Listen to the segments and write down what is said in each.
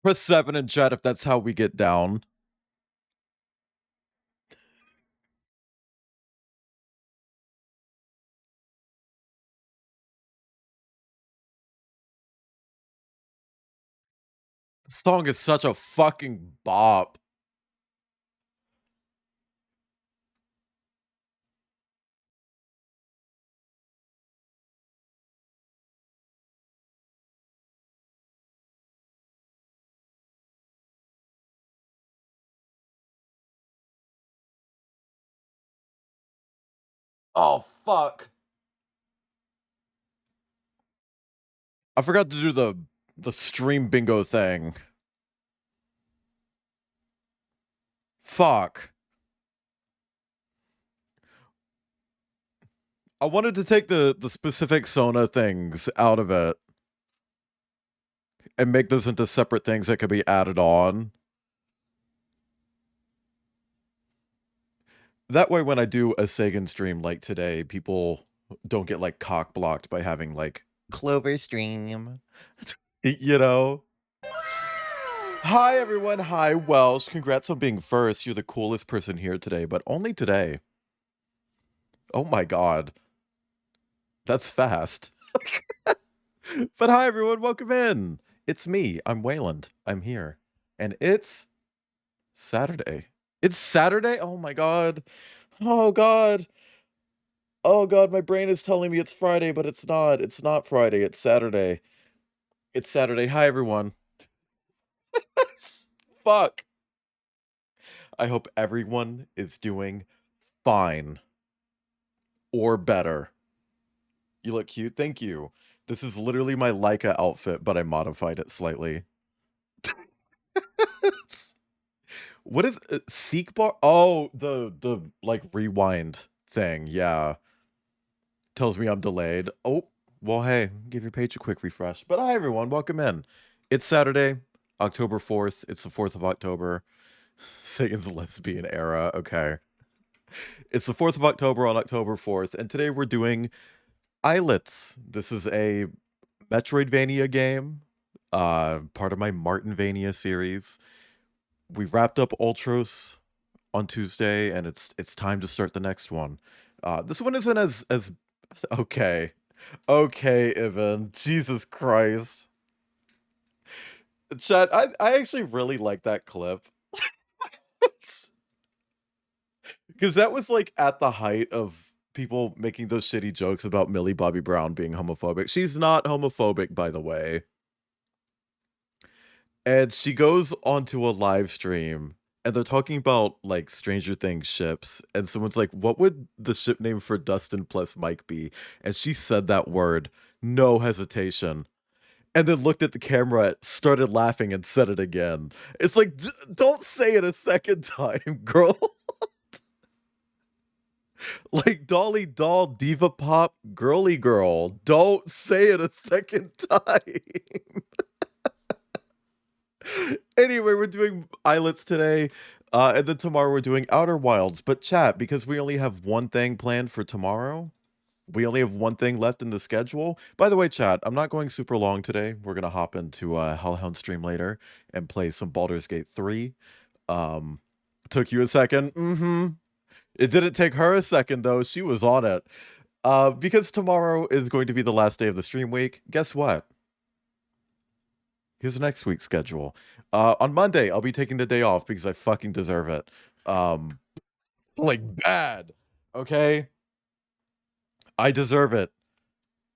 Press 7 in chat if that's how we get down. This song is such a fucking bop. Oh, fuck. I forgot to do the stream bingo thing. Fuck. I wanted to take the specific Sona things out of it and make those into separate things that could be added on. That way when I do a Sagan stream like today, people don't get like cock blocked by having like Clover stream. You know? Hi everyone, hi Welsh. Congrats on being first. You're the coolest person here today, but only today. Oh my god. That's fast. But hi everyone, welcome in. It's me, I'm Wayland. I'm here. And it's Saturday. It's Saturday? Oh my god. Oh god. Oh god, my brain is telling me it's Friday, but it's not. It's not Friday, it's Saturday. It's Saturday. Hi everyone. Fuck. I hope everyone is doing fine. Or better. You look cute. Thank you. This is literally my Leica outfit, but I modified it slightly. What is Seek bar? Oh, the like rewind thing. Yeah. Tells me I'm delayed. Oh, well, hey, give your page a quick refresh. But hi everyone, welcome in. It's Saturday, October 4th. It's the 4th of October. Sagan's lesbian era. Okay. It's the 4th of October on October 4th, and today we're doing Islets. This is a Metroidvania game, part of my Martinvania series. We wrapped up Ultros on Tuesday, and it's time to start the next one. This one isn't as okay. Okay, Evan. Jesus Christ. Chat, I actually really like that clip. Because that was like at the height of people making those shitty jokes about Millie Bobby Brown being homophobic. She's not homophobic, by the way. And she goes onto a live stream and they're talking about like Stranger Things ships. And someone's like, what would the ship name for Dustin plus Mike be? And she said that word, no hesitation. And then looked at the camera, started laughing, and said it again. It's like, don't say it a second time, girl. Like Dolly Doll, Diva Pop, Girly Girl. Don't say it a second time. Anyway, we're doing Islets today, and then tomorrow we're doing Outer Wilds. But chat, because we only have one thing planned for tomorrow, we only have one thing left in the schedule. By the way, chat, I'm not going super long today. We're gonna hop into Hellhound stream later and play some Baldur's Gate 3. Took you a second. It didn't take her a second though. She was on it. Because tomorrow is going to be the last day of the stream week. Guess what? Here's next week's schedule. On Monday, I'll be taking the day off because I fucking deserve it. Like bad. Okay? I deserve it.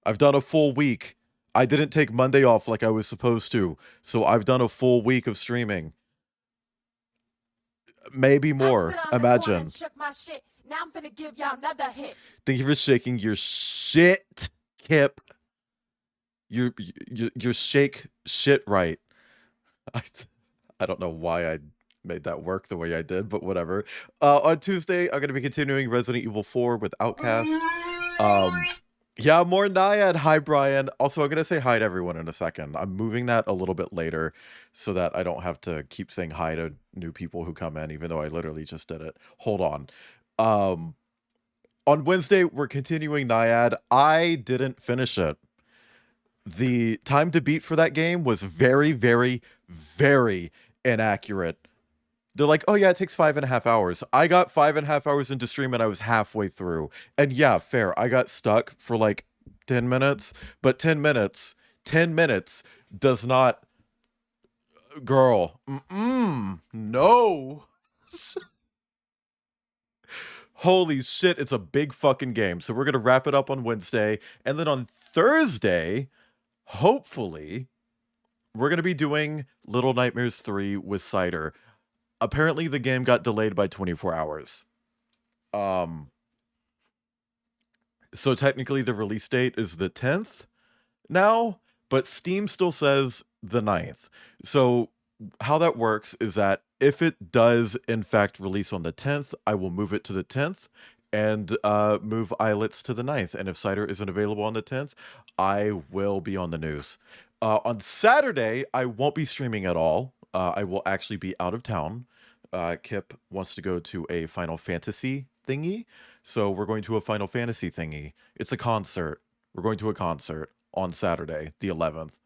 I've done a full week. I didn't take Monday off like I was supposed to, so I've done a full week of streaming. Maybe more. Imagine. Now I'm gonna give y'all another hit. Thank you for shaking your shit, Kip. Your shake shit right. I don't know why I made that work the way I did, but whatever. On Tuesday, I'm gonna be continuing Resident Evil 4 with Outcast. Yeah, more Naiad. Hi, Brian. Also, I'm gonna say hi to everyone in a second. I'm moving that a little bit later so that I don't have to keep saying hi to new people who come in, even though I literally just did it. Hold on. On Wednesday, we're continuing Naiad. I didn't finish it. The time to beat for that game was very, very, very inaccurate. They're like, oh yeah, it takes 5.5 hours. I got 5.5 hours into stream and I was halfway through. And yeah, fair. I got stuck for like 10 minutes, but 10 minutes does not, girl, no. Holy shit, it's a big fucking game. So we're going to wrap it up on Wednesday. And then on Thursday, hopefully, we're going to be doing Little Nightmares 3 with Cider. Apparently, the game got delayed by 24 hours. Um, so technically, the release date is the 10th now, but Steam still says the 9th. So how that works is that if it does in fact release on the 10th, I will move it to the 10th and move Islets to the 9th. And if Cider isn't available on the 10th, I will be on the news. On Saturday, I won't be streaming at all. I will actually be out of town. Kip wants to go to a Final Fantasy thingy. So we're going to a Final Fantasy thingy. It's a concert. We're going to a concert on Saturday, the 11th.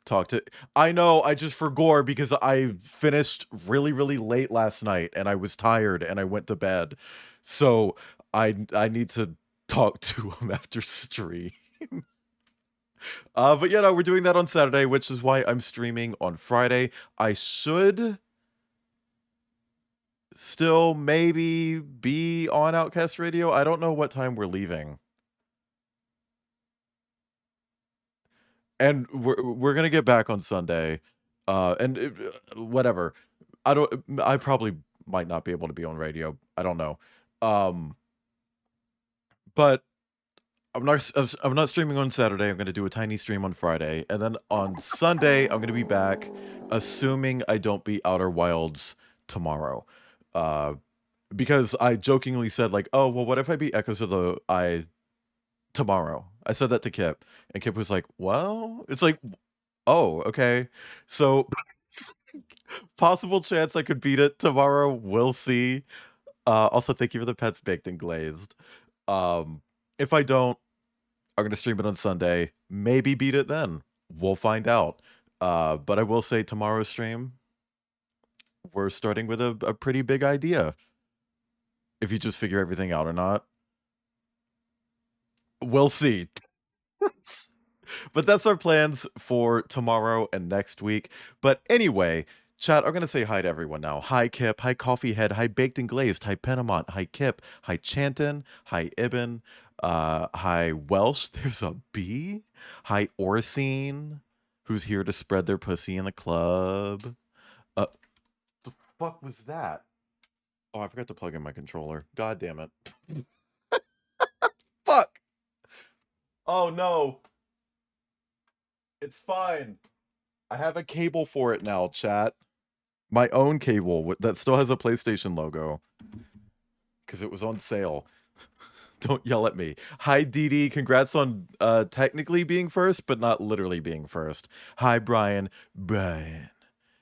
Talk to I know, I just forgot because I finished really, really late last night and I was tired and I went to bed. So I need to talk to him after stream. But yeah, no, we're doing that on Saturday, which is why I'm streaming on Friday. I should still maybe be on Outcast Radio. I don't know what time we're leaving. And we're gonna get back on Sunday, and whatever. I probably might not be able to be on radio. I don't know, um, but I'm not streaming on Saturday. I'm gonna do a tiny stream on Friday, and then on Sunday I'm gonna be back, assuming I don't beat Outer Wilds tomorrow, uh, because I jokingly said like, oh well, what if I beat Echoes of the Eye tomorrow? I said that to Kip, and Kip was like, well, it's like, oh, okay. So possible chance I could beat it tomorrow. We'll see. Also, thank you for the pets baked and glazed. If I don't, I'm gonna stream it on Sunday. Maybe beat it then. We'll find out. But I will say tomorrow's stream, we're starting with a pretty big idea. If you just figure everything out or not, we'll see. But that's our plans for tomorrow and next week. But anyway, chat, I'm going to say hi to everyone now. Hi, Kip. Hi, Coffee Head. Hi, Baked and Glazed. Hi, Penamont. Hi, Kip. Hi, Chanton. Hi, Ibn. Hi, Welsh. There's a bee. Hi, Orsine, who's here to spread their pussy in the club. The fuck was that? Oh, I forgot to plug in my controller. God damn it. Fuck. Oh, no. It's fine. I have a cable for it now, chat. My own cable that still has a PlayStation logo because it was on sale. Don't yell at me. Hi, Dee. Congrats on technically being first, but not literally being first. Hi, Brian. Brian.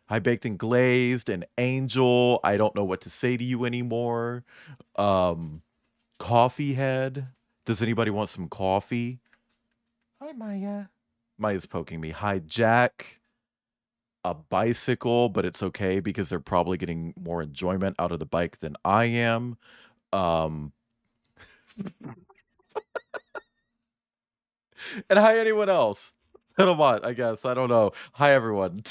Hi, Baked and Glazed and Angel. I don't know what to say to you anymore. Coffee Head. Does anybody want some coffee? Hi, Maya. Maya's poking me. Hi, Jack. A bicycle, but it's okay because they're probably getting more enjoyment out of the bike than I am. And hi, anyone else? What, I guess. I don't know. Hi, everyone.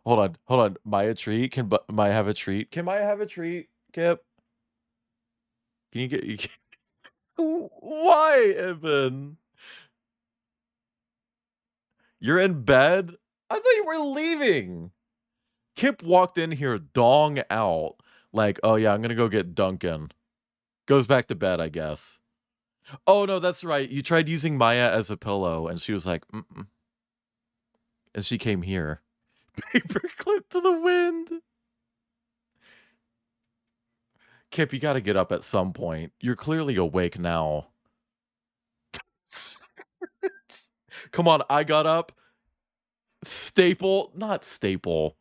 Hold on. Maya treat? Can Maya have a treat? Can Maya have a treat, Kip? Can you get... Why, Evan? You're in bed? I thought you were leaving. Kip walked in here dong out. Like, oh yeah, I'm gonna go get Duncan. Goes back to bed, I guess. Oh no, that's right. You tried using Maya as a pillow, and she was like, mm-mm. And she came here. Paperclip to the wind. Kip, you gotta get up at some point. You're clearly awake now. Come on, I got up. Staple, not staple.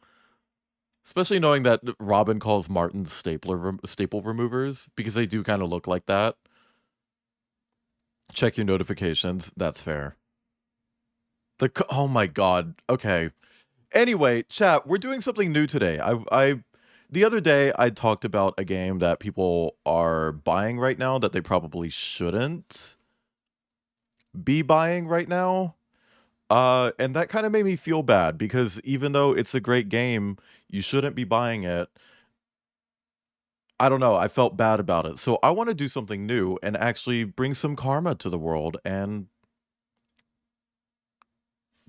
Especially knowing that Robin calls Martin staple removers because they do kind of look like that. Check your notifications. That's fair. Oh my god. Okay. Anyway, chat, we're doing something new today. The other day I talked about a game that people are buying right now that they probably shouldn't be buying right now. And that kind of made me feel bad because even though it's a great game, you shouldn't be buying it. I don't know, I felt bad about it. So I want to do something new and actually bring some karma to the world and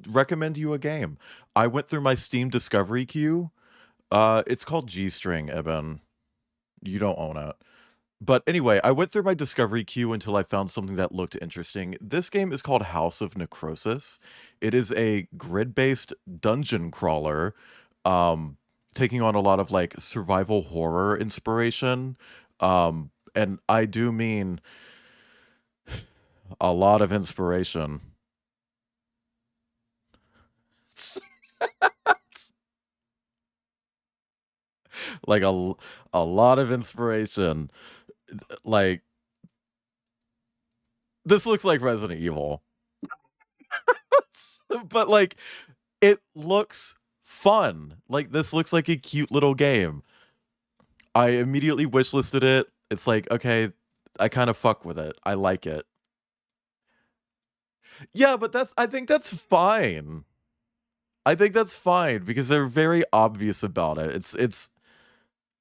recommend you a game. I went through my Steam discovery queue. It's called G-String, Eben. You don't own it. But anyway, I went through my discovery queue until I found something that looked interesting. This game is called House of Necrosis. It is a grid-based dungeon crawler, um, taking on a lot of like survival horror inspiration. And I do mean a lot of inspiration. Like a lot of inspiration. Like this looks like Resident Evil. But like it looks fun. Like this looks like a cute little game. I immediately wishlisted it. It's like, okay, I kind of fuck with it. I like it. Yeah, but I think that's fine. I think that's fine because they're very obvious about it. It's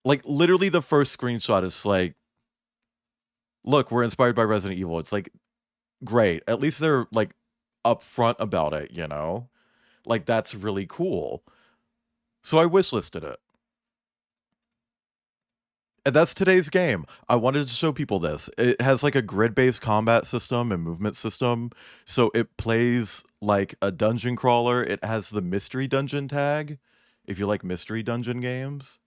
like literally the first screenshot is like, look, we're inspired by Resident Evil. It's like great. At least they're like upfront about it, you know? Like that's really cool. So I wishlisted it. And that's today's game. I wanted to show people this. It has like a grid-based combat system and movement system. So it plays like a dungeon crawler. It has the mystery dungeon tag. If you like mystery dungeon games,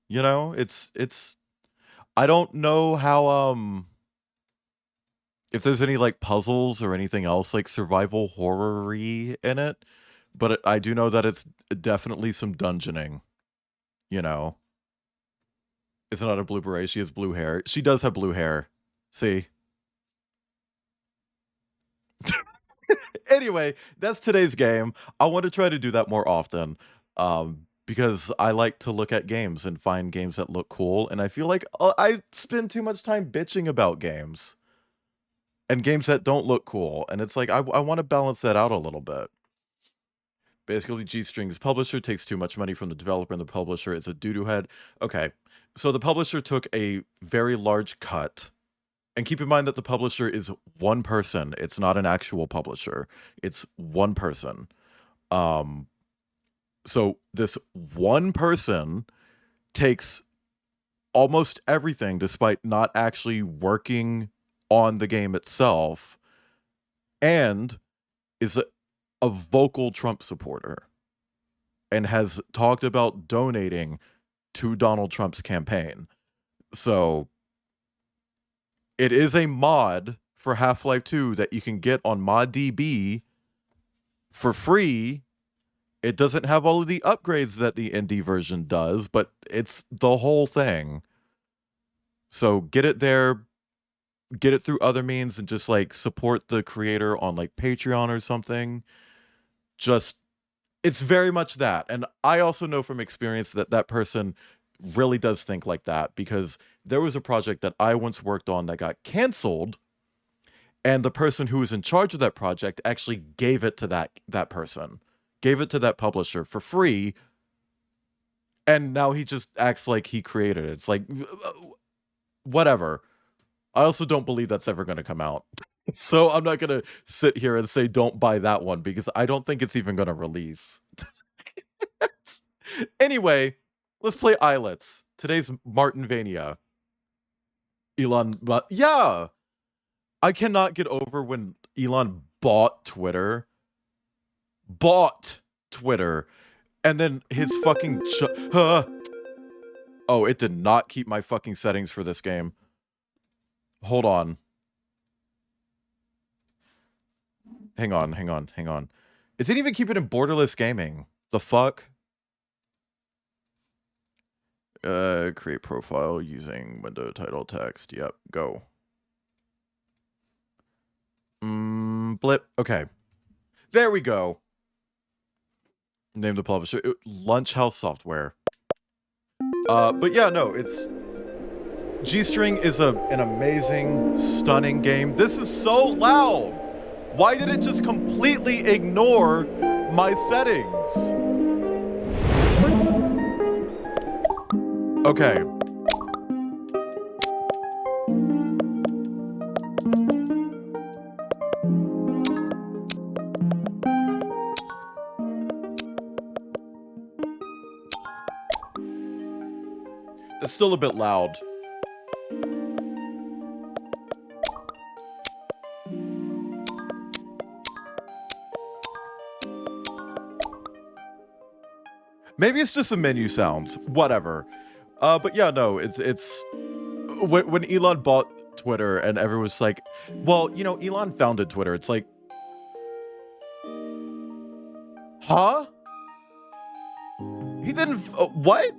you know, it's I don't know how if there's any like puzzles or anything else like survival horror-y in it, but I do know that it's definitely some dungeoning, you know. It's not a blue beret. She has blue hair. She does have blue hair. See? Anyway, that's today's game. I want to try to do that more often. Because I like to look at games and find games that look cool, and I feel like I spend too much time bitching about games and games that don't look cool, and it's like I want to balance that out a little bit. Basically, G-String's publisher takes too much money from the developer, and the publisher is a doo-doo head. Okay, so the publisher took a very large cut. And keep in mind that the publisher is one person. It's not an actual publisher. It's one person. Um, so this one person takes almost everything despite not actually working on the game itself and is a vocal Trump supporter and has talked about donating to Donald Trump's campaign. So it is a mod for Half-Life 2 that you can get on ModDB for free. It doesn't have all of the upgrades that the indie version does, but it's the whole thing. So get it there, get it through other means, and just like support the creator on like Patreon or something. Just, it's very much that. And I also know from experience that that person really does think like that because there was a project that I once worked on that got canceled. And the person who was in charge of that project actually gave it to that person, gave it to that publisher for free, and now he just acts like he created it. It's like, whatever. I also don't believe that's ever going to come out. So I'm not going to sit here and say don't buy that one because I don't think it's even going to release. Anyway, let's play Islets. Today's Martinvania. Elon, yeah, I cannot get over when Elon bought Twitter. Bought Twitter. And then his fucking... Oh, it did not keep my fucking settings for this game. Hold on. Hang on, hang on, hang on. It didn't even keep it in borderless gaming. The fuck? Create profile using window title text. Yep, go. Blip. Okay. There we go. Name the publisher. Lunch House Software. But yeah, no, it's... G-String is an amazing, stunning game. This is so loud! Why did it just completely ignore my settings? Okay. It's still a bit loud. Maybe it's just the menu sounds. Whatever. But yeah, no, it's when Elon bought Twitter and everyone was like, well, you know, Elon founded Twitter. It's like, huh? He didn't. What?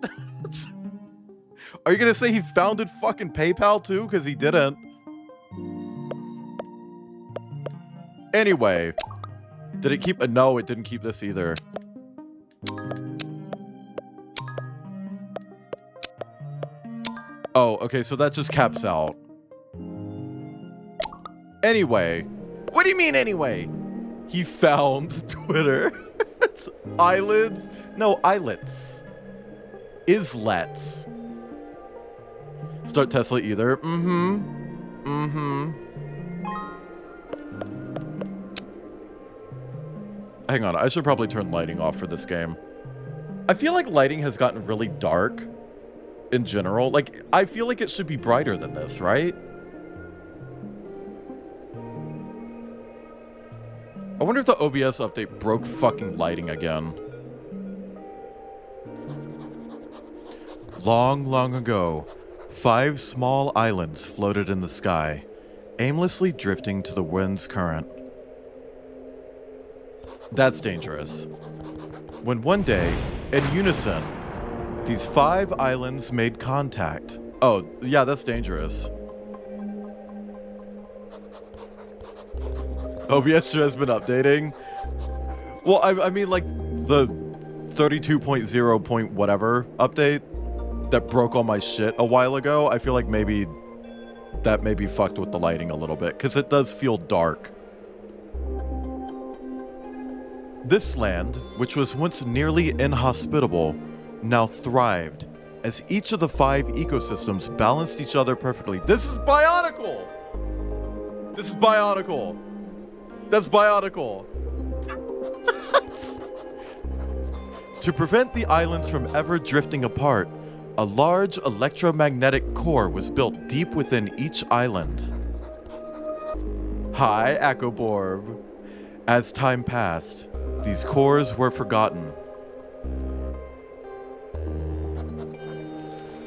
Are you gonna say he founded fucking PayPal too? Because he didn't. Anyway, did it keep? No, it didn't keep this either. Oh, okay, so that just caps out. Anyway, what do you mean anyway? He found Twitter. It's eyelids? No, islets. Islets. Start Tesla either. Hang on, I should probably turn lighting off for this game. I feel like lighting has gotten really dark in general. Like, I feel like it should be brighter than this, right? I wonder if the OBS update broke fucking lighting again. Long, long ago, 5 small islands floated in the sky, aimlessly drifting to the wind's current. That's dangerous. When one day, in unison, these 5 islands made contact. Oh, yeah, that's dangerous. OBS sure has been updating. Well, I mean, like, the 32.0 point whatever update that broke all my shit a while ago, I feel like maybe that maybe fucked with the lighting a little bit, because it does feel dark. This land, which was once nearly inhospitable, now thrived, as each of the 5 ecosystems balanced each other perfectly. This is Bionicle! This is Bionicle! That's Bionicle! To prevent the islands from ever drifting apart, a large electromagnetic core was built deep within each island. Hi, Echoborb. As time passed, these cores were forgotten.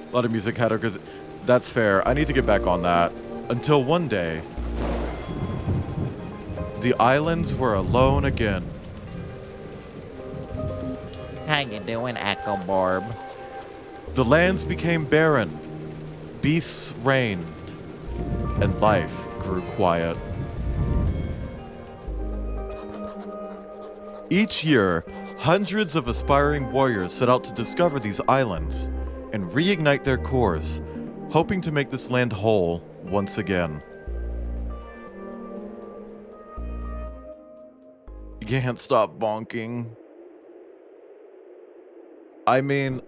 A lot of music header, because that's fair. I need to get back on that. Until one day, the islands were alone again. How you doing, Echoborb? The lands became barren, beasts reigned, and life grew quiet. Each year, hundreds of aspiring warriors set out to discover these islands and reignite their cores, hoping to make this land whole once again. You can't stop bonking. I mean,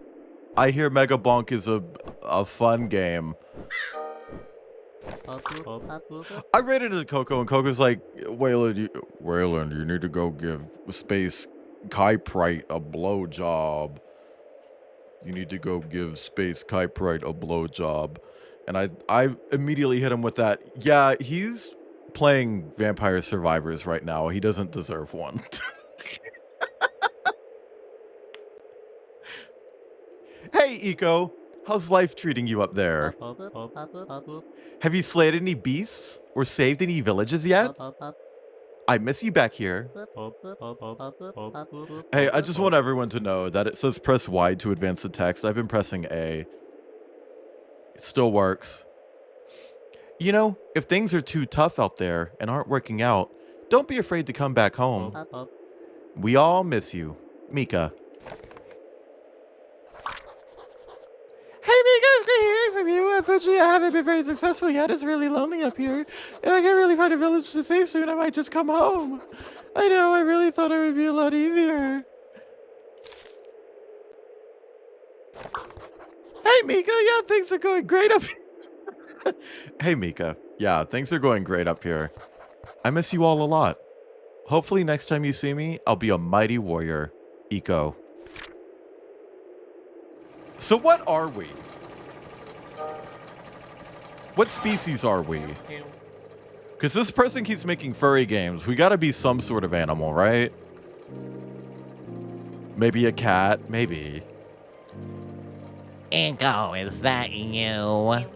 I hear Mega Bonk is a fun game. I rated it to Coco, and Coco's like, Wayland, you need to go give Space Kyprite a blowjob. You need to go give Space Kyprite a blowjob. And I immediately hit him with that. Yeah, he's playing Vampire Survivors right now. He doesn't deserve one. Hey, Eco. How's life treating you up there? Have you slayed any beasts or saved any villages yet? I miss you back here. Hey, I just want everyone to know that it says press Y to advance the text. I've been pressing A. It still works. You know, if things are too tough out there and aren't working out, don't be afraid to come back home. We all miss you. Mika. Hey Mika, it's great hearing from you. Unfortunately, I haven't been very successful yet. It's really lonely up here. If I can't really find a village to save soon, I might just come home. I know, I really thought it would be a lot easier. Hey Mika, yeah, things are going great up here. Hey Mika, yeah, things are going great up here. I miss you all a lot. Hopefully next time you see me, I'll be a mighty warrior. Eco. So what are we? What species are we? Because this person keeps making furry games. We gotta be some sort of animal, right? Maybe a cat, maybe. Echo, is that you?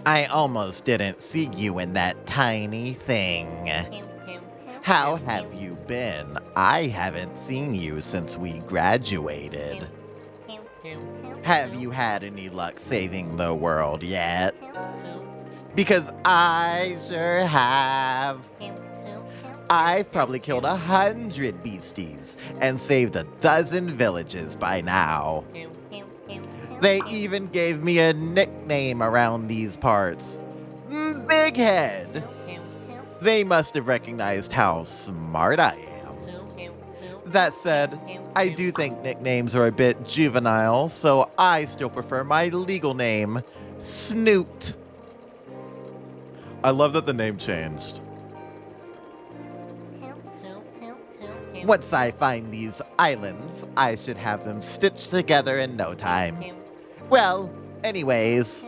I almost didn't see you in that tiny thing. How have you been? I haven't seen you since we graduated. Have you had any luck saving the world yet? Because I sure have. I've probably killed 100 beasties and saved 12 villages by now. They even gave me a nickname around these parts. Big Head. They must have recognized how smart I am. That said, I do think nicknames are a bit juvenile, so I still prefer my legal name, Snoot. I love that the name changed. Once I find these islands, I should have them stitched together in no time. Well, anyways,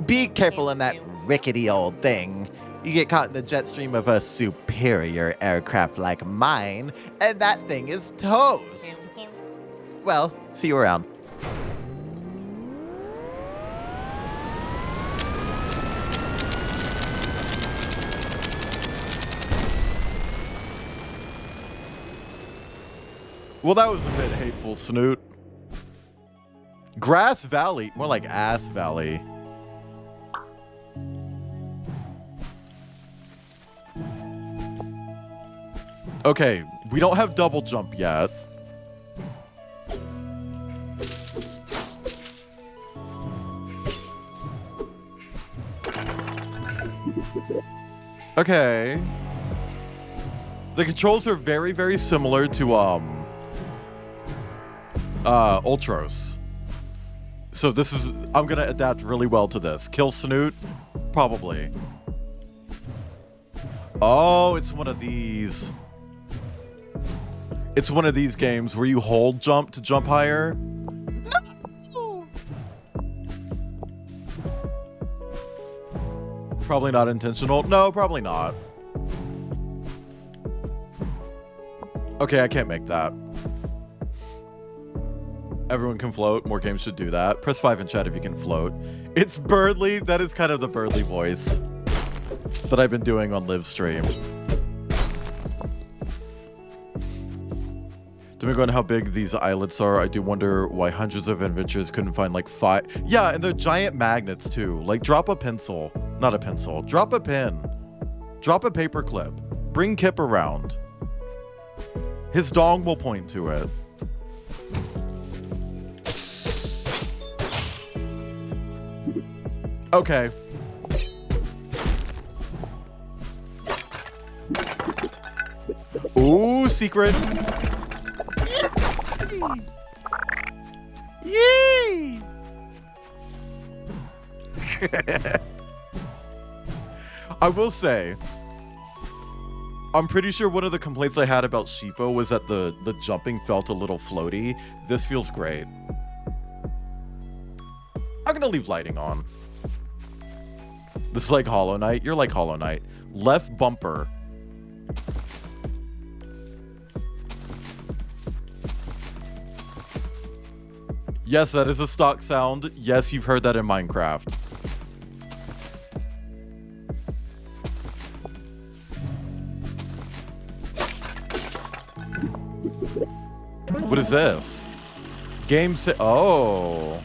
be careful in that rickety old thing. You get caught in the jet stream of a superior aircraft like mine, and that thing is toast. Well, see you around. Well, that was a bit hateful, Snoot. Grass Valley. More like Ass Valley. Okay, we don't have double jump yet. Okay. The controls are very, very similar to, Ultros. So this is, I'm gonna adapt really well to this. Kill Snoot? Probably. Oh, it's one of these. It's one of these games where you hold jump to jump higher. No! Probably not intentional. No, probably not. Okay, I can't make that. Everyone can float. More games should do that. Press 5 in chat if you can float. It's Birdly. That is kind of the Birdly voice that I've been doing on live stream. Depending on how big these islets are, I do wonder why hundreds of adventurers couldn't find like 5. Yeah, and they're giant magnets too. Like drop a pencil. Not a pencil. Drop a pen. Drop a paper clip. Bring Kip around. His dong will point to it. Okay. Ooh, secret. Yay! I will say, I'm pretty sure one of the complaints I had about Sheepo was that the jumping felt a little floaty. This feels great. I'm gonna leave lighting on. This is like Hollow Knight. You're like Hollow Knight. Left bumper. Yes, that is a stock sound. Yes, you've heard that in Minecraft. What is this? Game sa- Oh.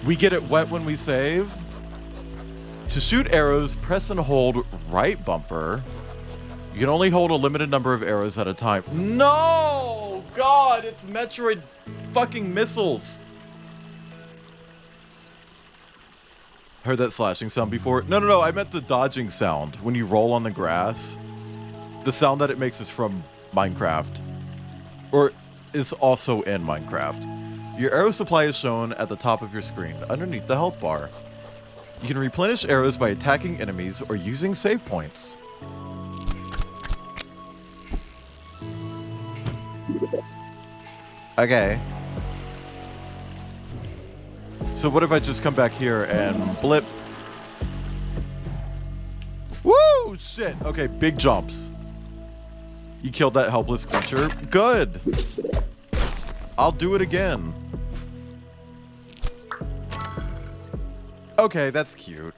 We get it wet when we save? To shoot arrows, press and hold right bumper. You can only hold a limited number of arrows at a time. No! God, it's Metroid fucking missiles. Heard that slashing sound before? No, I meant the dodging sound. When you roll on the grass, the sound that it makes is from Minecraft. Or is also in Minecraft. Your arrow supply is shown at the top of your screen, underneath the health bar. You can replenish arrows by attacking enemies or using save points. Okay. So what if I just come back here and blip? Woo! Shit. Okay, big jumps. You killed that helpless creature. Good. I'll do it again. Okay, that's cute.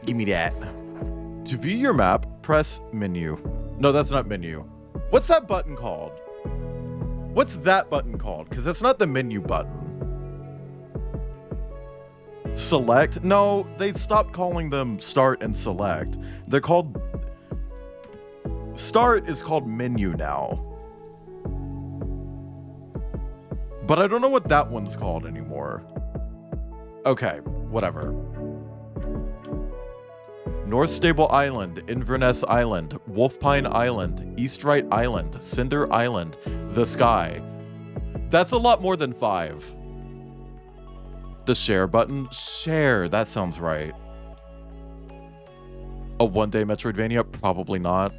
Give me that. To view your map, press menu. No, that's not menu. What's that button called? What's that button called? Because that's not the menu button. Select? No, they stopped calling them start and select. They're called... Start is called menu now. But I don't know what that one's called anymore. Okay, whatever. North Stable Island, Inverness Island, Wolfpine Island, Eastright Island, Cinder Island, The Sky. That's a lot more than 5. The share button? Share, that sounds right. A one-day Metroidvania? Probably not.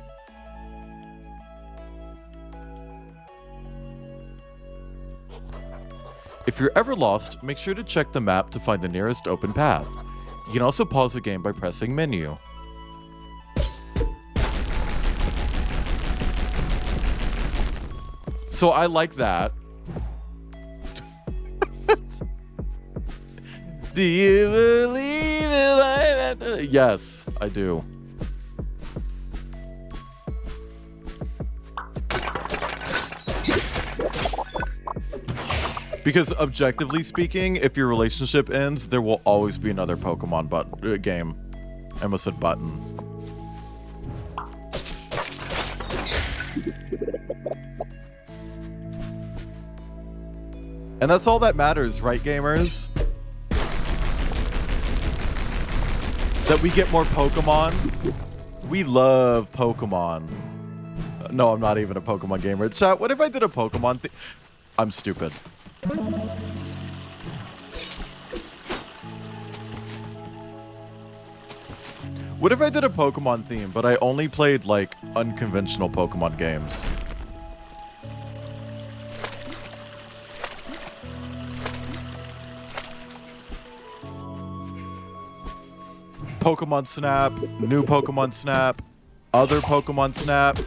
If you're ever lost, make sure to check the map to find the nearest open path. You can also pause the game by pressing menu. So I like that. Do you believe in life after? Yes, I do. Because objectively speaking, if your relationship ends, there will always be another Pokemon game. I almost said button. And that's all that matters, right, gamers? That we get more Pokemon. We love Pokemon. No, I'm not even a Pokemon gamer. Chat, what if I did a Pokemon thing? I'm stupid. What if I did a Pokemon theme, but I only played, like, unconventional Pokemon games? Pokemon Snap, new Pokemon Snap, other Pokemon Snap,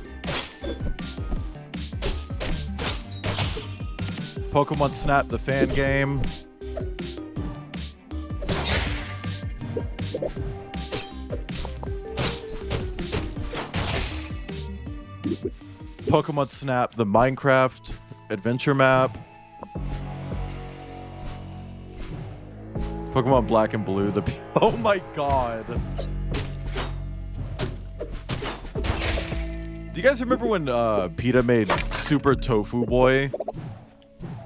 Pokemon Snap the fan game. Pokemon Snap the Minecraft adventure map. Pokemon Black and Blue the... Oh my god. Do you guys remember when PETA made Super Tofu Boy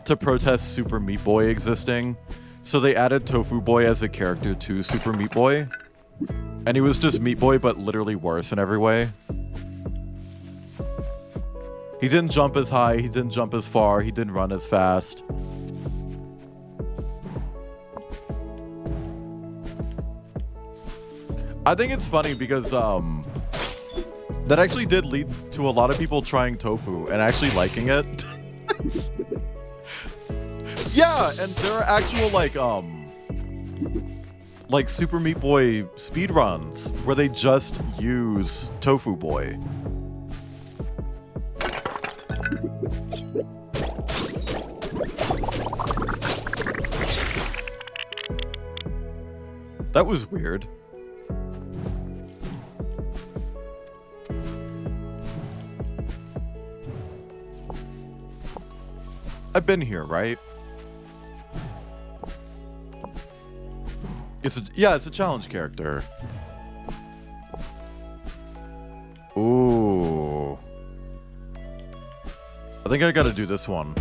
to protest Super Meat Boy existing? So they added Tofu Boy as a character to Super Meat Boy. And he was just Meat Boy, but literally worse in every way. He didn't jump as high, he didn't jump as far, he didn't run as fast. I think it's funny because that actually did lead to a lot of people trying tofu and actually liking it. Yeah, and there are actual like Super Meat Boy speedruns where they just use Tofu Boy. That was weird. I've been here, right? It's a challenge character. Ooh. I think I gotta do this one.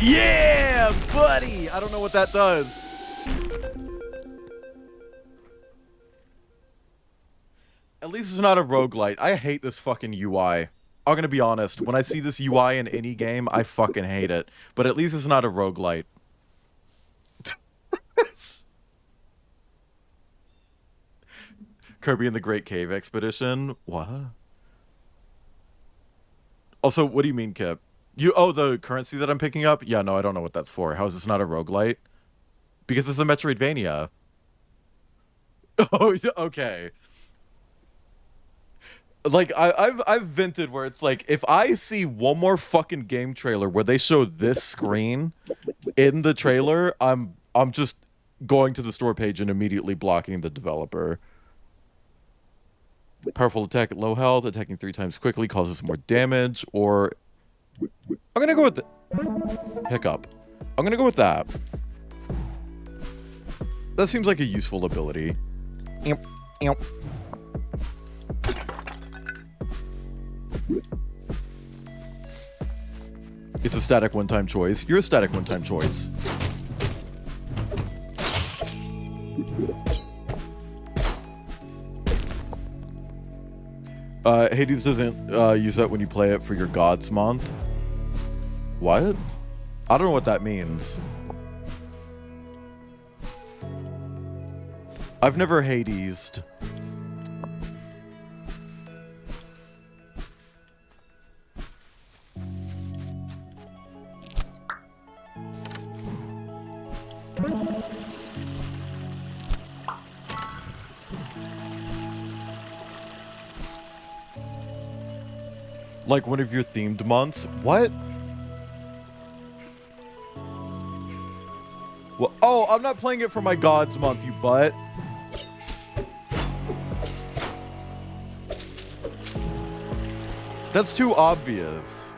Yeah, buddy! I don't know what that does. At least it's not a roguelite. I hate this fucking UI. I'm gonna be honest. When I see this UI in any game, I fucking hate it. But at least it's not a roguelite. Kirby and the Great Cave Expedition? What? Also, what do you mean, Kip? The currency that I'm picking up? Yeah, no, I don't know what that's for. How is this not a roguelite? Because it's a Metroidvania. Oh, okay. Like, I've vented where it's like, if I see one more fucking game trailer where they show this screen in the trailer, I'm just going to the store page and immediately blocking the developer. Powerful attack at low health, attacking 3 times quickly causes more damage, or... I'm gonna go with the... Hiccup. I'm gonna go with that. That seems like a useful ability. It's a static one-time choice. You're a static one-time choice. Hades doesn't use that when you play it for your Gods month. What? I don't know what that means. I've never Hades'd. Like one of your themed months? What? Well, oh, I'm not playing it for my Gods month, you butt. That's too obvious.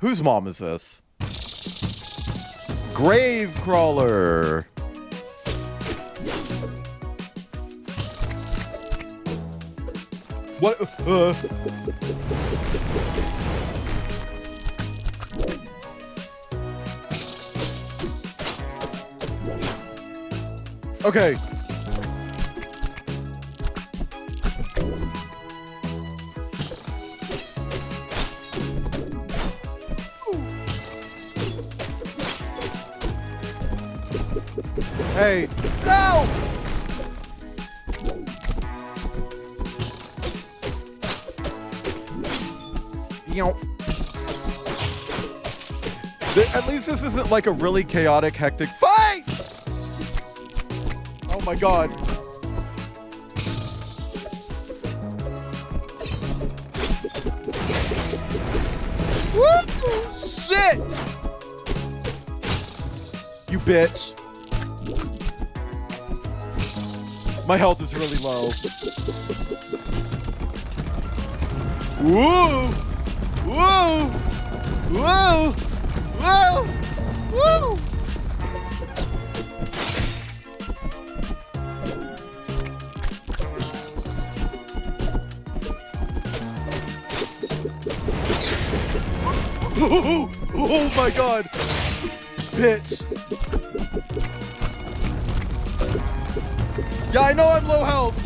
Whose mom is this? Gravecrawler. What? Okay. Hey. No! At least this isn't like a really chaotic, hectic fight! Oh my god. Woo! Shit! You bitch. My health is really low. Woo! Woo! Woo! Woo! Woo! Oh my god! Bitch! Yeah, I know I'm low health!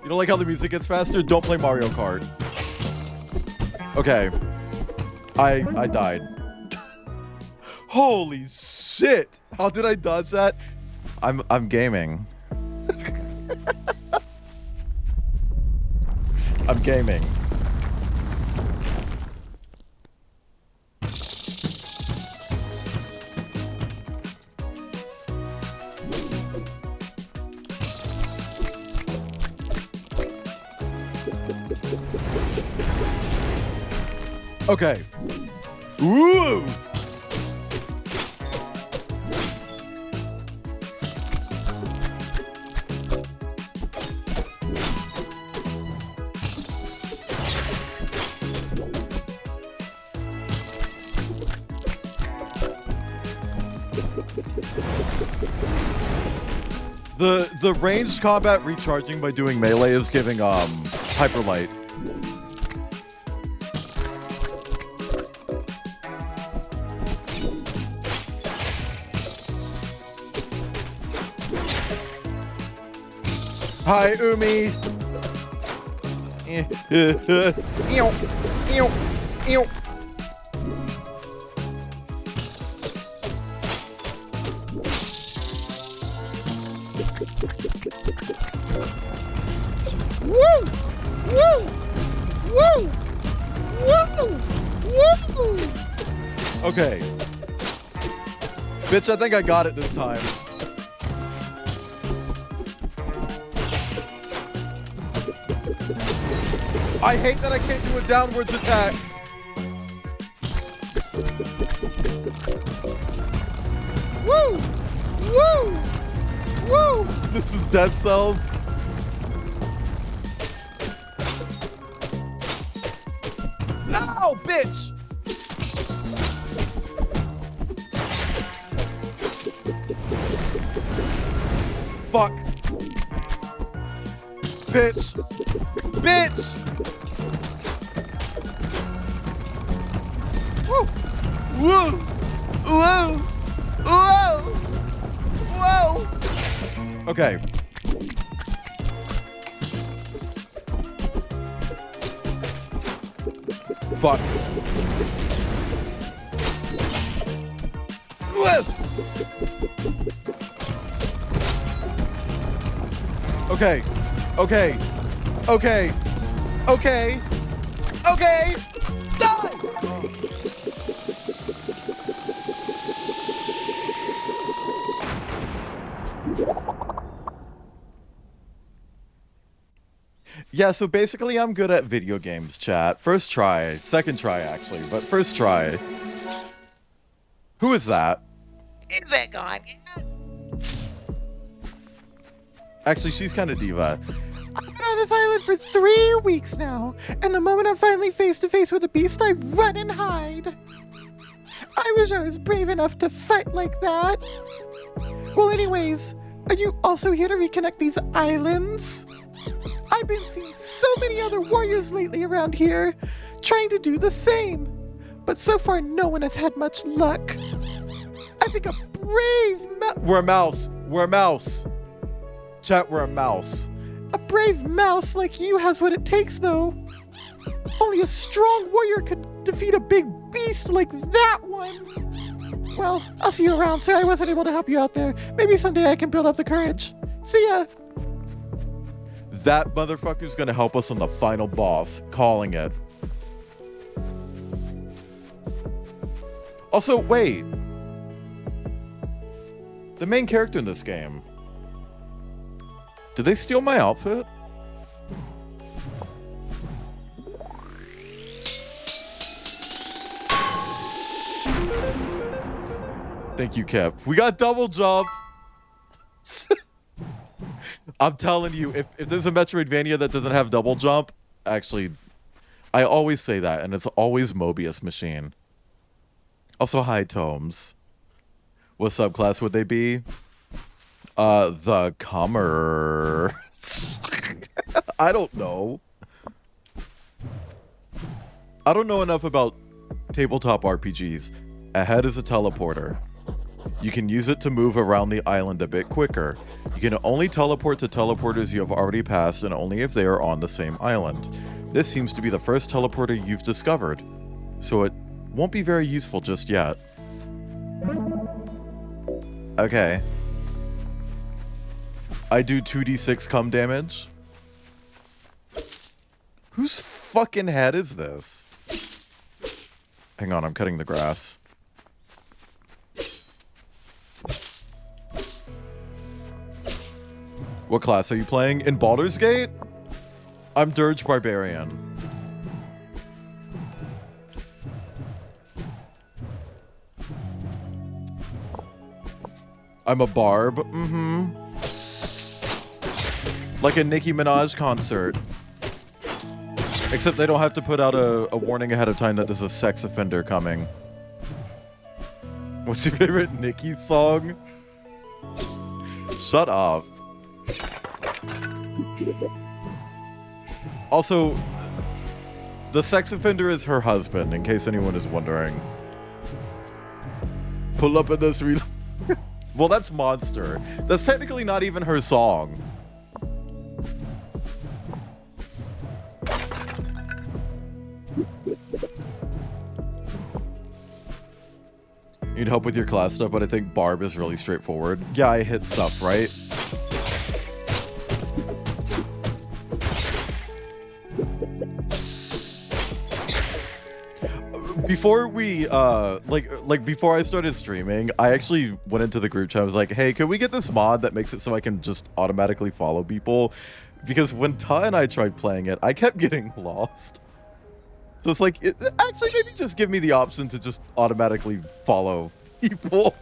You don't like how the music gets faster? Don't play Mario Kart. Okay. I died. Holy shit! How did I dodge that? I'm gaming. I'm gaming. Okay. Ooh! The ranged combat recharging by doing melee is giving hyper light. Hi, Umi. Ew, ew, ew. Woo! Woo! Woo! Woo! Woo! Okay. Bitch, I think I got it this time. I hate that I can't do a downwards attack. Woo! Woo! Woo! This is Dead Cells. Ow, bitch! Fuck. Bitch. Bitch! Woo! Woo! Whoa! Whoa! Whoa! Okay. Fuck. Okay. Okay. Okay. Okay. Okay. Die! Yeah, so basically I'm good at video games, chat. First try. Second try, actually, but first try. Who is that? Is it gone? Actually, she's kind of diva. I've been on this island for 3 weeks now, and the moment I'm finally face to face with a beast, I run and hide. I wish I was brave enough to fight like that. Well, anyways, are you also here to reconnect these islands? I've been seeing so many other warriors lately around here, trying to do the same. But so far, no one has had much luck. I think a brave We're a mouse. We're a mouse. Chat, we're a mouse. A brave mouse like you has what it takes, though. Only a strong warrior could defeat a big beast like that one. Well, I'll see you around. Sorry I wasn't able to help you out there. Maybe someday I can build up the courage. See ya. That motherfucker's gonna help us on the final boss. Calling it. Also, wait. The main character in this game. Did they steal my outfit? Thank you, Kip. We got double jump. I'm telling you, if there's a Metroidvania that doesn't have double jump, actually, I always say that, and it's always Mobius Machine. Also, hi, Tomes. What subclass would they be? The Comer. I don't know. I don't know enough about tabletop RPGs. A head is a teleporter. You can use it to move around the island a bit quicker. You can only teleport to teleporters you have already passed and only if they are on the same island. This seems to be the first teleporter you've discovered, so it won't be very useful just yet. Okay. I do 2d6 cum damage. Whose fucking head is this? Hang on, I'm cutting the grass. What class are you playing? In Baldur's Gate? I'm Dirge Barbarian. I'm a barb. Like a Nicki Minaj concert. Except they don't have to put out a warning ahead of time that there's a sex offender coming. What's your favorite Nicki song? Shut up. Also, the sex offender is her husband, in case anyone is wondering. Pull up in this well, that's Monster. That's technically not even her song. Need help with your class stuff, but I think Barb is really straightforward. Yeah, I hit stuff, right? Before we, before I started streaming, I actually went into the group chat. I was like, hey, can we get this mod that makes it so I can just automatically follow people? Because when Ta and I tried playing it, I kept getting lost. So it's like, actually, maybe just give me the option to just automatically follow people.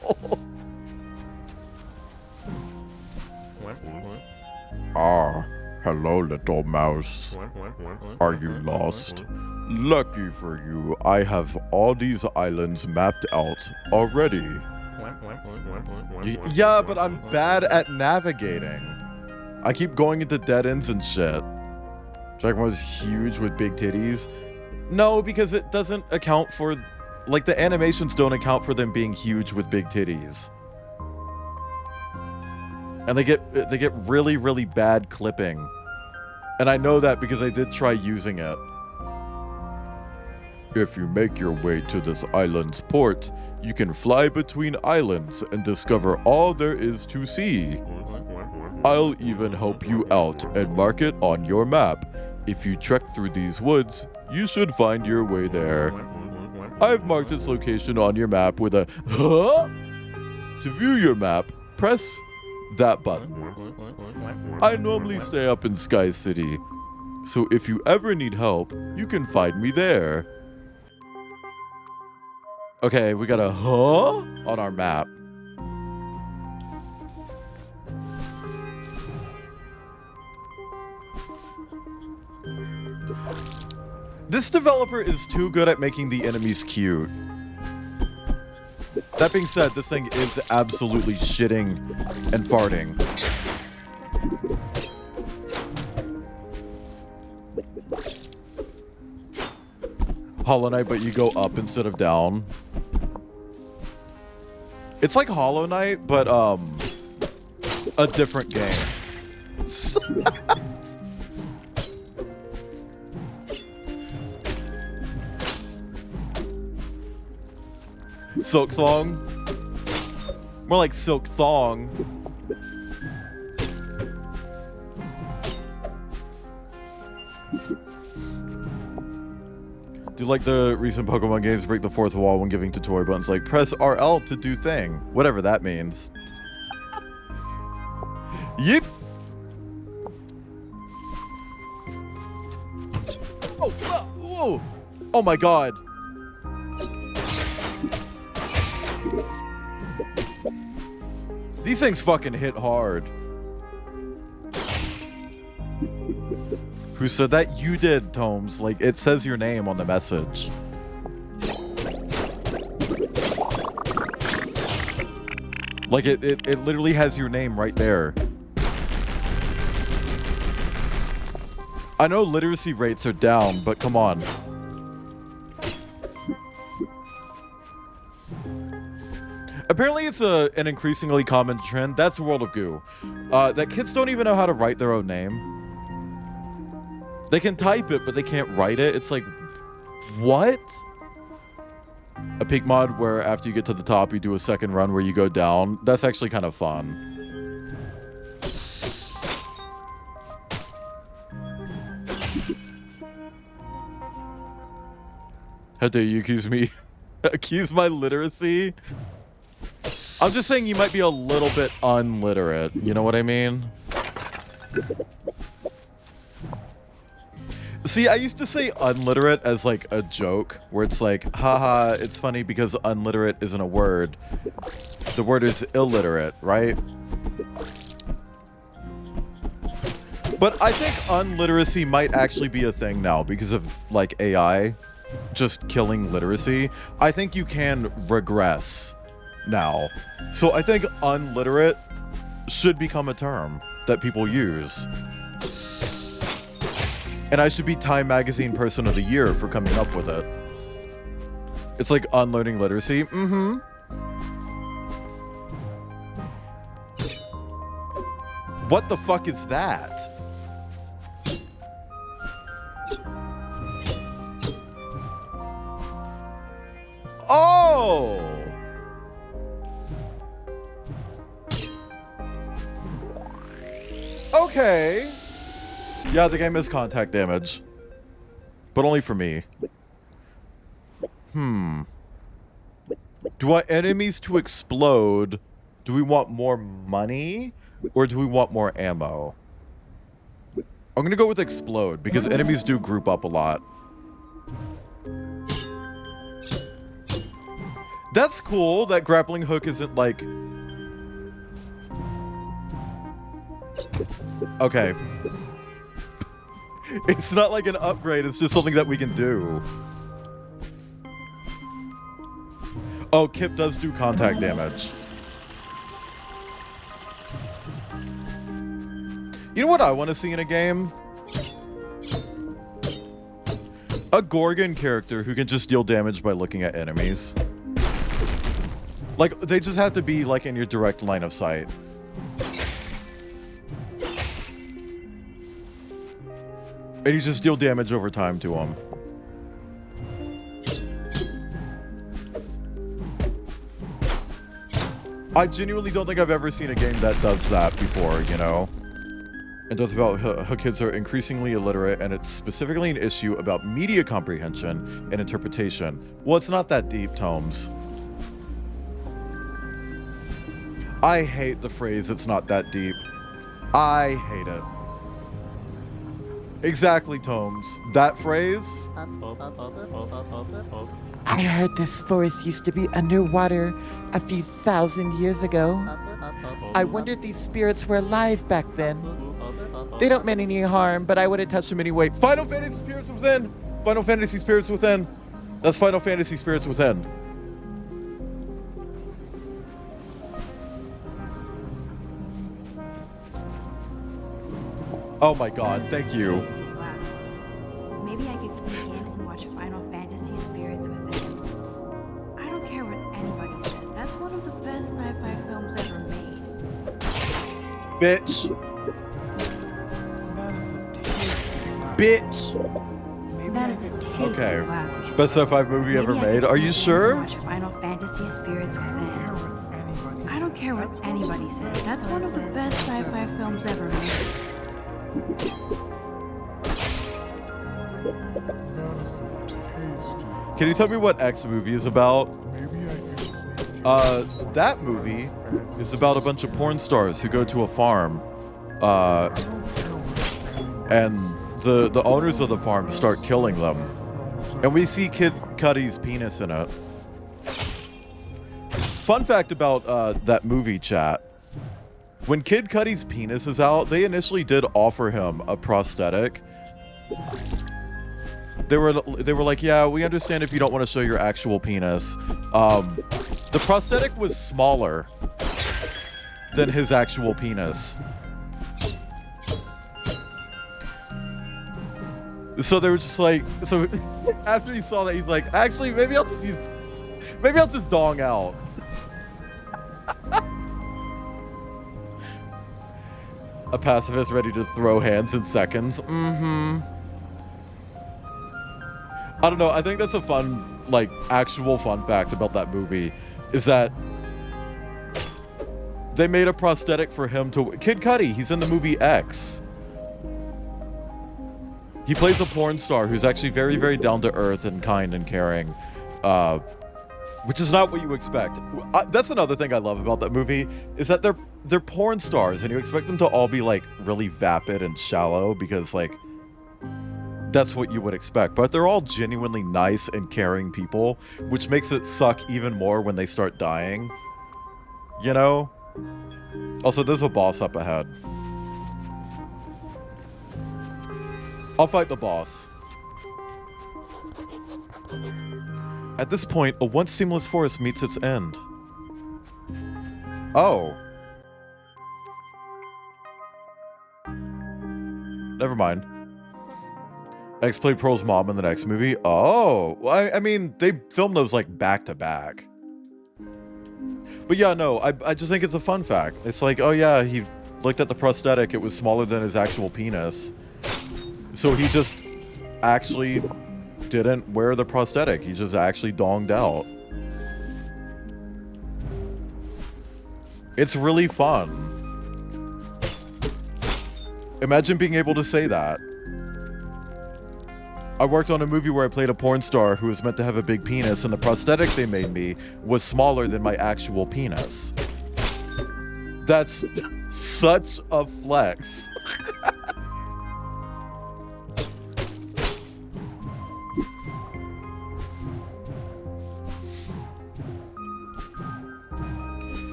Ah, hello, little mouse. Are you lost? Lucky for you, I have all these islands mapped out already. Yeah, but I'm bad at navigating. I keep going into dead ends and shit. Dragon was huge with big titties. No, because it doesn't account for, like, the animations don't account for them being huge with big titties. And they get really, really bad clipping. And I know that because I did try using it. If you make your way to this island's port, you can fly between islands and discover all there is to see. I'll even help you out and mark it on your map. If you trek through these woods, you should find your way there. I've marked its location on your map with a huh? To view your map, press that button. I normally stay up in Sky City, so if you ever need help, you can find me there. Okay, we got a huh on our map. This developer is too good at making the enemies cute. That being said, this thing is absolutely shitting and farting. Hollow Knight, but you go up instead of down. It's like Hollow Knight, but a different game. Silk Song? More like Silk Thong. Do like the recent Pokemon games break the fourth wall when giving tutorial buttons like press RL to do thing. Whatever that means. Yep. Oh, whoa. Oh my god. These things fucking hit hard. Who said that? You did, Tomes. Like, it says your name on the message. Like, it literally has your name right there. I know literacy rates are down, but come on. Apparently it's an increasingly common trend. That's World of Goo. That kids don't even know how to write their own name. They can type it, but they can't write it. It's like, what? A peak mod where after you get to the top, you do a second run where you go down. That's actually kind of fun. How dare you accuse me? Accuse my literacy? I'm just saying you might be a little bit unliterate. You know what I mean? See, I used to say unliterate as like a joke, where it's like, haha, it's funny because unliterate isn't a word. The word is illiterate, right? But I think unliteracy might actually be a thing now because of, like, AI just killing literacy. I think you can regress now. So I think unliterate should become a term that people use. And I should be Time Magazine Person of the Year for coming up with it. It's like unlearning literacy. Mm-hmm. What the fuck is that? Oh! Okay. Yeah, the game is contact damage. But only for me. Do I want enemies to explode? Do we want more money? Or do we want more ammo? I'm gonna go with explode, because enemies do group up a lot. That's cool, that grappling hook isn't like... Okay. It's not like an upgrade, it's just something that we can do. Oh, Kip does do contact damage. You know what I want to see in a game? A Gorgon character who can just deal damage by looking at enemies. Like, they just have to be, like, in your direct line of sight. And you just deal damage over time to them. I genuinely don't think I've ever seen a game that does that before, you know? It does about how kids are increasingly illiterate, and it's specifically an issue about media comprehension and interpretation. Well, it's not that deep, Tomes. I hate the phrase, it's not that deep. I hate it. Exactly, Tomes. That phrase? I heard this forest used to be underwater a few thousand years ago. I wondered these spirits were alive back then. They don't mean any harm, but I wouldn't touch them anyway. Final Fantasy Spirits Within! Final Fantasy Spirits Within! That's Final Fantasy Spirits Within. Oh my god, thank you. Maybe I could sneak in and watch Final Fantasy Spirits Within. I don't care what anybody says. That's one of the best sci-fi films ever made. Bitch. Bitch. That is a tasty Okay. glass. Best sci-fi movie ever Maybe I made. could Are you sneak in and sure? Watch Final Fantasy Spirits Within. I don't care what anybody says. That's one of the best sci-fi films ever made. Can you tell me what X movie is about? That movie is about a bunch of porn stars who go to a farm. And the owners of the farm start killing them. And we see Kid Cudi's penis in it. Fun fact about that movie, chat. When Kid Cudi's penis is out, they initially did offer him a prosthetic. They were like, yeah, we understand if you don't want to show your actual penis. The prosthetic was smaller than his actual penis. So they were just like, so after he saw that, he's like, actually, maybe I'll just dong out. A pacifist ready to throw hands in seconds. Mm-hmm. I don't know. I think that's a fun, like, actual fun fact about that movie is that they made a prosthetic for him to... Kid Cudi, he's in the movie X. He plays a porn star who's actually very, very down-to-earth and kind and caring, which is not what you expect. That's another thing I love about that movie, is that they're porn stars, and you expect them to all be, like, really vapid and shallow, because, like, that's what you would expect. But they're all genuinely nice and caring people, which makes it suck even more when they start dying. You know? Also, there's a boss up ahead. I'll fight the boss. At this point, a once seamless forest meets its end. Oh. Never mind. X played Pearl's mom in the next movie. Oh. Well, I mean, they filmed those like back to back. But yeah, no, I just think it's a fun fact. It's like, oh yeah, he looked at the prosthetic. It was smaller than his actual penis. So he just actually didn't wear the prosthetic. He just actually donged out. It's really fun. Imagine being able to say that. I worked on a movie where I played a porn star who was meant to have a big penis, and the prosthetic they made me was smaller than my actual penis. That's such a flex.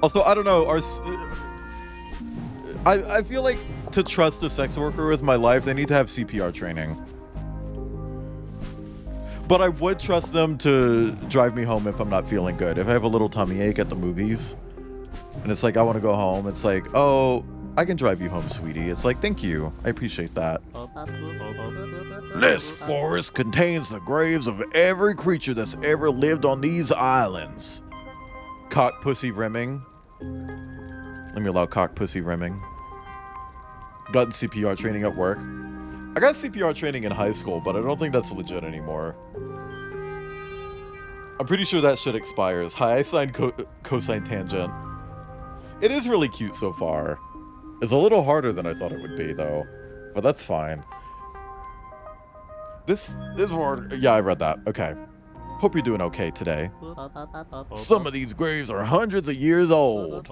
Also, I don't know, I feel like to trust a sex worker with my life, they need to have CPR training. But I would trust them to drive me home if I'm not feeling good. If I have a little tummy ache at the movies, and it's like, I want to go home, it's like, oh, I can drive you home, sweetie. It's like, thank you. I appreciate that. This forest contains the graves of every creature that's ever lived on these islands. Cock pussy rimming. Let me allow cock pussy rimming. Gotten CPR training at work. I got CPR training in high school, but I don't think that's legit anymore. I'm pretty sure that shit expires. Hi, I signed cosine tangent. It is really cute so far. It's a little harder than I thought it would be, though. But that's fine. This word... Yeah, I read that. Okay. Hope you're doing okay today. Some of these graves are hundreds of years old.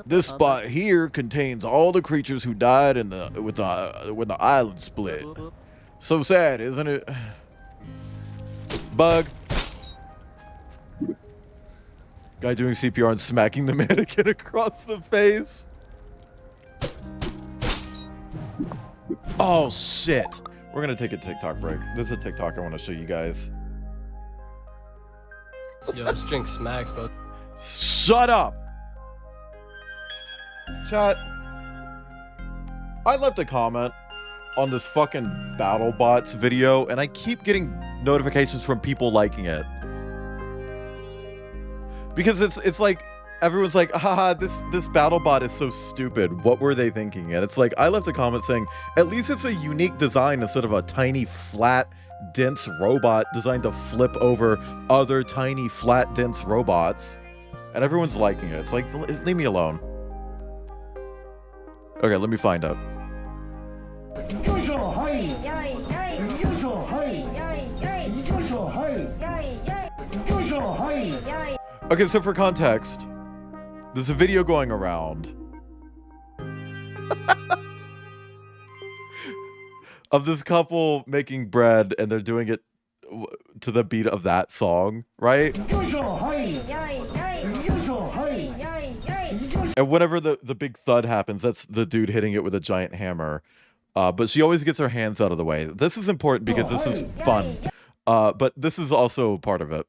This spot here contains all the creatures who died when the island split. So sad, isn't it? Bug. Guy doing CPR and smacking the mannequin across the face. Oh shit. We're gonna take a TikTok break. This is a TikTok I want to show you guys. Yo, this drink smacks, bro. Shut up! Chat. I left a comment on this fucking BattleBots video, and I keep getting notifications from people liking it. Because it's like, everyone's like, haha, this BattleBot is so stupid. What were they thinking? And it's like, I left a comment saying, at least it's a unique design instead of a tiny, flat, dense robot designed to flip over other tiny, flat, dense robots. And everyone's liking it. It's like, leave me alone. Okay, let me find out. Okay, so for context, there's a video going around of this couple making bread, and they're doing it to the beat of that song, right? And whenever the big thud happens, that's the dude hitting it with a giant hammer. But she always gets her hands out of the way. This is important because this is fun. But this is also part of it.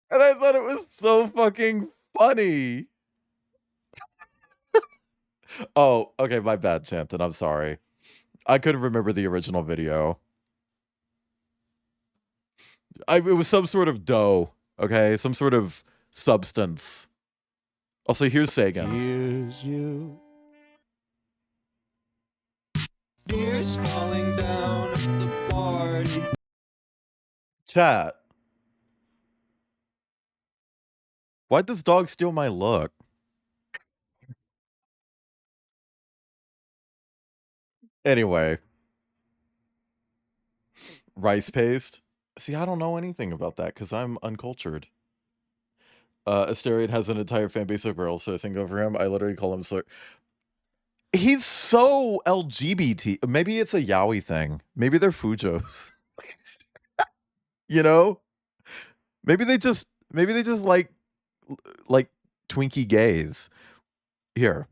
And I thought it was so fucking funny. Oh, okay, my bad, Chanton. I'm sorry. I couldn't remember the original video. It was some sort of dough, okay? Some sort of substance. Also, here's Sagan. Here's you. Tears falling down at the party. Chat. Why'd this dog steal my look? Anyway. Rice paste. See, I don't know anything about that because I'm uncultured. Asterion has an entire fan base of girls surfing over him. I literally call him Sir. He's so LGBT. Maybe it's a yaoi thing. Maybe they're Fujos. You know? Maybe they just like Twinkie gays. Here.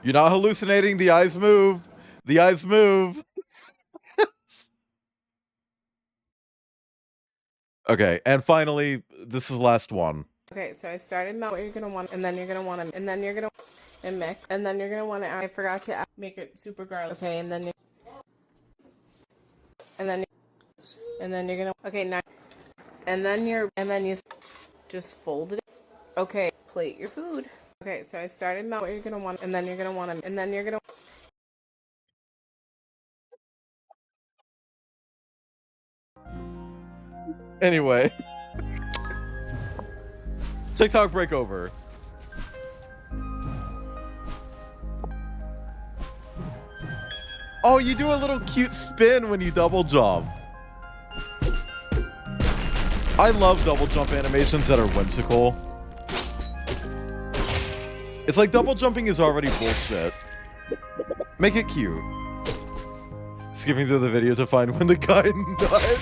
You're not hallucinating. The eyes move. The eyes move. Okay, and finally, this is the last one. Okay, so I started melt what you're gonna want, and then you're gonna want to, and then you're gonna and mix, and then you're gonna want to. I forgot to make it super garlic. Okay, and then you're gonna. Okay, now, and then you just fold it. Okay, plate your food. Okay, so I started melt what you're gonna want, and then you're gonna want to, and then you're gonna. Anyway, TikTok breakover. Oh, you do a little cute spin when you double jump. I love double jump animations that are whimsical. It's like double jumping is already bullshit. Make it cute. Skipping through the video to find when the guy nuts.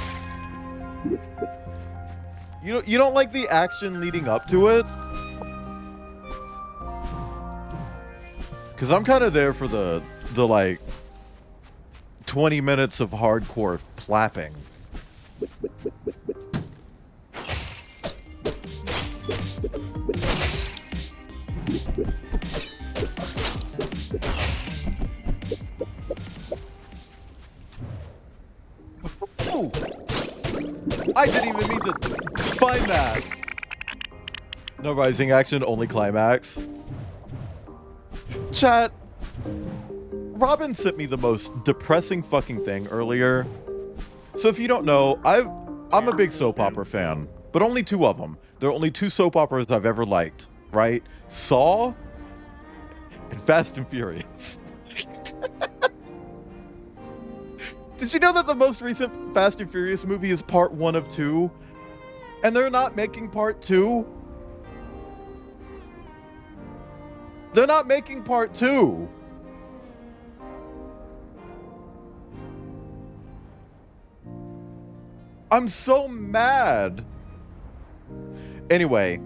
You don't like the action leading up to it? Cause I'm kind of there for the like 20 minutes of hardcore plapping. Ooh. I didn't even mean to find that. No rising action, only climax. Chat. Robin sent me the most depressing fucking thing earlier. So if you don't know, I'm a big soap opera fan, but only two of them. There are only two soap operas I've ever liked, right? Saw and Fast and Furious. Did you know that the most recent Fast and Furious movie is part 1 of 2? And they're not making part 2? They're not making part 2. I'm so mad. Anyway.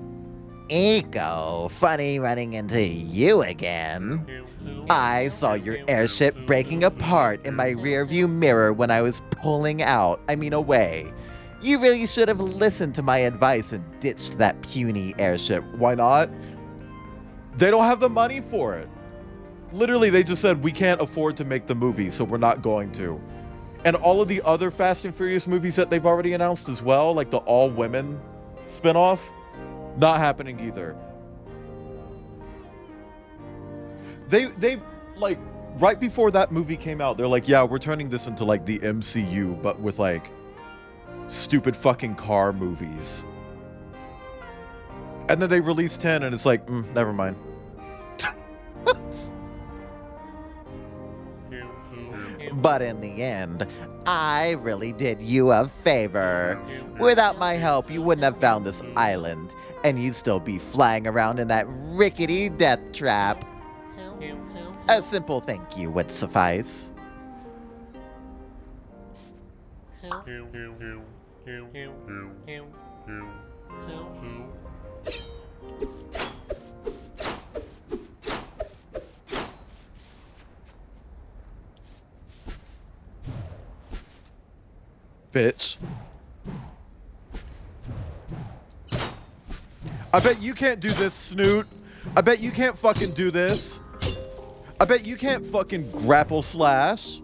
Eco, funny running into you again. I saw your airship breaking apart in my rearview mirror when I was pulling away. You really should have listened to my advice and ditched that puny airship. Why not? They don't have the money for it. Literally, they just said, we can't afford to make the movie, so we're not going to. And all of the other Fast and Furious movies that they've already announced as well, like the all-women spinoff, not happening either. They like, right before that movie came out, they're like, yeah, we're turning this into like the MCU, but with like stupid fucking car movies. And then they released 10 and it's like, never mind. But in the end, I really did you a favor. Without my help, you wouldn't have found this island, and you'd still be flying around in that rickety death trap. A simple thank you would suffice. Bitch. I bet you can't do this, Snoot. I bet you can't fucking do this. I bet you can't fucking grapple slash.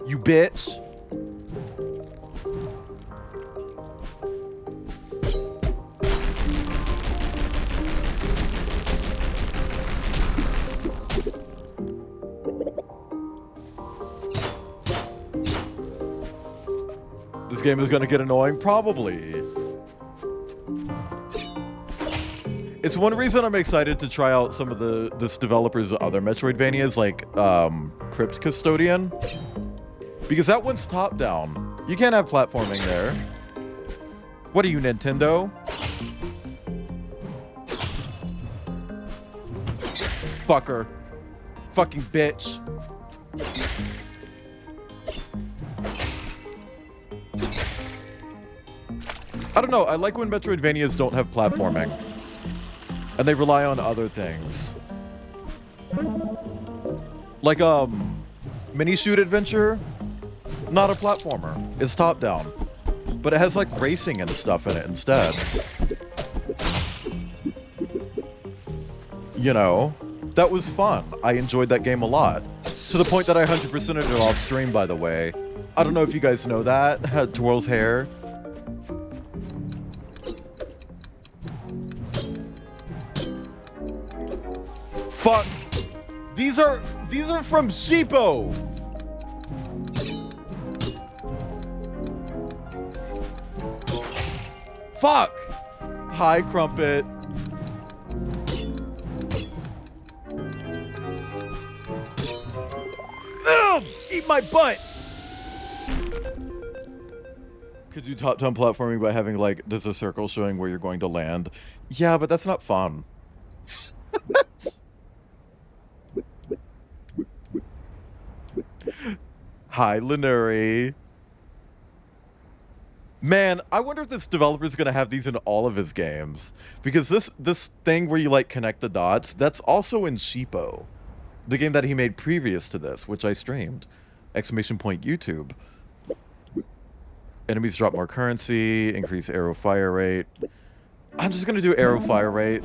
You bitch. This game is gonna get annoying, probably. It's one reason I'm excited to try out some of this developer's other Metroidvanias, like Crypt Custodian, because that one's top-down. You can't have platforming there. What are you, Nintendo? Fucker. Fucking bitch. I don't know, I like when Metroidvanias don't have platforming. And they rely on other things. Like, Mini Shoot Adventure, not a platformer. It's top-down. But it has, like, racing and stuff in it instead. You know, that was fun. I enjoyed that game a lot. To the point that I 100%ed it off stream, by the way. I don't know if you guys know that. Twirl's hair. Fuck. These are from Sheepo. Fuck. Hi, Crumpet. Ugh, eat my butt. Could do top-down platforming by having, like, there's a circle showing where you're going to land. Yeah, but that's not fun. Hi, Lenuri. Man, I wonder if this developer's gonna have these in all of his games. Because this thing where you, like, connect the dots, that's also in Sheepo. The game that he made previous to this, which I streamed. Exclamation point YouTube. Enemies drop more currency, increase arrow fire rate. I'm just gonna do arrow fire rate.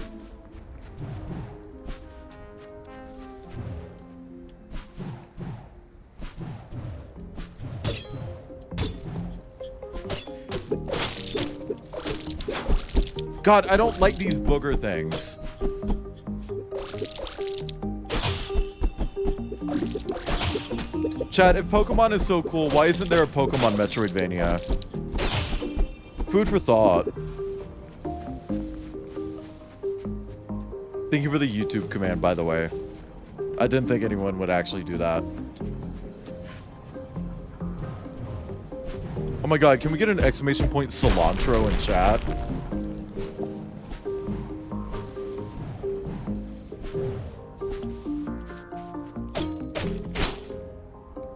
God, I don't like these booger things. Chat, if Pokemon is so cool, why isn't there a Pokemon Metroidvania? Food for thought. Thank you for the YouTube command, by the way. I didn't think anyone would actually do that. Oh my god, can we get an exclamation point cilantro in chat?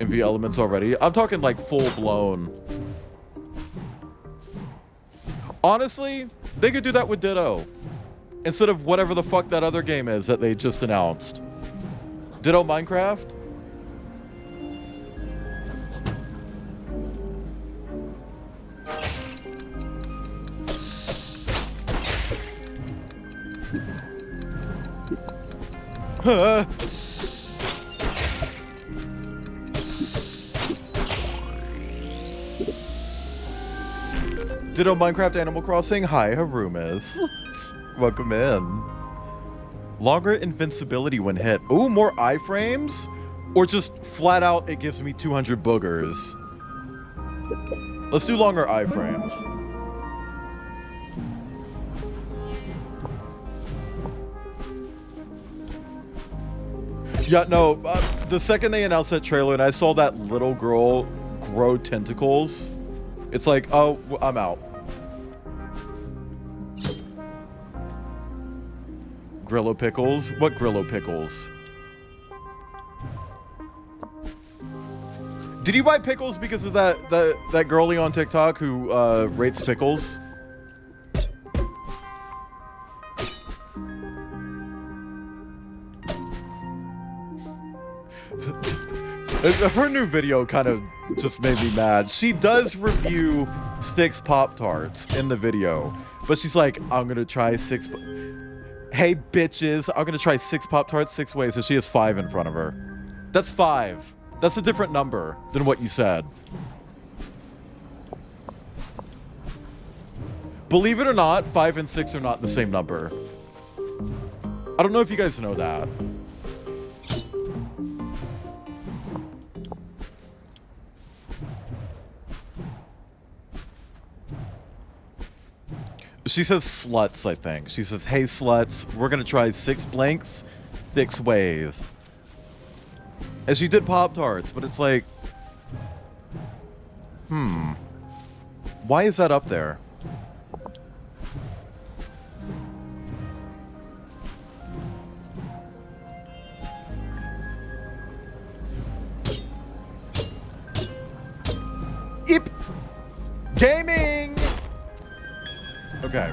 MV elements already? I'm talking like full blown. Honestly, they could do that with Ditto. Instead of whatever the fuck that other game is that they just announced. Ditto Minecraft? Huh. Ditto Minecraft Animal Crossing? Hi, Harumas. Welcome in. Longer invincibility when hit. Ooh, more iframes? Or just flat out, it gives me 200 boogers. Let's do longer iframes. Yeah, no, the second they announced that trailer and I saw that little girl grow tentacles, it's like, oh, I'm out. Grillo pickles? What Grillo pickles? Did you buy pickles because of that girlie on TikTok who rates pickles? Her new video kind of just made me mad. She does review 6 Pop-Tarts in the video, but she's like, I'm gonna try 6. Hey bitches, I'm gonna try 6 Pop-Tarts 6 ways, so she has 5 in front of her. That's 5. That's a different number than what you said. Believe it or not, 5 and 6 are not the same number. I don't know if you guys know that. She says sluts, I think. She says, hey, sluts, we're going to try 6 blanks, 6 ways. And she did Pop-Tarts, but it's like... Why is that up there? Yep. Gaming! Okay.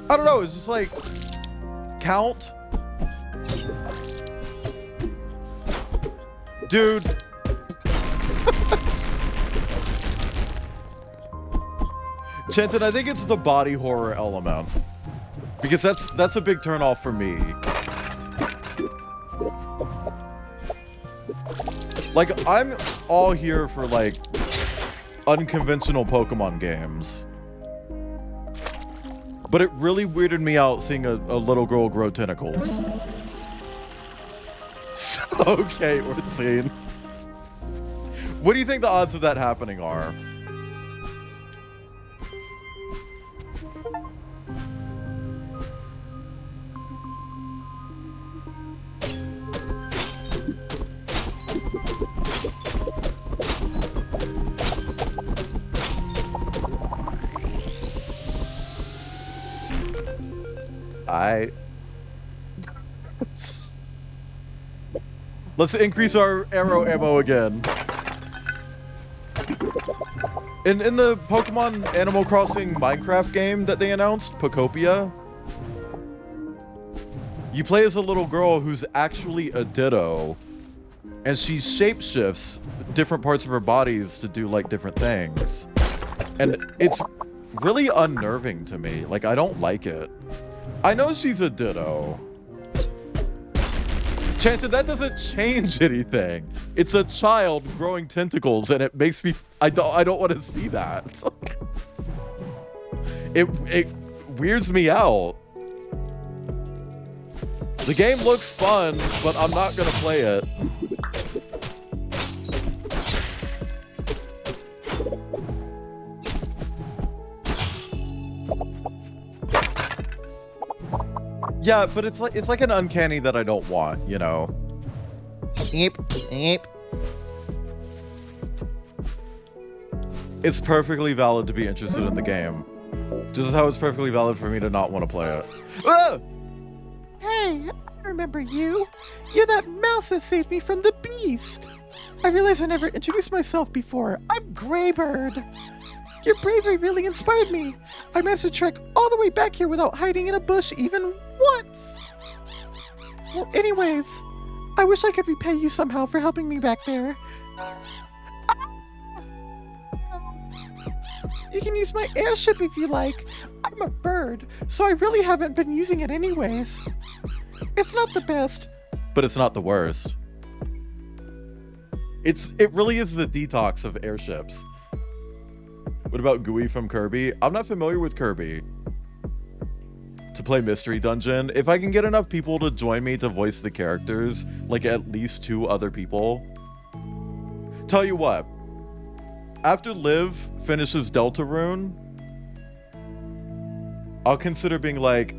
I don't know, it's just like... Count? Dude. Chanton, I think it's the body horror element. Because that's a big turnoff for me. Like, I'm all here for, like, unconventional Pokemon games. But it really weirded me out seeing a little girl grow tentacles. Okay, we're seeing. What do you think the odds of that happening are? Let's increase our arrow ammo again. In the Pokemon Animal Crossing Minecraft game that they announced, Pokopia, you play as a little girl who's actually a Ditto, and she shapeshifts different parts of her bodies to do like different things. And it's really unnerving to me. Like, I don't like it. I know she's a Ditto. Chanton, that doesn't change anything. It's a child growing tentacles, and it makes me... I don't want to see that. It weirds me out. The game looks fun, but I'm not gonna play it. Yeah, but it's like an uncanny that I don't want, you know. Eep, eep. It's perfectly valid to be interested in the game. Just as how it's perfectly valid for me to not want to play it. Ah! Hey, I remember you. You're that mouse that saved me from the beast. I realize I never introduced myself before. I'm Greybird. Your bravery really inspired me. I managed to trek all the way back here without hiding in a bush even once. Well, anyways, I wish I could repay you somehow for helping me back there. You can use my airship if you like. I'm a bird, so I really haven't been using it anyways. It's not the best, But it's not the worst. It really is the detox of airships. What about Gooey from Kirby? I'm not familiar with Kirby. To play Mystery Dungeon, if I can get enough people to join me to voice the characters, like at least 2 other people. Tell you what, after Liv finishes Deltarune, I'll consider being like,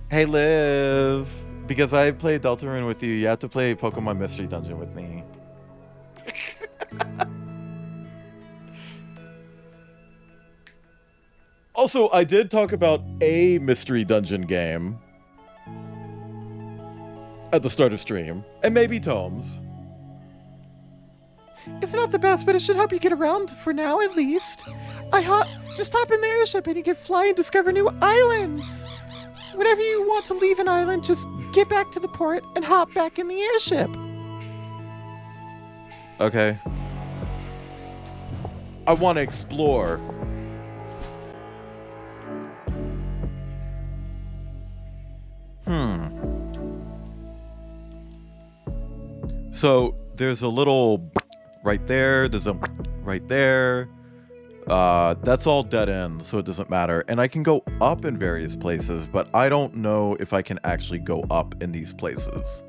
hey Liv, because I played Deltarune with you have to play Pokemon Mystery Dungeon with me. Also, I did talk about a Mystery Dungeon game at the start of stream, and maybe Tomes. It's not the best, but it should help you get around for now, at least. Just hop in the airship and you can fly and discover new islands. Whenever you want to leave an island, just get back to the port and hop back in the airship. Okay. I want to explore. So there's a little right there. There's a right there. That's all dead end, so it doesn't matter. And I can go up in various places, but I don't know if I can actually go up in these places.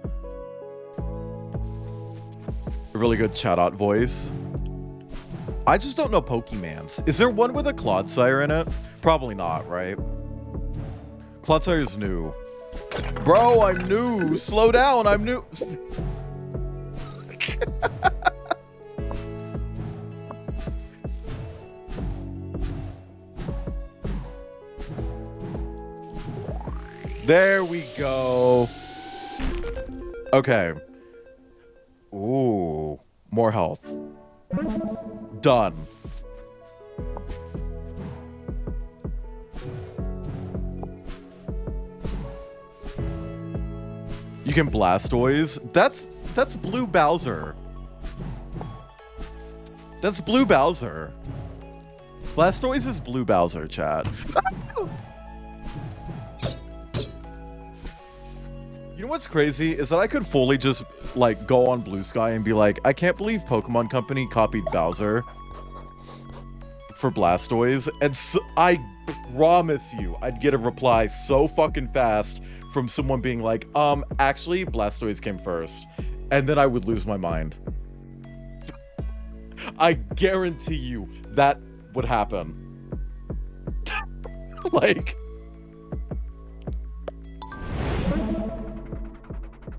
A really good Chatot voice. I just don't know Pokemans. Is there one with a Clodsire in it? Probably not, right? Clodsire's new. Bro, I'm new. Slow down, I'm new. There we go. Okay. Ooh, more health. Done. You can Blastoise. That's Blue Bowser. That's Blue Bowser. Blastoise is Blue Bowser, chat. You know what's crazy is that I could fully just like go on Blue Sky and be like, I can't believe Pokemon Company copied Bowser for Blastoise, and so, I promise you I'd get a reply so fucking fast from someone being like, actually Blastoise came first, and then I would lose my mind. I guarantee you that would happen. Like,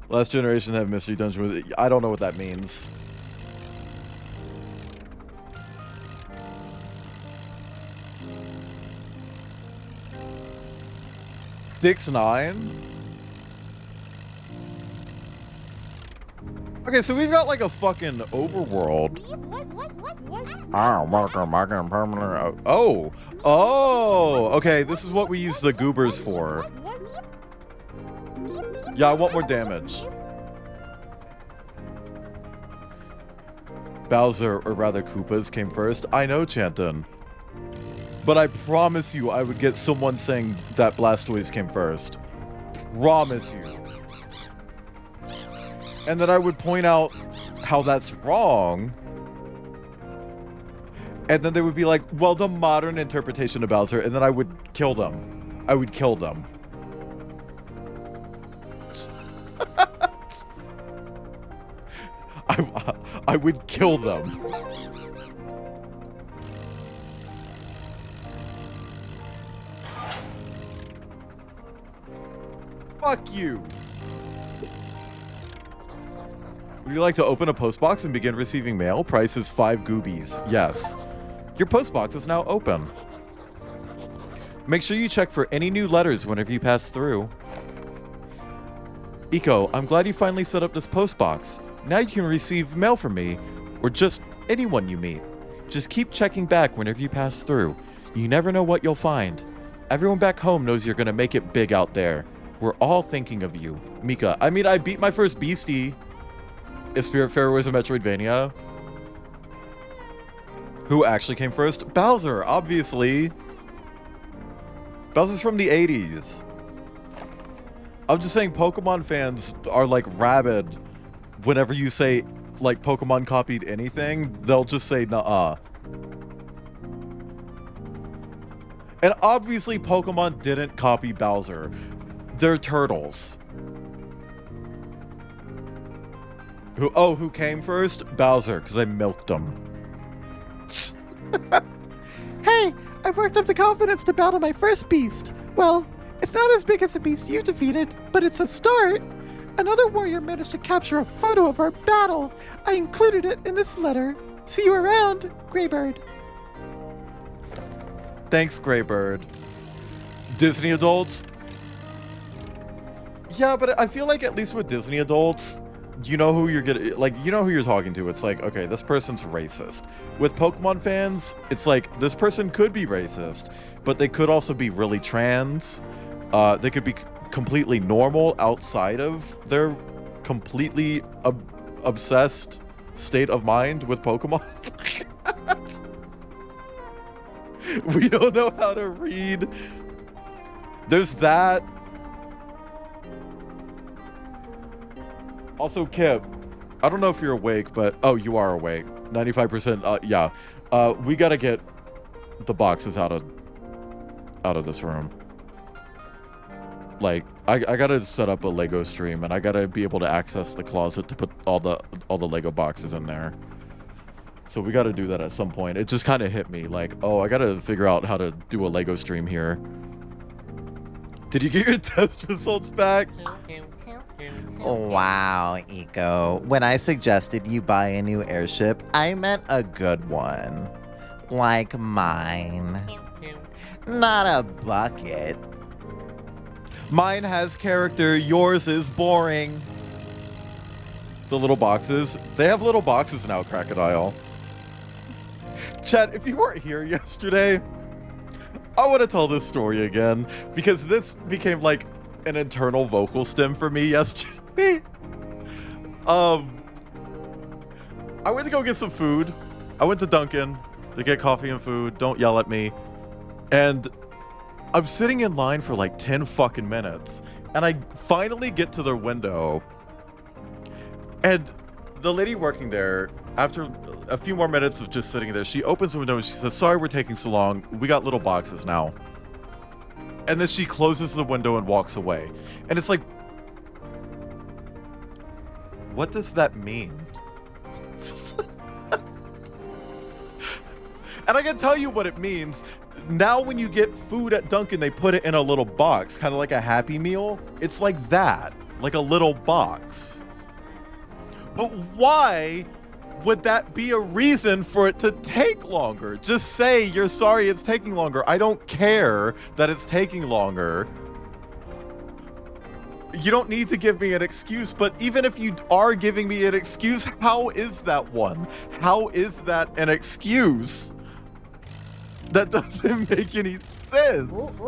last generation have mystery dungeon with it. I don't know what that means. Six 9. Okay, so we've got like a fucking overworld. Oh, okay. This is what we use the goobers for. Yeah, I want more damage. Bowser, or rather Koopas, came first. I know, Chanton. But I promise you I would get someone saying that Blastoise came first. Promise you. And then I would point out how that's wrong. And then they would be like, well, the modern interpretation of Bowser, and then I would kill them. I would kill them. I would kill them. Fuck you. Would you like to open a postbox and begin receiving mail? Price is 5 goobies. Yes. Your postbox is now open. Make sure you check for any new letters whenever you pass through. Eco, I'm glad you finally set up this postbox. Now you can receive mail from me, or just anyone you meet. Just keep checking back whenever you pass through. You never know what you'll find. Everyone back home knows you're gonna make it big out there. We're all thinking of you. Mika, I mean, I beat my first beastie. If Spiritfarer was a Metroidvania. Who actually came first? Bowser, obviously. Bowser's from the 80s. I'm just saying Pokemon fans are like rabid. Whenever you say, like, Pokemon copied anything, they'll just say, nuh-uh. And obviously Pokemon didn't copy Bowser. They're turtles. Who came first? Bowser, because I milked him. Hey, I've worked up the confidence to battle my first beast. Well, it's not as big as the beast you defeated, but it's a start. Another warrior managed to capture a photo of our battle. I included it in this letter. See you around, Greybird. Thanks, Greybird. Disney adults? Yeah, but I feel like at least with Disney adults, you know who you're getting, like, you know who you're talking to. It's like, okay, this person's racist. With Pokemon fans, it's like, this person could be racist, but they could also be really trans. They could be completely normal outside of their completely obsessed state of mind with Pokemon. We don't know how to read. There's that. Also, Kip, I don't know if you're awake, but... Oh, you are awake. 95%. Yeah. We gotta get the boxes out of this room. Like, I gotta set up a Lego stream, and I gotta be able to access the closet to put all the Lego boxes in there. So we gotta do that at some point. It just kind of hit me, like, oh, I gotta figure out how to do a Lego stream here. Did you get your test results back? Wow, Eco. When I suggested you buy a new airship, I meant a good one. Like mine. Not a bucket. Mine has character, yours is boring. The little boxes. They have little boxes now, Crocodile. Chad, if you weren't here yesterday, I want to tell this story again, because this became like an internal vocal stem for me yesterday. I went to go get some food. I went to Dunkin' to get coffee and food. Don't yell at me. And I'm sitting in line for like 10 fucking minutes, and I finally get to their window, and the lady working there, after a few more minutes of just sitting there, she opens the window and she says, "Sorry we're taking so long. We got little boxes now." And then she closes the window and walks away. And it's like, what does that mean? And I can tell you what it means. Now when you get food at Dunkin', they put it in a little box, kind of like a Happy Meal. It's like that, like a little box. But why would that be a reason for it to take longer? Just say you're sorry it's taking longer. I don't care that it's taking longer. You don't need to give me an excuse, but even if you are giving me an excuse, how is that one? How is that an excuse? That doesn't make any sense.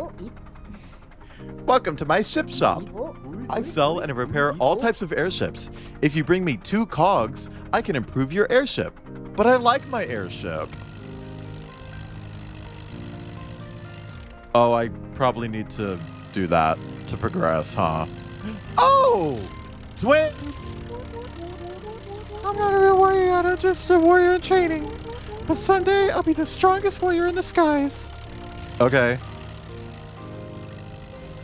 Welcome to my ship shop. I sell and repair all types of airships. If you bring me 2 cogs, I can improve your airship. But I like my airship. Oh, I probably need to do that to progress, huh? Oh! Twins! I'm not a real warrior, I'm just a warrior in training. But someday I'll be the strongest warrior in the skies. Okay.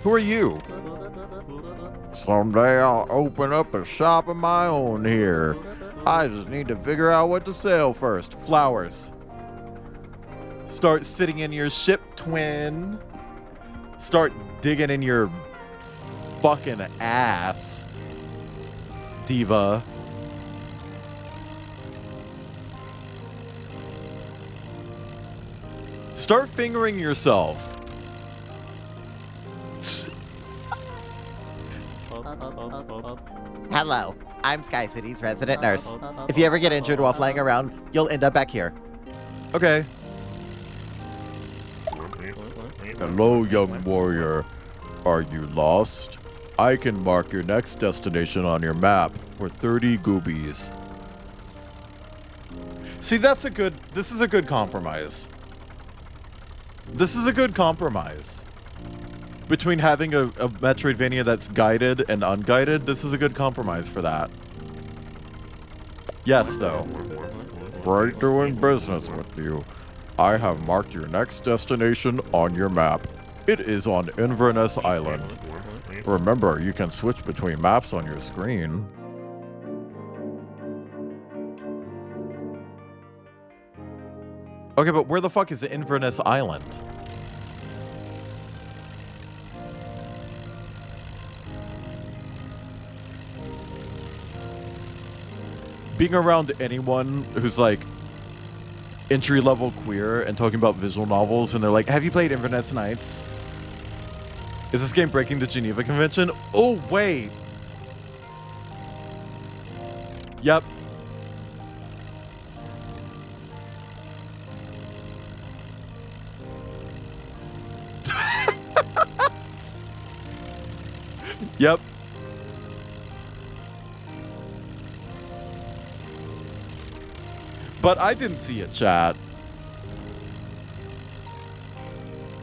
Who are you? Someday I'll open up a shop of my own here. I just need to figure out what to sell first. Flowers. Start sitting in your ship, twin. Start digging in your fucking ass, diva. Start fingering yourself. Hello, I'm Sky City's resident nurse. If you ever get injured while flying around, you'll end up back here. Okay. Hello, young warrior. Are you lost? I can mark your next destination on your map for 30 goobies. See, this is a good compromise. This is a good compromise. Between having a Metroidvania that's guided and unguided, this is a good compromise for that. Yes, though. Right doing business with you. I have marked your next destination on your map. It is on Inverness Island. Remember, you can switch between maps on your screen. Okay, but where the fuck is Inverness Island? Being around anyone who's like entry-level queer and talking about visual novels, and they're like, "Have you played Inverness Nights? Is this game breaking the Geneva Convention?" Oh, wait. Yep. Yep. But I didn't see it, chat.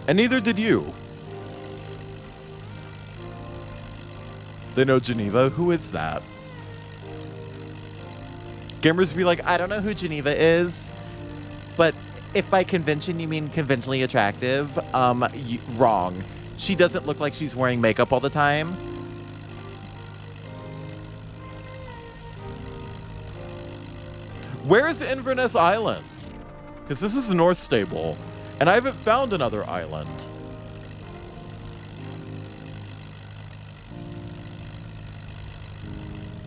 And neither did you. They know Geneva? Who is that? Gamers be like, I don't know who Geneva is, but if by convention you mean conventionally attractive, wrong. she doesn't look like she's wearing makeup all the time. Where is Inverness Island? Because this is the North Stable, and I haven't found another island.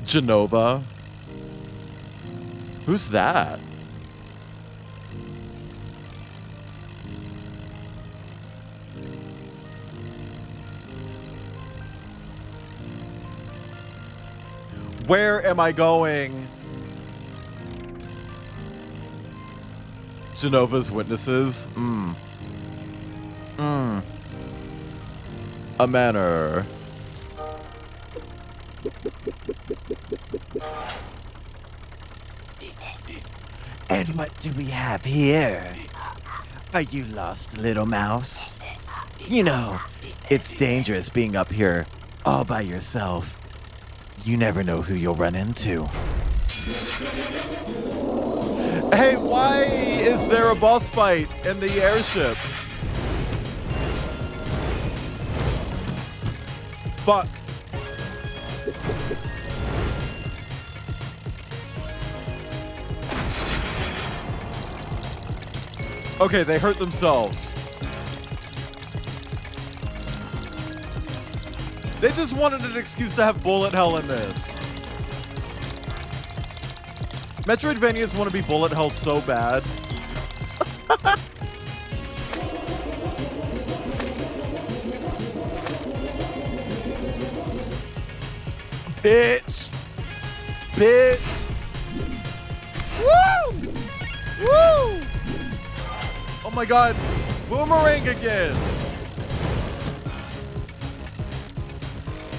Genova. Who's that? Where am I going? Genova's witnesses. A manor. And what do we have here? Are you lost, little mouse? You know, it's dangerous being up here all by yourself. You never know who you'll run into. Hey, why is there a boss fight in the airship? Fuck. Okay, they hurt themselves. They just wanted an excuse to have bullet hell in this. Metroidvanias want to be bullet hell so bad. Bitch! Bitch! Woo! Woo! Oh my god, boomerang again!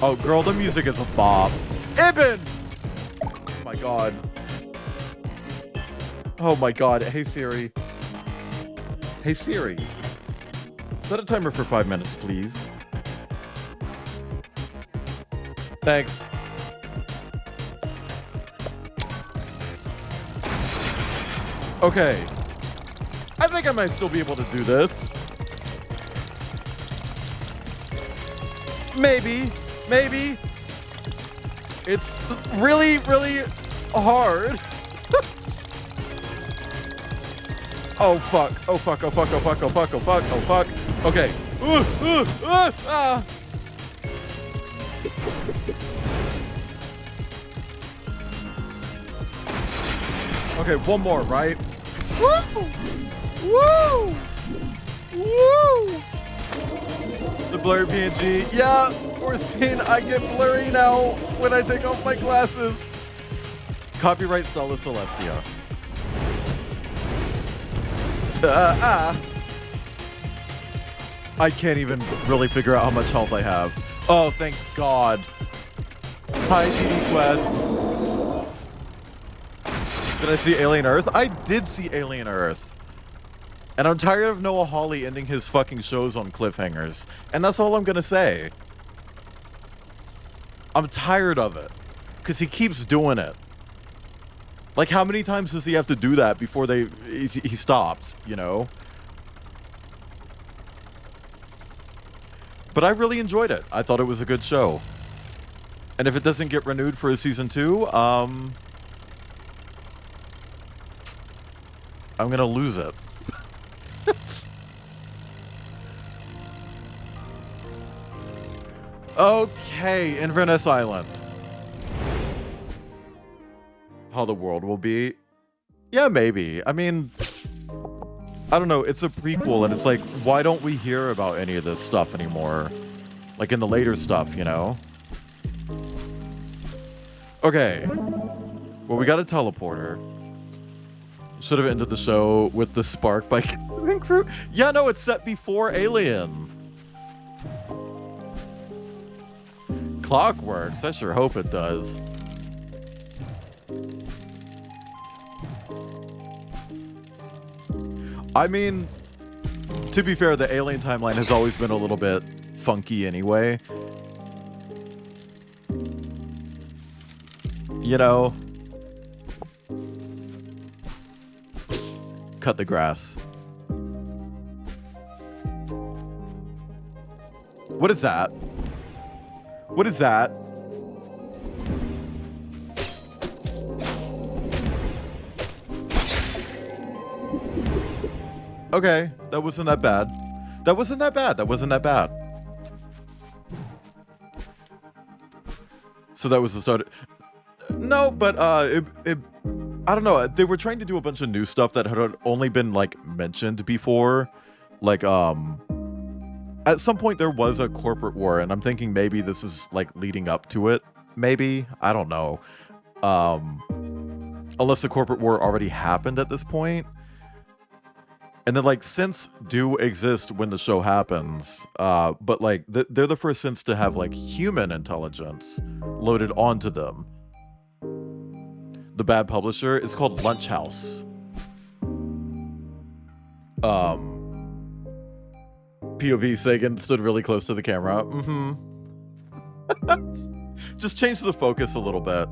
Oh girl, the music is a bop. Ibn! Oh my god. Oh my god, hey Siri. Hey Siri. Set a timer for 5 minutes, please. Thanks. Okay. I think I might still be able to do this. Maybe. Maybe. It's really, really hard. Oh fuck. Oh fuck. Oh fuck. Oh fuck. Oh fuck. Oh fuck. Oh fuck. Okay. Ah. Okay, one more, right? Woo! Woo! Woo! The blurry PNG. Yeah, we're seeing I get blurry now when I take off my glasses. Copyright Stella Celestia. I can't even really figure out how much health I have. Oh, thank God. Hi, DD Quest. Did I see Alien Earth? I did see Alien Earth. And I'm tired of Noah Hawley ending his fucking shows on cliffhangers. And that's all I'm gonna say. I'm tired of it. Because he keeps doing it. Like, how many times does he have to do that before he stops, you know? But I really enjoyed it. I thought it was a good show. And if it doesn't get renewed for a season 2, I'm gonna lose it. Okay, Inverness Island. How the world will be. Yeah, maybe. I mean, I don't know. It's a prequel, and it's like, why don't we hear about any of this stuff anymore? Like in the later stuff, you know? Okay. Well, we got a teleporter. Should have ended the show with the spark by crew. Yeah, no, it's set before Alien. Clockworks. I sure hope it does. I mean, to be fair, the Alien timeline has always been a little bit funky anyway. You know? Cut the grass. What is that? What is that? Okay, that wasn't that bad. That wasn't that bad. That wasn't that bad. So that was the start. No, but I don't know. They were trying to do a bunch of new stuff that had only been like mentioned before. Like at some point there was a corporate war, and I'm thinking maybe this is like leading up to it. Maybe, I don't know. Unless the corporate war already happened at this point. And then, like, synths do exist when the show happens, but, like, they're the first synths to have, like, human intelligence loaded onto them. The bad publisher is called Lunch House. POV Sagan stood really close to the camera. Just change the focus a little bit.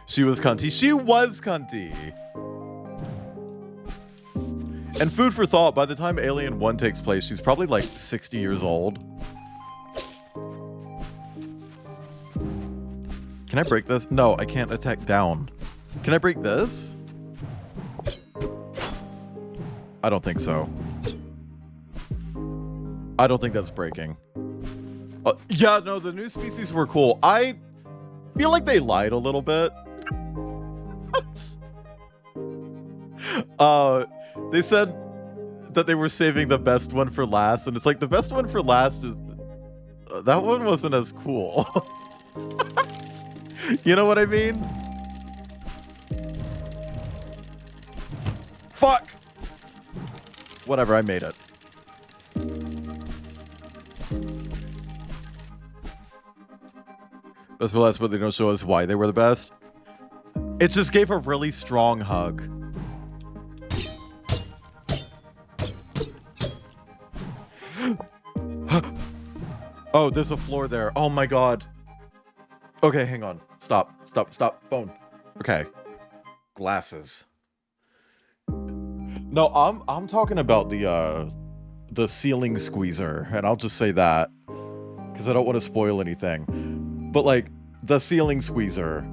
She was cunty. She was cunty. And food for thought, by the time Alien 1 takes place, she's probably like 60 years old. Can I break this? No, I can't attack down. Can I break this? I don't think so. I don't think that's breaking. Yeah, no, the new species were cool. I feel like they lied a little bit. They said that they were saving the best one for last, and it's like the best one for last is that one wasn't as cool. You know what I mean? Fuck! Whatever, I made it. Best for last, but they don't show us why they were the best. It just gave a really strong hug. Oh, there's a floor there. Oh my god. Okay, hang on. Stop. Phone. Okay. Glasses. No, I'm talking about the ceiling squeezer, and I'll just say that because I don't want to spoil anything. But like the ceiling squeezer.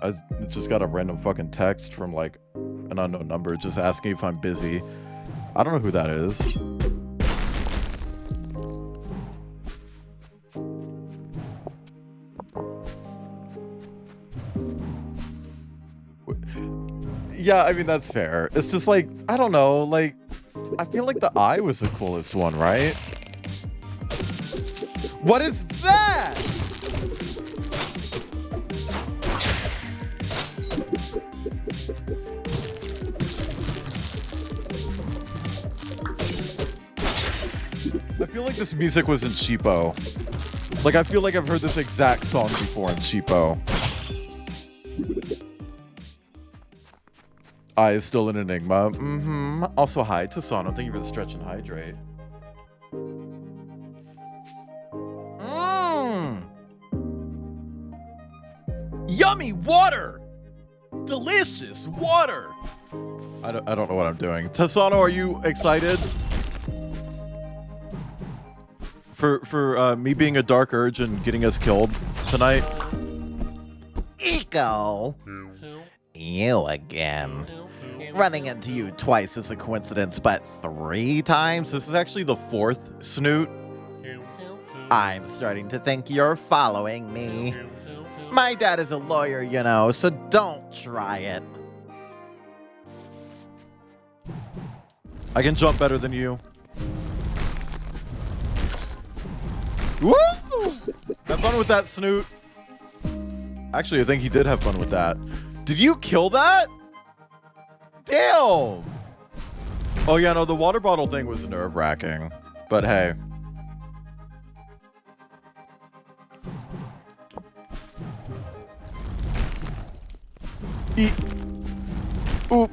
I just got a random fucking text from like an unknown number just asking if I'm busy. I don't know who that is. Yeah, I mean, that's fair. It's just like, I don't know, like, I feel like the eye was the coolest one, right? What is that? I feel like this music was in Cheapo. Like, I feel like I've heard this exact song before in Cheapo. I is still an enigma. Also, hi, Tasano. Thank you for the stretch and hydrate. Yummy water! Delicious water! I don't know what I'm doing. Tasano, are you excited? For me being a dark urge and getting us killed tonight? Eco! You again. Running into you twice is a coincidence, but 3 times? This is actually the 4th snoot. I'm starting to think you're following me. My dad is a lawyer, you know, so don't try it. I can jump better than you. Woo! Have fun with that, Snoot. Actually, I think he did have fun with that. Did you kill that? Damn! Oh yeah, no, the water bottle thing was nerve-wracking. But hey. Oop.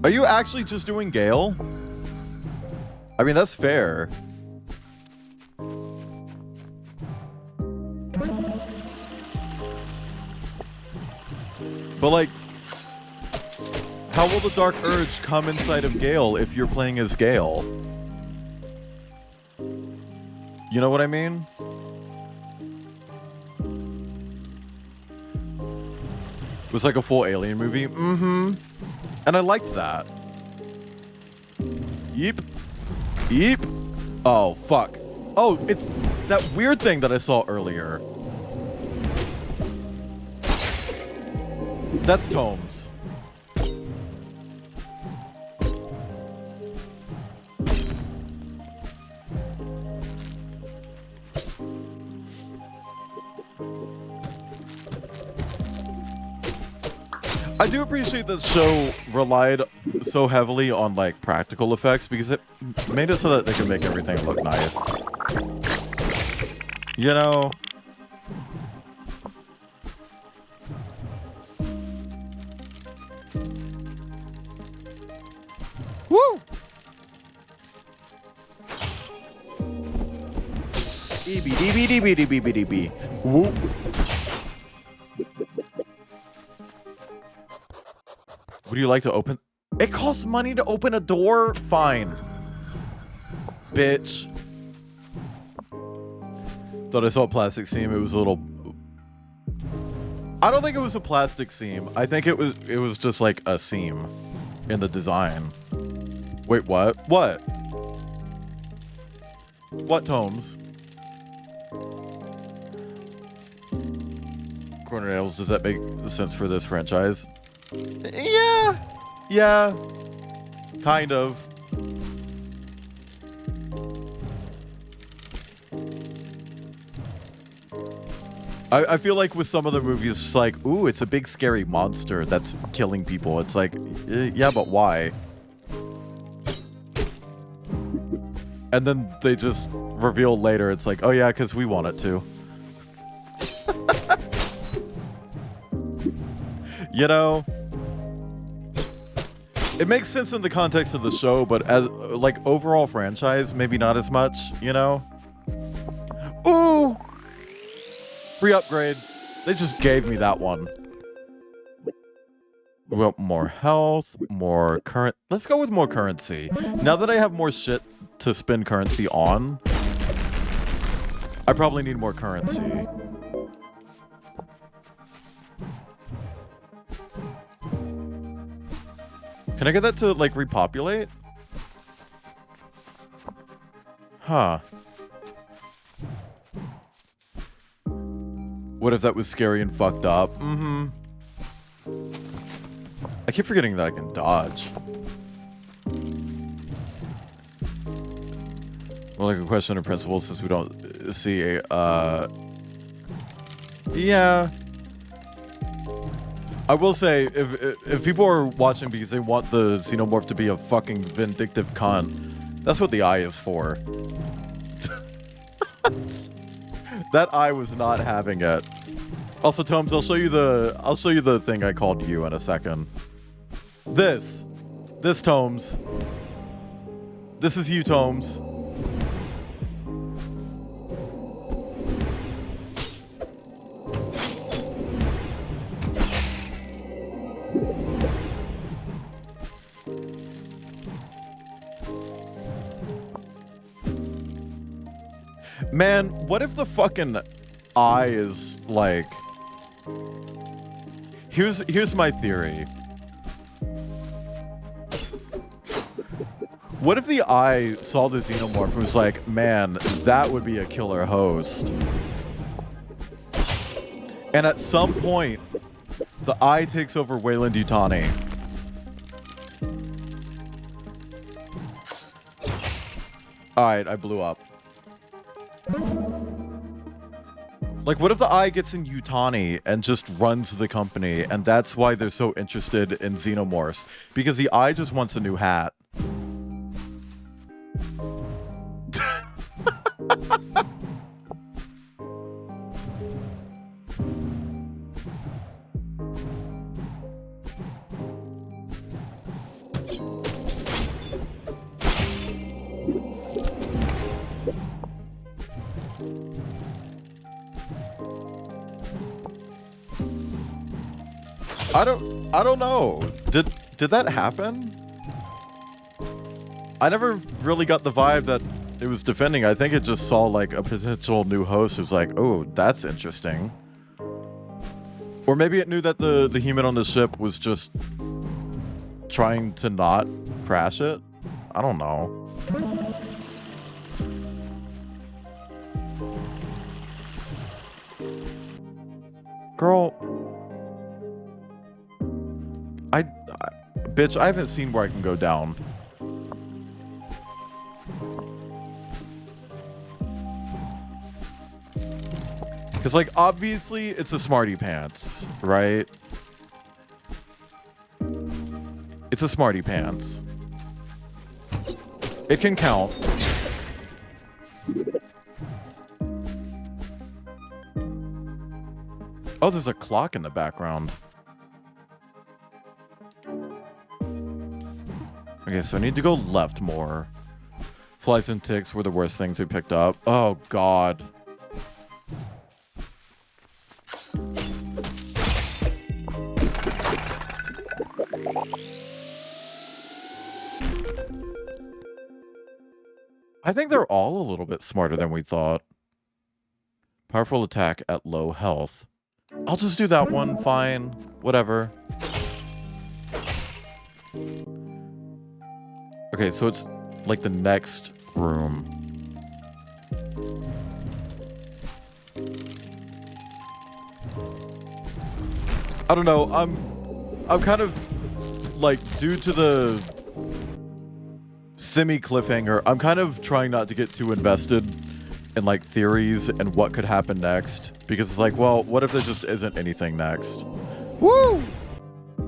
Are you actually just doing Gale? I mean, that's fair. But like, how will the Dark Urge come inside of Gale if you're playing as Gale? You know what I mean? It was like a full alien movie. Mm-hmm. And I liked that. Yeep. Yeep. Oh, fuck. Oh, it's that weird thing that I saw earlier. That's Tomes. I do appreciate that show relied so heavily on like practical effects because it made it so that they could make everything look nice. You know? Woo! EBDBDBDBDB. Whoop. Would you like to open? It costs money to open a door? Fine. Bitch. Thought I saw a plastic seam. It was a little... I don't think it was a plastic seam. I think it was just like a seam in the design. Wait, what? What? What, Tomes? Corner nails, does that make sense for this franchise? Yeah. Yeah. Kind of. I feel like with some of the movies, it's like, ooh, it's a big scary monster that's killing people. It's like, yeah, but why? And then they just reveal later, it's like, oh yeah, because we want it to. You know? It makes sense in the context of the show, but as, like, overall franchise, maybe not as much, you know? Ooh! Free upgrade. They just gave me that one. We want more health, more current... Let's go with more currency. Now that I have more shit to spend currency on, I probably need more currency. Can I get that to, like, repopulate? Huh. What if that was scary and fucked up? Mm-hmm. I keep forgetting that I can dodge. Well, like a question of principle since we don't see a, yeah. I will say, if people are watching because they want the xenomorph to be a fucking vindictive cunt, that's what the eye is for. That eye was not having it. Also, Tomes, I'll show you the thing I called you in a second. This Tomes. This is you, Tomes. Man, what if the fucking eye is like... Here's my theory. What if the eye saw the xenomorph and was like, man, that would be a killer host. And at some point, the eye takes over Wayland Yutani. Alright, I blew up. Like, what if the eye gets in Yutani and just runs the company, and that's why they're so interested in xenomorphs? Because the eye just wants a new hat. I don't know. Did that happen? I never really got the vibe that it was defending. I think it just saw like a potential new host who's like, oh, that's interesting. Or maybe it knew that the human on the ship was just trying to not crash it. I don't know. Girl, bitch, I haven't seen where I can go down. Because, like, obviously, it's a smarty pants, right? It's a smarty pants. It can count. Oh, there's a clock in the background. Okay, so I need to go left more. Flies and ticks were the worst things we picked up. Oh, God. I think they're all a little bit smarter than we thought. Powerful attack at low health. I'll just do that one, fine. Whatever. Okay, so it's like the next room. I don't know, I'm kind of like, due to the semi-cliffhanger, I'm kind of trying not to get too invested in like theories and what could happen next, because it's like, well, what if there just isn't anything next? Woo!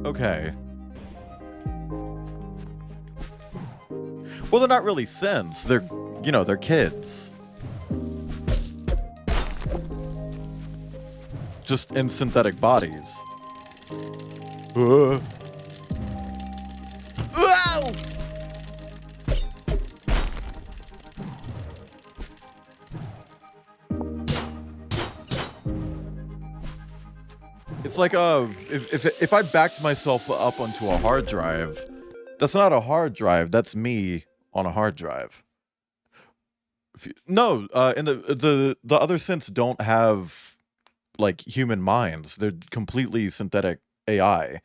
Okay. Well, they're not really synths. They're, you know, they're kids. Just in synthetic bodies. Whoa! It's like if I backed myself up onto a hard drive, that's not a hard drive. That's me on a hard drive. No, and the other synths don't have like human minds. They're completely synthetic AI.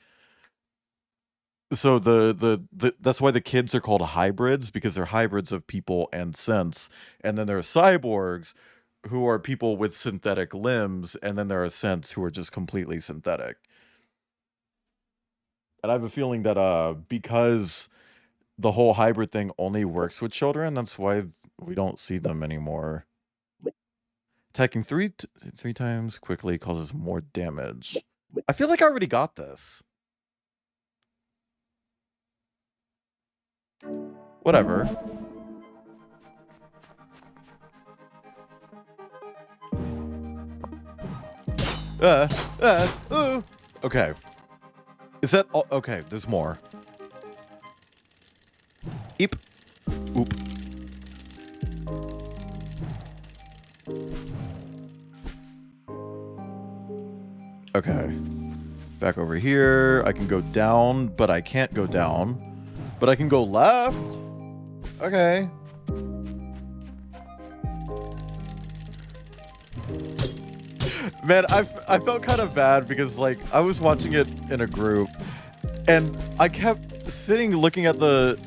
So that's why the kids are called hybrids, because they're hybrids of people and synths. And then there are cyborgs who are people with synthetic limbs, and then there are synths who are just completely synthetic. And I have a feeling that because the whole hybrid thing only works with children, that's why we don't see them anymore. Attacking three times quickly causes more damage. I feel like I already got this. Whatever. Okay. Is that all? Okay, there's more. Eep. Oop. Okay. Back over here. I can go down, but I can't go down. But I can go left. Okay. Man, I felt kind of bad because, like, I was watching it in a group, and I kept sitting looking at the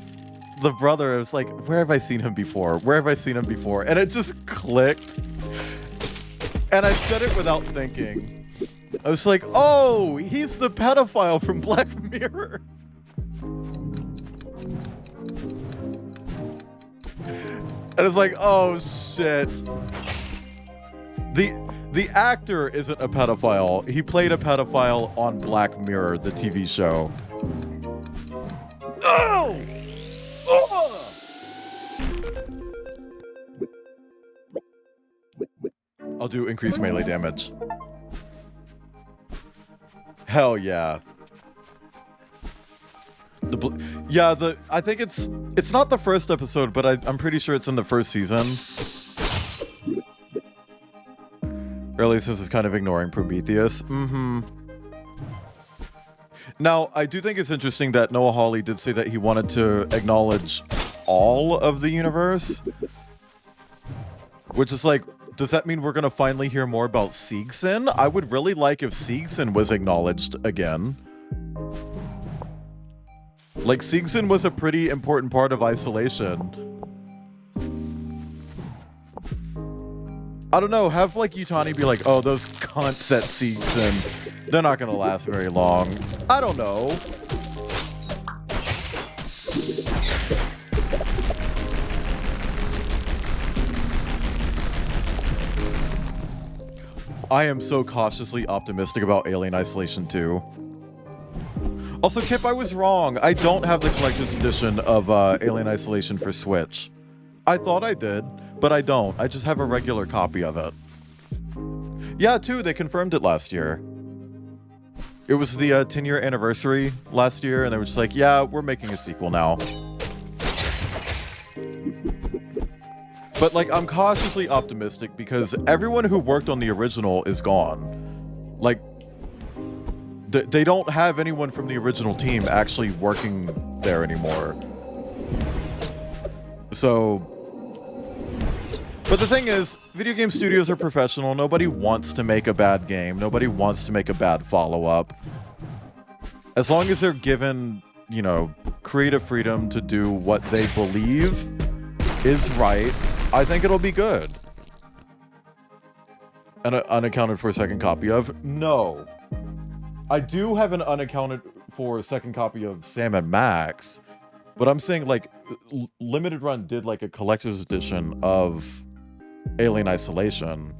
brother. I was like, where have I seen him before? Where have I seen him before? And it just clicked. And I said it without thinking. I was like, oh, he's the pedophile from Black Mirror. And it's like, oh, shit. The actor isn't a pedophile. He played a pedophile on Black Mirror, the TV show. Oh! Oh! I'll do increased melee damage. Hell yeah. I think it's not the first episode, but I'm pretty sure it's in the first season. Early Sis is kind of ignoring Prometheus. Mm-hmm. Now, I do think it's interesting that Noah Hawley did say that he wanted to acknowledge all of the universe. Which is like, does that mean we're going to finally hear more about Siegson? I would really like if Siegson was acknowledged again. Like, Siegson was a pretty important part of Isolation. I don't know, have like Yutani be like, oh, those cunts at Siegson, they're not gonna last very long. I don't know. I am so cautiously optimistic about Alien Isolation 2. Also, Kip, I was wrong. I don't have the collector's edition of Alien Isolation for Switch. I thought I did, but I don't. I just have a regular copy of it. Yeah, too, they confirmed it last year. It was the 10-year anniversary last year, and they were just like, yeah, we're making a sequel now. But, like, I'm cautiously optimistic because everyone who worked on the original is gone. Like, they don't have anyone from the original team actually working there anymore. So... But the thing is, video game studios are professional. Nobody wants to make a bad game. Nobody wants to make a bad follow-up. As long as they're given, you know, creative freedom to do what they believe is right, I think it'll be good. An unaccounted for second copy of? No. I do have an unaccounted for second copy of Sam and Max, but I'm saying, like, Limited Run did, like, a collector's edition of Alien Isolation,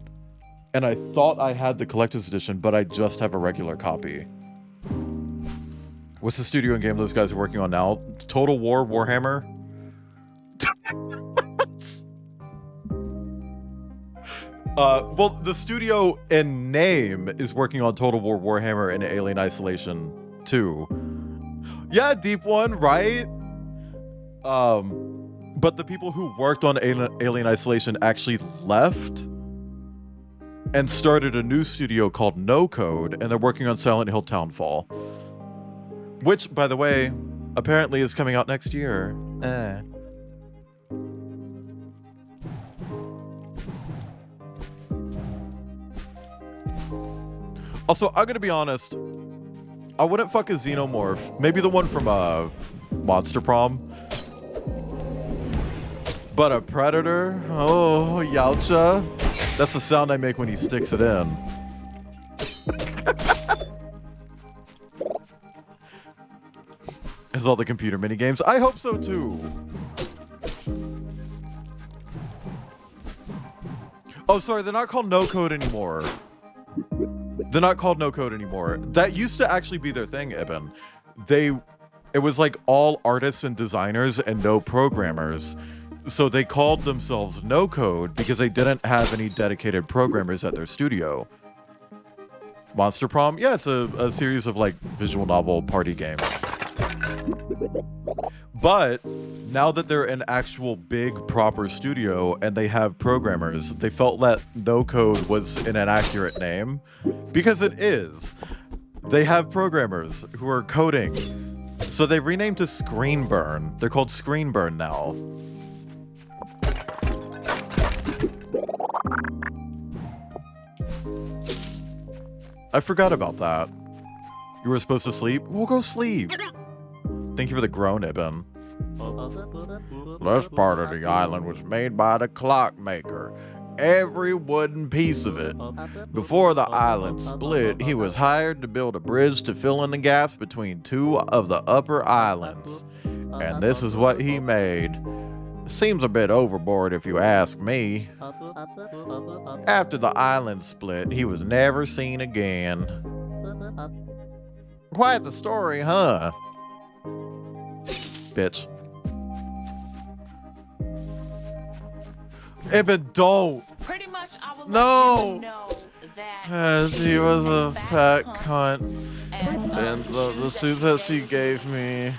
and I thought I had the collector's edition, but I just have a regular copy. What's the studio and game those guys are working on now? Total War Warhammer? Well, the studio in name is working on Total War Warhammer and Alien Isolation 2. Yeah, Deep One, right? But the people who worked on Alien Isolation actually left and started a new studio called No Code, and they're working on Silent Hill Townfall. Which, by the way, apparently is coming out next year. Also, I'm gonna be honest, I wouldn't fuck a Xenomorph. Maybe the one from Monster Prom. But a Predator? Oh, Yowcha. That's the sound I make when he sticks it in. Has all the computer minigames? I hope so too. Oh, sorry, they're not called No Code anymore. They're not called No Code anymore. That used to actually be their thing, Ibn. It was like all artists and designers and no programmers. So they called themselves No Code because they didn't have any dedicated programmers at their studio. Monster Prom? Yeah, it's a series of like visual novel party games. But now that they're an actual big proper studio and they have programmers, they felt that No Code was an inaccurate name because it is. They have programmers who are coding. So they renamed to Screenburn. They're called Screenburn now. I forgot about that. You were supposed to sleep? We'll go sleep. Thank you for the groan, Ibn. This part of the island was made by the clockmaker. Every wooden piece of it. Before the island split, he was hired to build a bridge to fill in the gaps between two of the upper islands. And this is what he made. Seems a bit overboard if you ask me. After the island split, he was never seen again. Quite the story, huh? Bitch. Ibn, don't. Pretty much, I will No. let you know that She was a fat cunt. And the suits that she gave me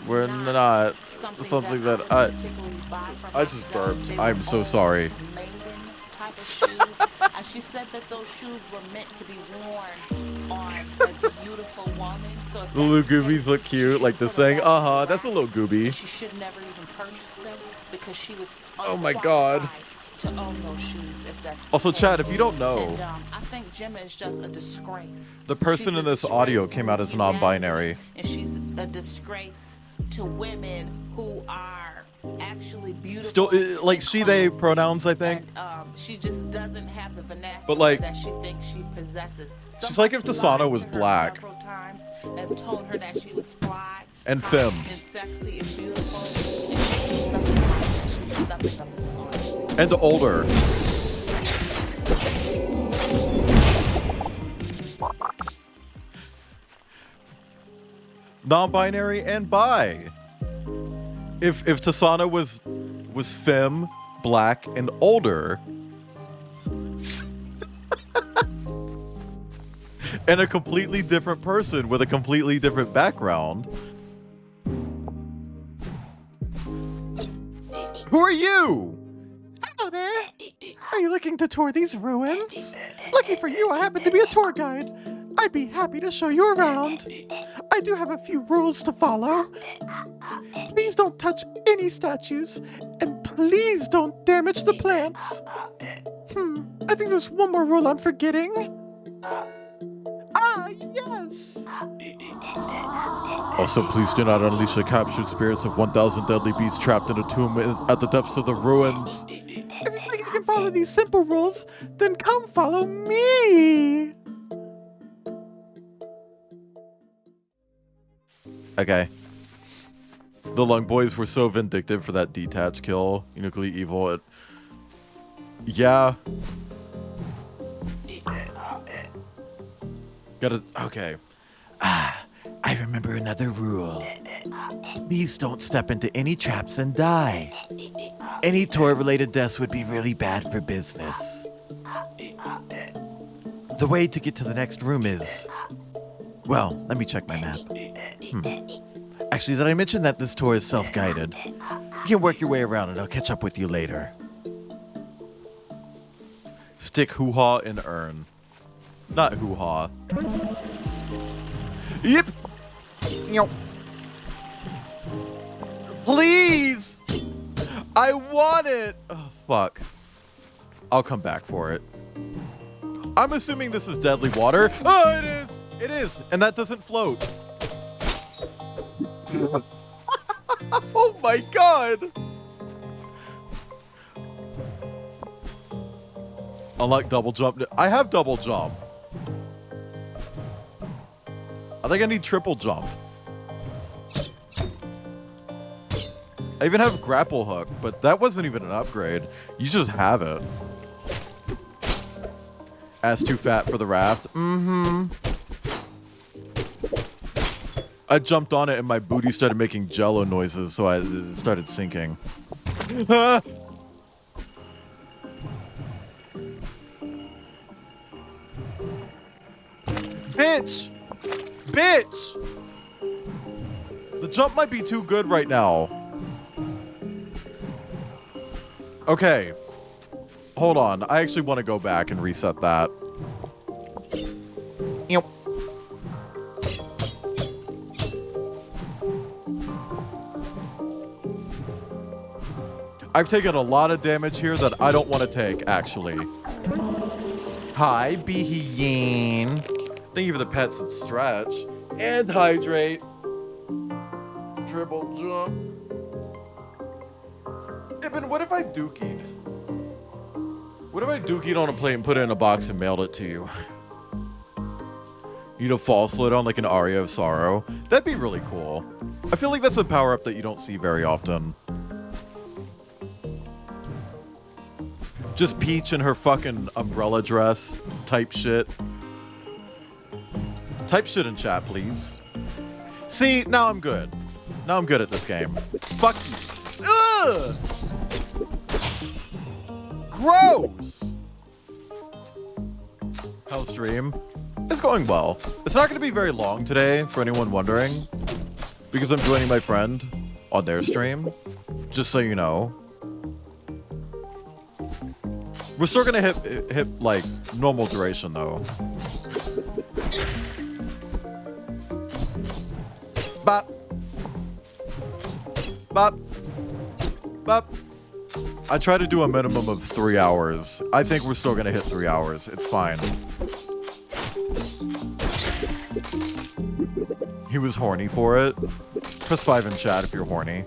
were not something that I just burped. I'm so sorry. She said that those shoes were meant to be worn on a beautiful woman. So if The little that's the goobies case, look she cute, shouldn't like the put them saying, back in the uh-huh, that's a little rack, gooby. and she should never even purchase them because she was Oh my God. unqualified to own those shoes. If that's Also, the Chad, case. if you don't know, And I think Gemma is just a disgrace. the person She's in a this audio disgrace came to out as humanity, non-binary. and she's a disgrace to women who are actually beautiful. Still, like, and she, they classy, pronouns, I think. And she just doesn't have the vernacular But, like, that she thinks she possesses. she's like if Tasana was black. Several times and told her that she was fly And hot, femme. and sexy and beautiful. And she's nothing like that. She's nothing of the sort. And older. Non-binary and bi. If Tasana was femme, black, and older, and a completely different person with a completely different background. Who are you? Hello there. Are you looking to tour these ruins? Lucky for you, I happen to be a tour guide. I'd be happy to show you around. I do have a few rules to follow. Please don't touch any statues, and please don't damage the plants. I think there's one more rule I'm forgetting. Ah, yes! Also, please do not unleash the captured spirits of 1,000 deadly beasts trapped in a tomb at the depths of the ruins. If you think you can follow these simple rules, then come follow me! Okay. The Lung Boys were so vindictive for that detached kill. Uniquely evil. Yeah. Okay. I remember another rule. Please don't step into any traps and die. Any tour-related deaths would be really bad for business. The way to get to the next room is... Well, let me check my map. Actually, did I mention that this tour is self-guided? You can work your way around and I'll catch up with you later. Stick hoo-ha in urn. Not hoo-ha. Yep. Please! I want it! Oh, fuck. I'll come back for it. I'm assuming this is deadly water. Oh, it is! It is! And that doesn't float. Oh my god! Unlock double jump. I have double jump. I think I need triple jump. I even have grapple hook, but that wasn't even an upgrade. You just have it. Ass too fat for the raft. I jumped on it and my booty started making jello noises, so it started sinking. Bitch! Bitch! The jump might be too good right now. Okay. Hold on. I actually want to go back and reset that. Yep. I've taken a lot of damage here that I don't want to take, actually. Hi, Behin. Thank you for the pets and stretch. And hydrate. Triple jump. Ibn, what if I dookied? What if I dookied on a plate and put it in a box and mailed it to you? You need a false lid on like an Aria of Sorrow. That'd be really cool. I feel like that's a power-up that you don't see very often. Just Peach in her fucking umbrella dress type shit. Type shit in chat, please. See, now I'm good. Now I'm good at this game. Fuck you. Ugh! Gross! How's stream? It's going well. It's not going to be very long today, for anyone wondering, because I'm joining my friend on their stream, just so you know. We're still gonna hit like normal duration though. Bop. Bop. Bop. I try to do a minimum of 3 hours. I think we're still gonna hit 3 hours. It's fine. He was horny for it. Press 5 in chat if you're horny.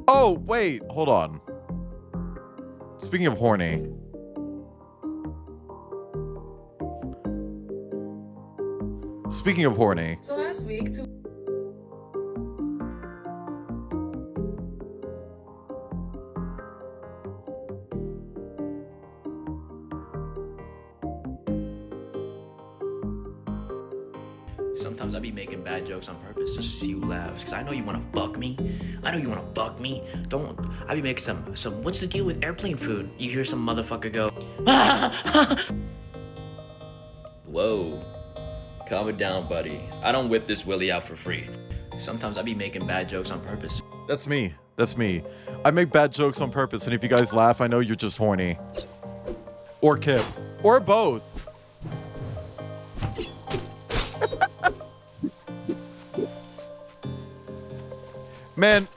Oh, wait. Hold on. Speaking of horny. Speaking of horny. So last week, Sometimes I be making bad jokes on purpose just to see you laugh. Because I know you want to fuck me. I know you want to fuck me. Don't. I be making some. What's the deal with airplane food? You hear some motherfucker go. Whoa. Calm it down, buddy. I don't whip this willy out for free. Sometimes I be making bad jokes on purpose. That's me. That's me. I make bad jokes on purpose, and if you guys laugh, I know you're just horny. Or Kip. Or both. Man,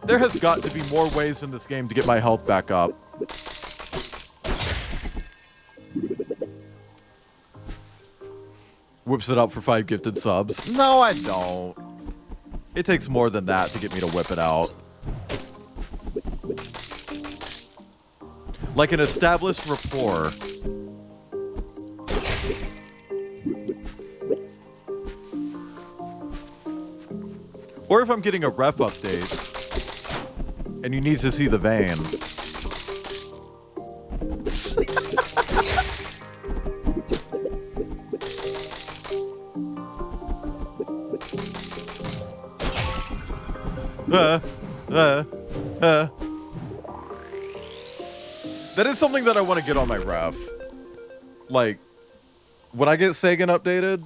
there has got to be more ways in this game to get my health back up. Whips it up for 5 gifted subs. No, I don't. It takes more than that to get me to whip it out. Like an established rapport. Or if I'm getting a ref update and you need to see the vein. That is something that I want to get on my ref. Like, when I get Sagan updated,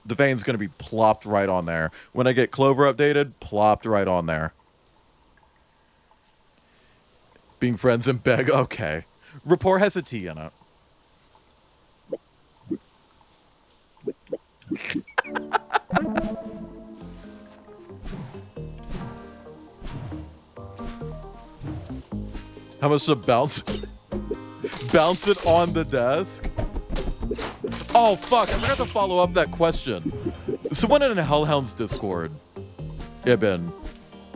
the vein's going to be plopped right on there. When I get Clover updated, plopped right on there. Being friends and beg, okay. Rapport has a T in it. How much to bounce? Bounce it on the desk? Oh, fuck. I forgot to follow up that question. Someone in Hellhound's Discord, Ibn,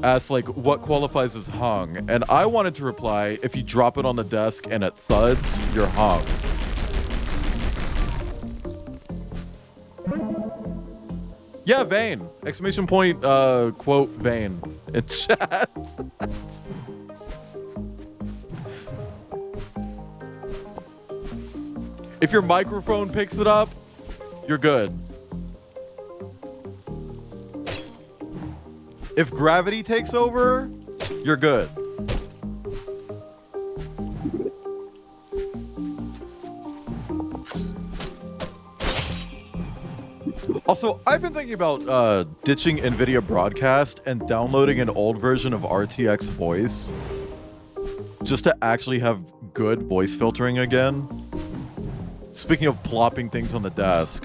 asked, like, what qualifies as hung? And I wanted to reply, if you drop it on the desk and it thuds, you're hung. Yeah, Vane. Exclamation point, quote, Vane. In chat. If your microphone picks it up, you're good. If gravity takes over, you're good. Also, I've been thinking about ditching NVIDIA Broadcast and downloading an old version of RTX Voice just to actually have good voice filtering again. Speaking of plopping things on the desk.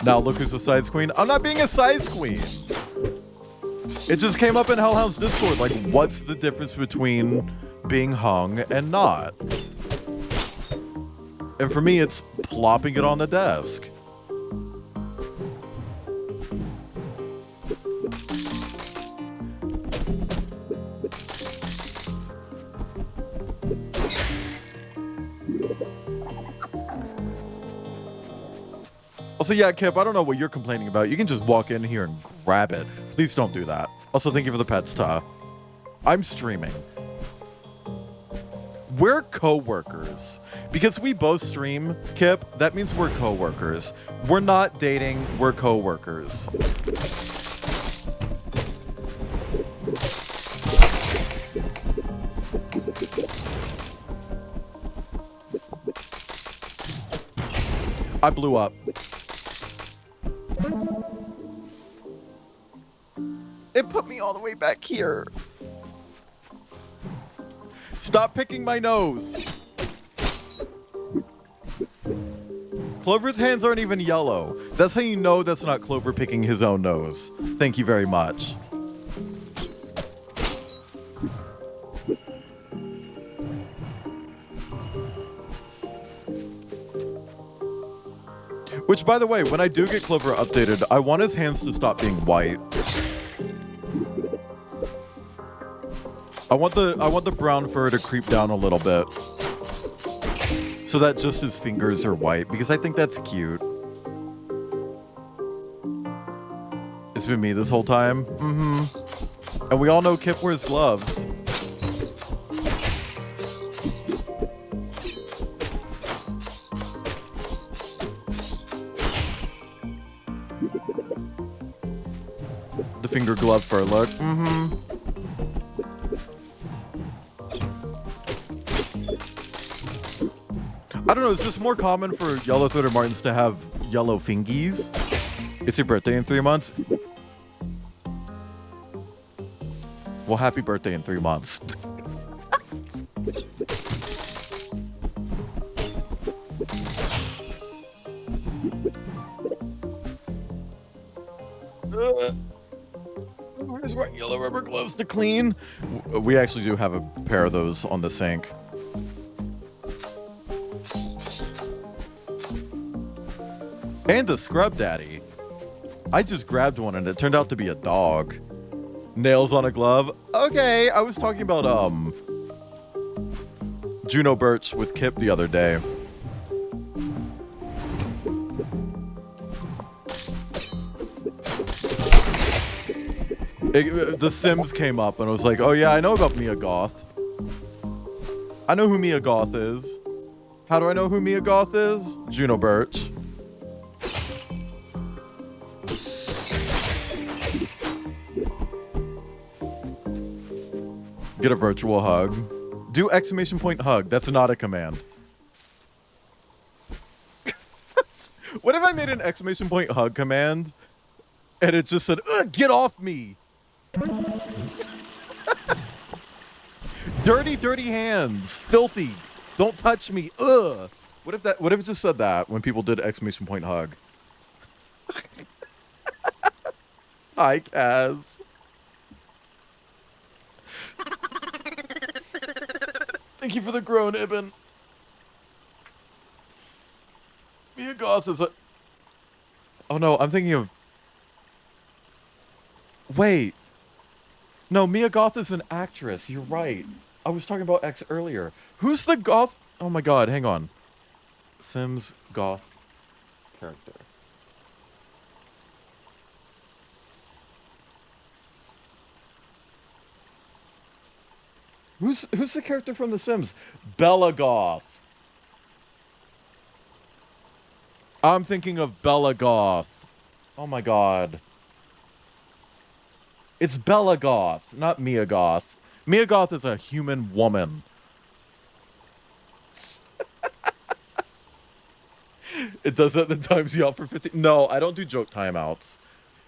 Now look who's a size queen. I'm not being a size queen. It just came up in Hellhound's Discord. Like, what's the difference between being hung and not? And for me, it's plopping it on the desk. Also, yeah, Kip, I don't know what you're complaining about. You can just walk in here and grab it. Please don't do that. Also, thank you for the pets, Ta. I'm streaming. We're co-workers. Because we both stream, Kip, that means we're co-workers. We're not dating, we're co-workers. I blew up. It put me all the way back here. Stop picking my nose. Clover's hands aren't even yellow. That's how you know that's not Clover picking his own nose. Thank you very much. Which, by the way, when I do get Clover updated, I want his hands to stop being white. I want the brown fur to creep down a little bit, so that just his fingers are white, because I think that's cute. It's been me this whole time. Mm-hmm. And we all know Kip wears gloves. The finger glove fur look. Mm-hmm. I don't know, is this more common for yellow-throated martins to have yellow fingies? It's your birthday in 3 months? Well, happy birthday in 3 months. Where's my yellow rubber gloves to clean? We actually do have a pair of those on the sink. And a scrub daddy. I just grabbed one and it turned out to be a dog. Nails on a glove. Okay, I was talking about Juno Birch with Kip the other day. The Sims came up and I was like, oh yeah, I know about Mia Goth. I know who Mia Goth is. How do I know who Mia Goth is? Juno Birch. Get a virtual hug. Do exclamation point hug. That's not a command. What if I made an exclamation point hug command and it just said, ugh, get off me. Dirty, dirty hands. Filthy. Don't touch me. Ugh. What if it just said that when people did exclamation point hug? Hi, Kaz. Thank you for the groan, Ibn. Mia Goth is a... Oh no, I'm thinking of... Wait. No, Mia Goth is an actress. You're right. I was talking about X earlier. Who's the Goth? Oh my god, hang on. Sims Goth character. Who's the character from The Sims? Bella Goth. I'm thinking of Bella Goth. Oh my god. It's Bella Goth, not Mia Goth. Mia Goth is a human woman. It does that, then times you out for 15. No, I don't do joke timeouts.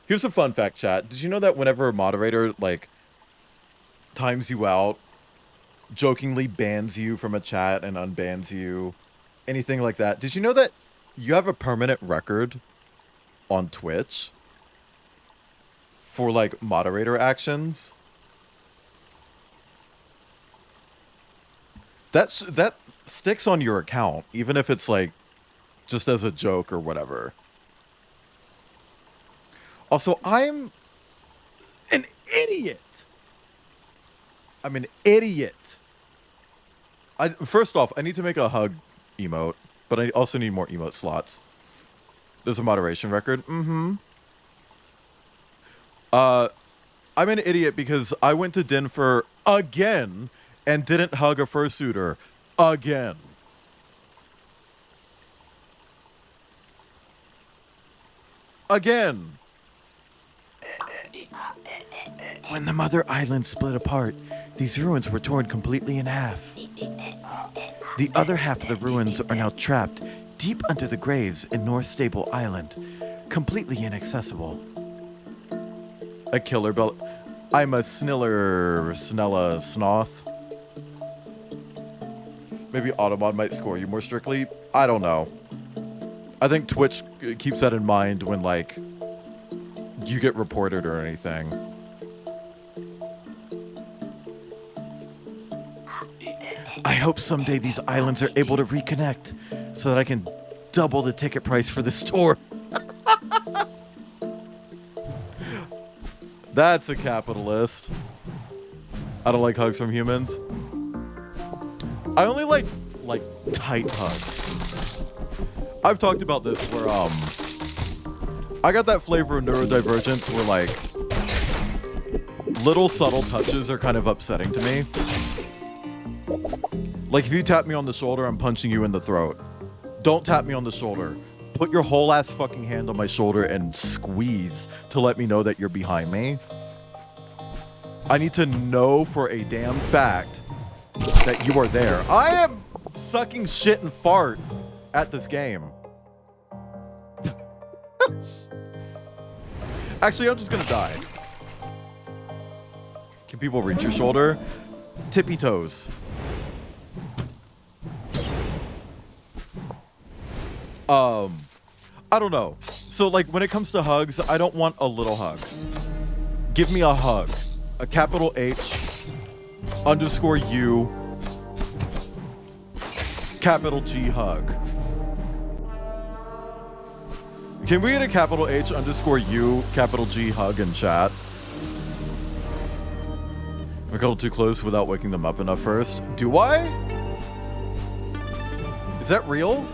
Here's a fun fact, chat. Did you know that whenever a moderator, like, times you out, jokingly bans you from a chat and unbans you, anything like that, did you know that you have a permanent record on Twitch for, like, moderator actions? That sticks on your account, even if it's, like, just as a joke or whatever. Also, I'm an idiot. I'm an idiot. First off, I need to make a hug emote, but I also need more emote slots. There's a moderation record. Mm-hmm. I'm an idiot because I went to Denver again and didn't hug a fursuiter again. Again. When the Mother Island split apart, these ruins were torn completely in half. The other half of the ruins are now trapped deep under the graves in North Stable Island, completely inaccessible. A killer bell. I'm a Snella Snoth. Maybe Automod might score you more strictly. I don't know. I think Twitch keeps that in mind when, like, you get reported or anything. I hope someday these islands are able to reconnect so that I can double the ticket price for this tour. That's a capitalist. I don't like hugs from humans. I only like tight hugs. I've talked about this where I got that flavor of neurodivergence where like little subtle touches are kind of upsetting to me. Like if you tap me on the shoulder, I'm punching you in the throat. Don't tap me on the shoulder. Put your whole ass fucking hand on my shoulder and squeeze to let me know that you're behind me. I need to know for a damn fact that you are there. I am sucking shit and fart at this game. Actually, I'm just gonna die. Can people reach your shoulder? Tippy toes. I don't know. So like when it comes to hugs, I don't want a little hug. Give me a hug. A capital H underscore U capital G hug. Can we get a capital H underscore U capital G hug in chat? We're a little too close without waking them up enough first. Do I? Is that real?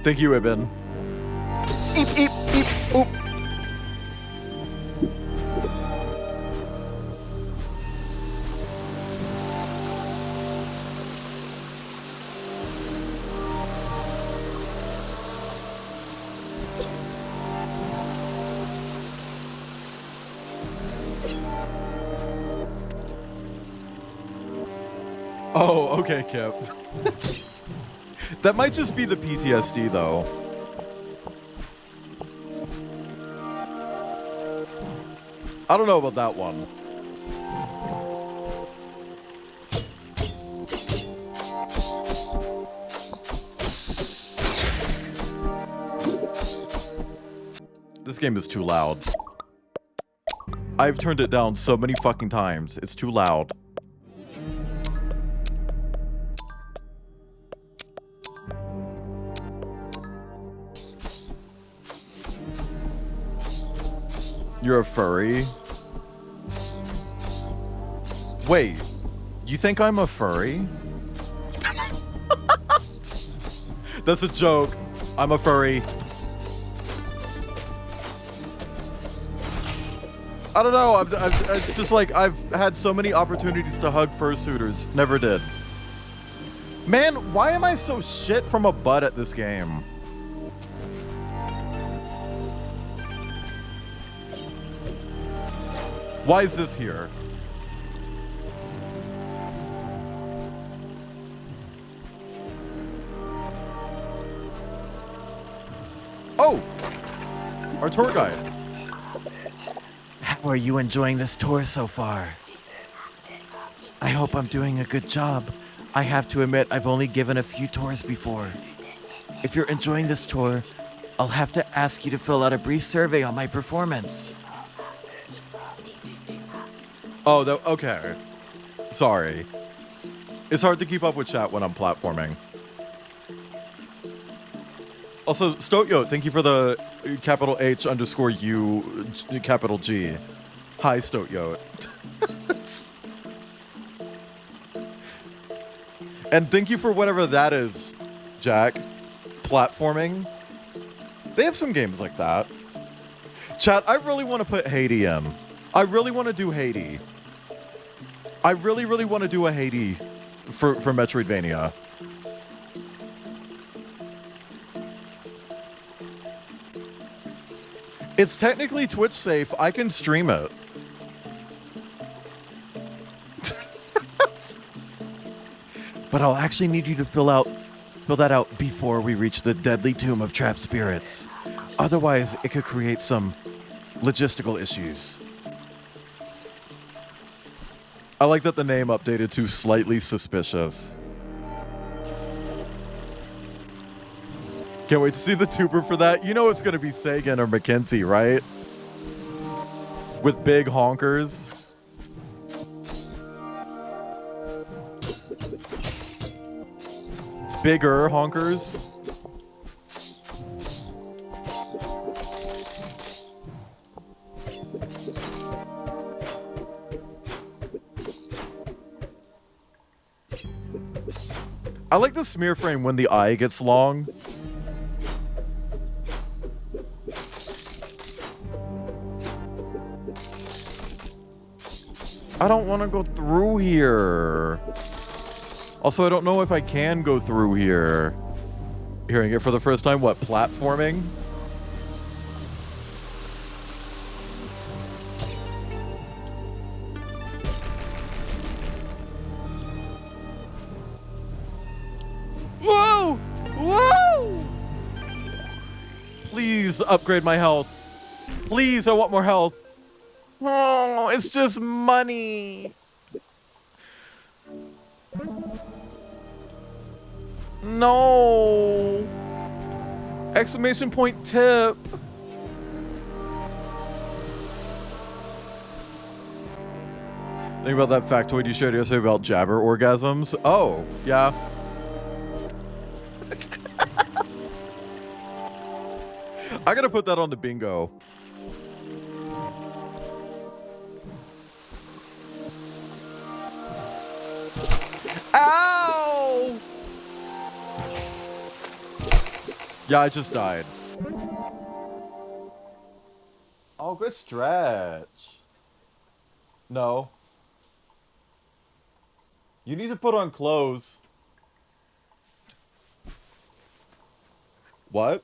Thank you, Ibn. Eep, eep, eep, oop. Oh, okay, Kip. That might just be the PTSD, though. I don't know about that one. This game is too loud. I've turned it down so many fucking times. It's too loud. You're a furry? Wait, you think I'm a furry? That's a joke. I'm a furry. I don't know. It's just like I've had so many opportunities to hug fursuiters. Never did. Man, why am I so shit from a butt at this game? Why is this here? Oh! Our tour guide. How are you enjoying this tour so far? I hope I'm doing a good job. I have to admit, I've only given a few tours before. If you're enjoying this tour, I'll have to ask you to fill out a brief survey on my performance. Oh, okay. Sorry. It's hard to keep up with chat when I'm platforming. Also, Stotyo, thank you for the capital H underscore U capital G. Hi, Stotyo. And thank you for whatever that is, Jack. Platforming. They have some games like that. Chat, I really want to put Haiti in. I really want to do Haiti. I really, really want to do a Haiti for Metroidvania. It's technically Twitch safe. I can stream it. But I'll actually need you to fill that out before we reach the deadly tomb of trapped spirits. Otherwise, it could create some logistical issues. I like that the name updated to slightly suspicious. Can't wait to see the tuber for that. You know it's going to be Sagan or Mackenzie, right? With big honkers. Bigger honkers. I like the smear frame when the eye gets long. I don't want to go through here. Also, I don't know if I can go through here. Hearing it for the first time, what, platforming? Whoa! Whoa! Please upgrade my health. Please, I want more health. Oh, it's just money. No. Exclamation point tip. Think about that factoid you shared yesterday about jabber orgasms. Oh, yeah. I gotta put that on the bingo. Ow! Yeah, I just died. Oh, good stretch. No. You need to put on clothes. What?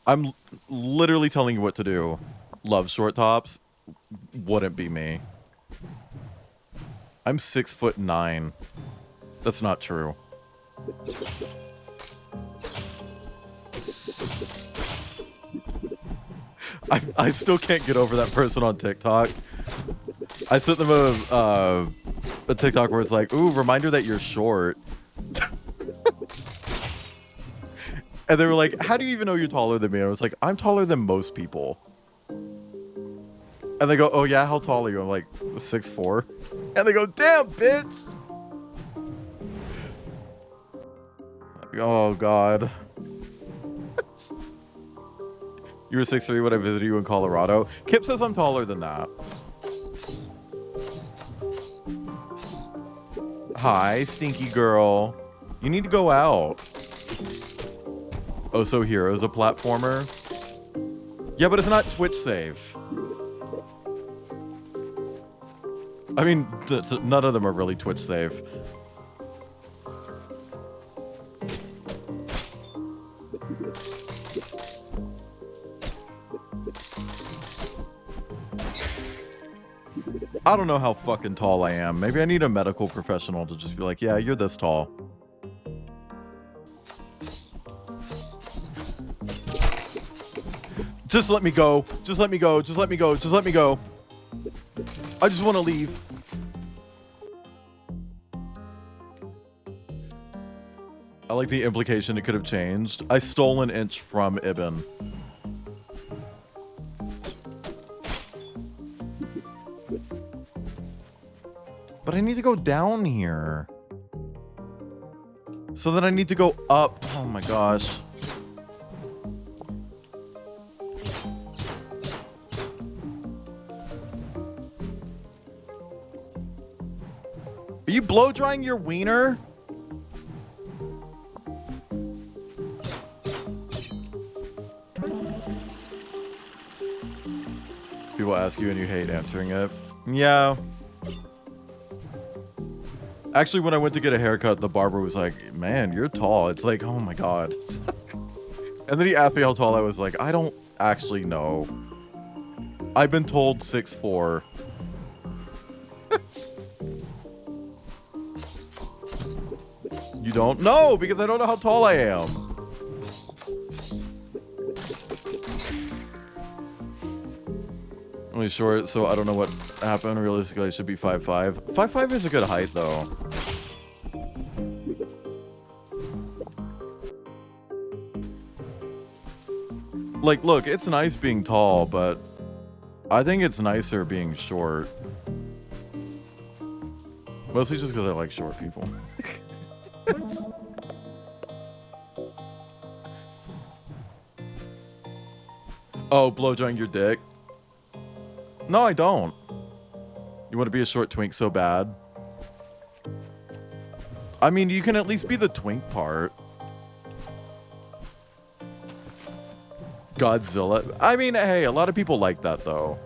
I'm literally telling you what to do. Love short tops. Wouldn't be me. I'm 6'9". That's not true. I still can't get over that person on TikTok. I sent them a TikTok where it's like, ooh, reminder that you're short. And they were like, how do you even know you're taller than me? And I was like, I'm taller than most people. And they go, oh yeah, how tall are you? I'm like, 6'4". And they go, damn, bitch! Oh, God. You were 6'3" when I visited you in Colorado. Kip says I'm taller than that. Hi, stinky girl. You need to go out. Oh, so Hero's a platformer? Yeah, but it's not Twitch save. I mean, none of them are really Twitch safe. I don't know how fucking tall I am. Maybe I need a medical professional to just be like, yeah, you're this tall. Just let me go. Just let me go. Just let me go. Just let me go. I just want to leave. I like the implication it could have changed. I stole an inch from Ibn. But I need to go down here. So then I need to go up. Oh my gosh. Are you blow drying your wiener? People ask you and you hate answering it. Yeah. Actually, when I went to get a haircut, the barber was like, man, you're tall. It's like, oh my God. And then he asked me how tall I was. Like, I don't actually know. I've been told 6'4". You don't know because I don't know how tall I am. Only short, so I don't know what happened. Realistically, I should be 5'5". 5'5" is a good height, though. Like, look, it's nice being tall, but I think it's nicer being short. Mostly just because I like short people. Oh, blow drying your dick? No, I don't. You want to be a short twink so bad? I mean, you can at least be the twink part. Godzilla. I mean, hey, a lot of people like that, though.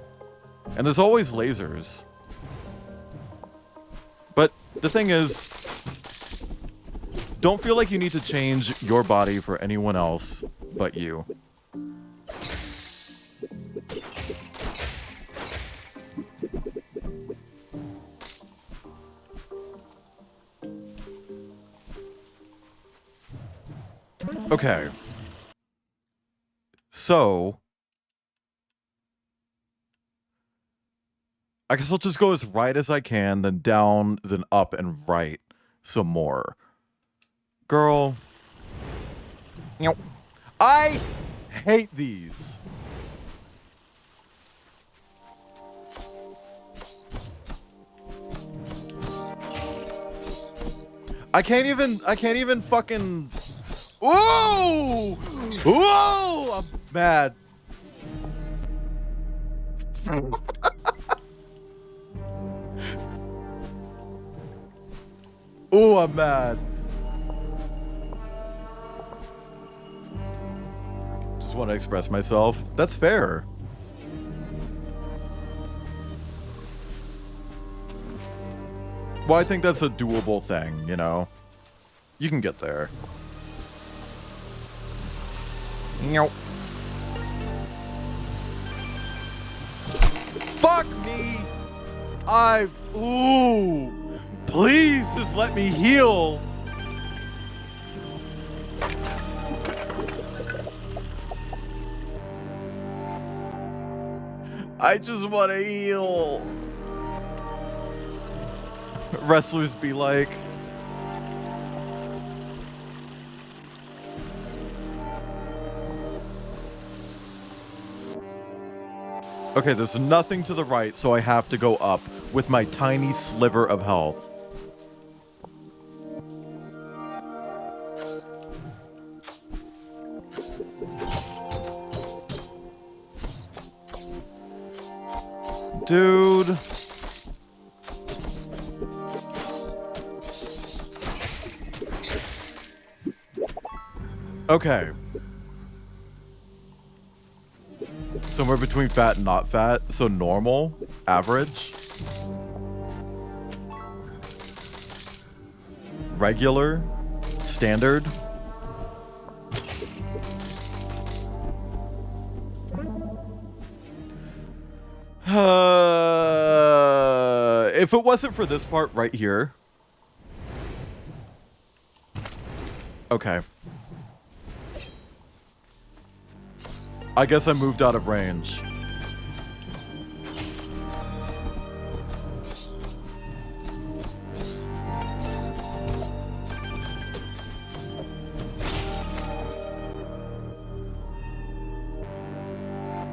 And there's always lasers. But the thing is, don't feel like you need to change your body for anyone else but you. Okay. So, I guess I'll just go as right as I can, then down, then up and right some more. Girl. Nope. I hate these. I can't even fucking... Whoa! Whoa! I'm mad. Oh, I'm mad. Just want to express myself. That's fair. Well, I think that's a doable thing, you know? You can get there. Nope. Fuck me! Ooh! Please just let me heal! I just want to heal. Wrestlers be like... Okay, there's nothing to the right, so I have to go up with my tiny sliver of health. Dude. Okay. Somewhere between fat and not fat. So normal, average, regular, standard. If it wasn't for this part right here. Okay. I guess I moved out of range.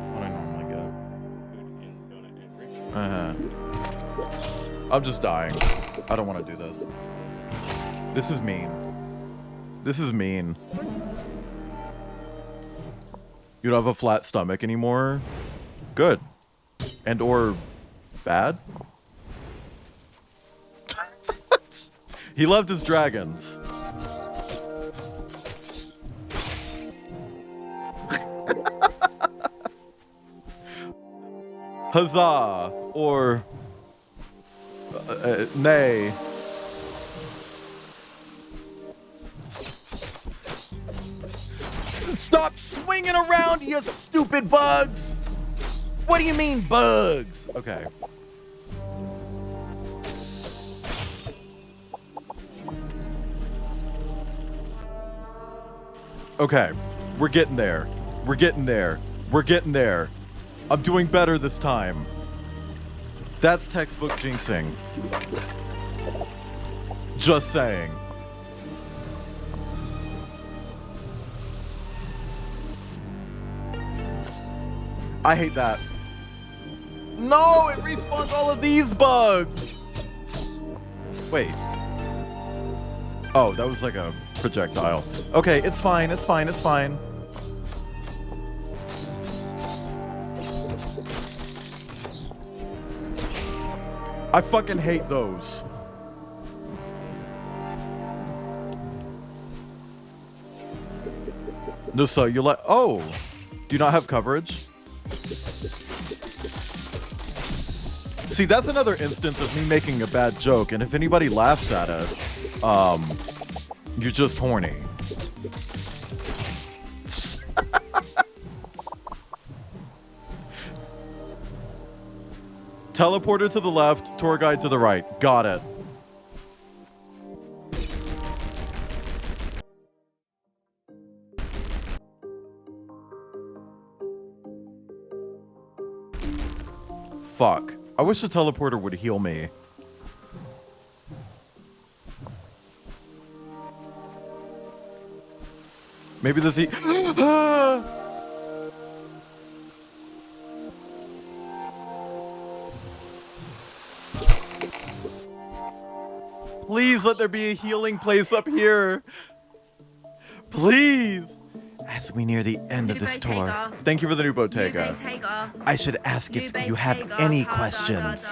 What I normally get. I'm just dying. I don't want to do this. This is mean. This is mean. You don't have a flat stomach anymore? Good. And or bad? He loved his dragons. Huzzah! Or... nay. Stop swinging around, you stupid bugs! What do you mean, bugs? Okay. Okay. We're getting there. We're getting there. We're getting there. I'm doing better this time. That's textbook jinxing. Just saying. I hate that. No, it respawns all of these bugs. Wait. Oh, that was like a projectile. Okay, it's fine, it's fine, it's fine. I fucking hate those. Nusa, you let. Oh, do you not have coverage? See, that's another instance of me making a bad joke, and if anybody laughs at it, you're just horny. Teleporter to the left, tour guide to the right. Got it. Fuck. I wish the teleporter would heal me. Maybe this Please let there be a healing place up here. Please. As we near the end of this tour, thank you for the new Bottega. I should ask if you have any questions.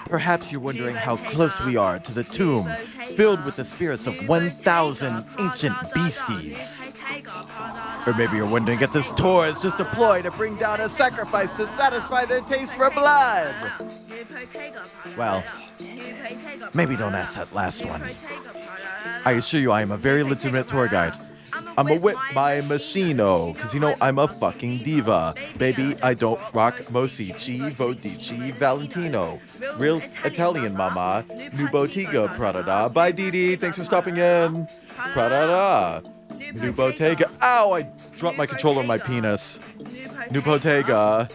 Perhaps you're wondering how close we are to the tomb filled with the spirits of 1,000 ancient beasties. Or maybe you're wondering if this tour is just a ploy to bring down a sacrifice to satisfy their taste for blood. Well, maybe don't ask that last one. I assure you I am a very legitimate tour guide. I'm a whip my machino, because you know I'm a fucking diva. Baby, I don't rock Mosici, Vodici, Valentino. Real Italian mama, New Bottega, Prada. Bye Didi, thanks for stopping in. Prada. New Bottega. Ow, I dropped my controller on my penis. New Bottega.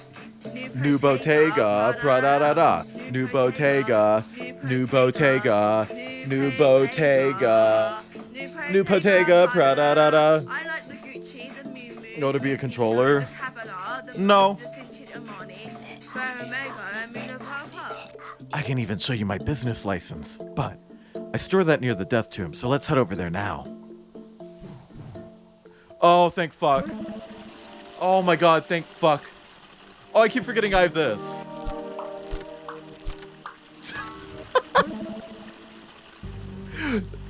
New Bottega, Prada. New Bottega. New Bottega. New Bottega. New Bottega, Prada. Know to be a controller? No. I can even show you my business license, but I store that near the death tomb, so let's head over there now. Oh, thank fuck. Oh my god, thank fuck. Oh, I keep forgetting I have this.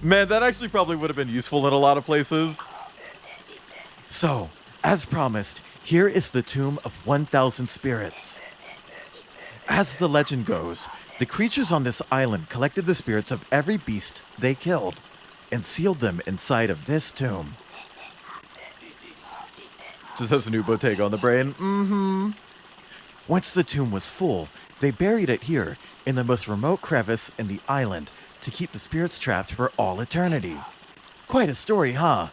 Man, that actually probably would have been useful in a lot of places. So, as promised, here is the tomb of 1,000 spirits. As the legend goes, the creatures on this island collected the spirits of every beast they killed and sealed them inside of this tomb. Just has a new Bottega on the brain. Mm-hmm. Once the tomb was full, they buried it here in the most remote crevice in the island to keep the spirits trapped for all eternity. Quite a story, huh?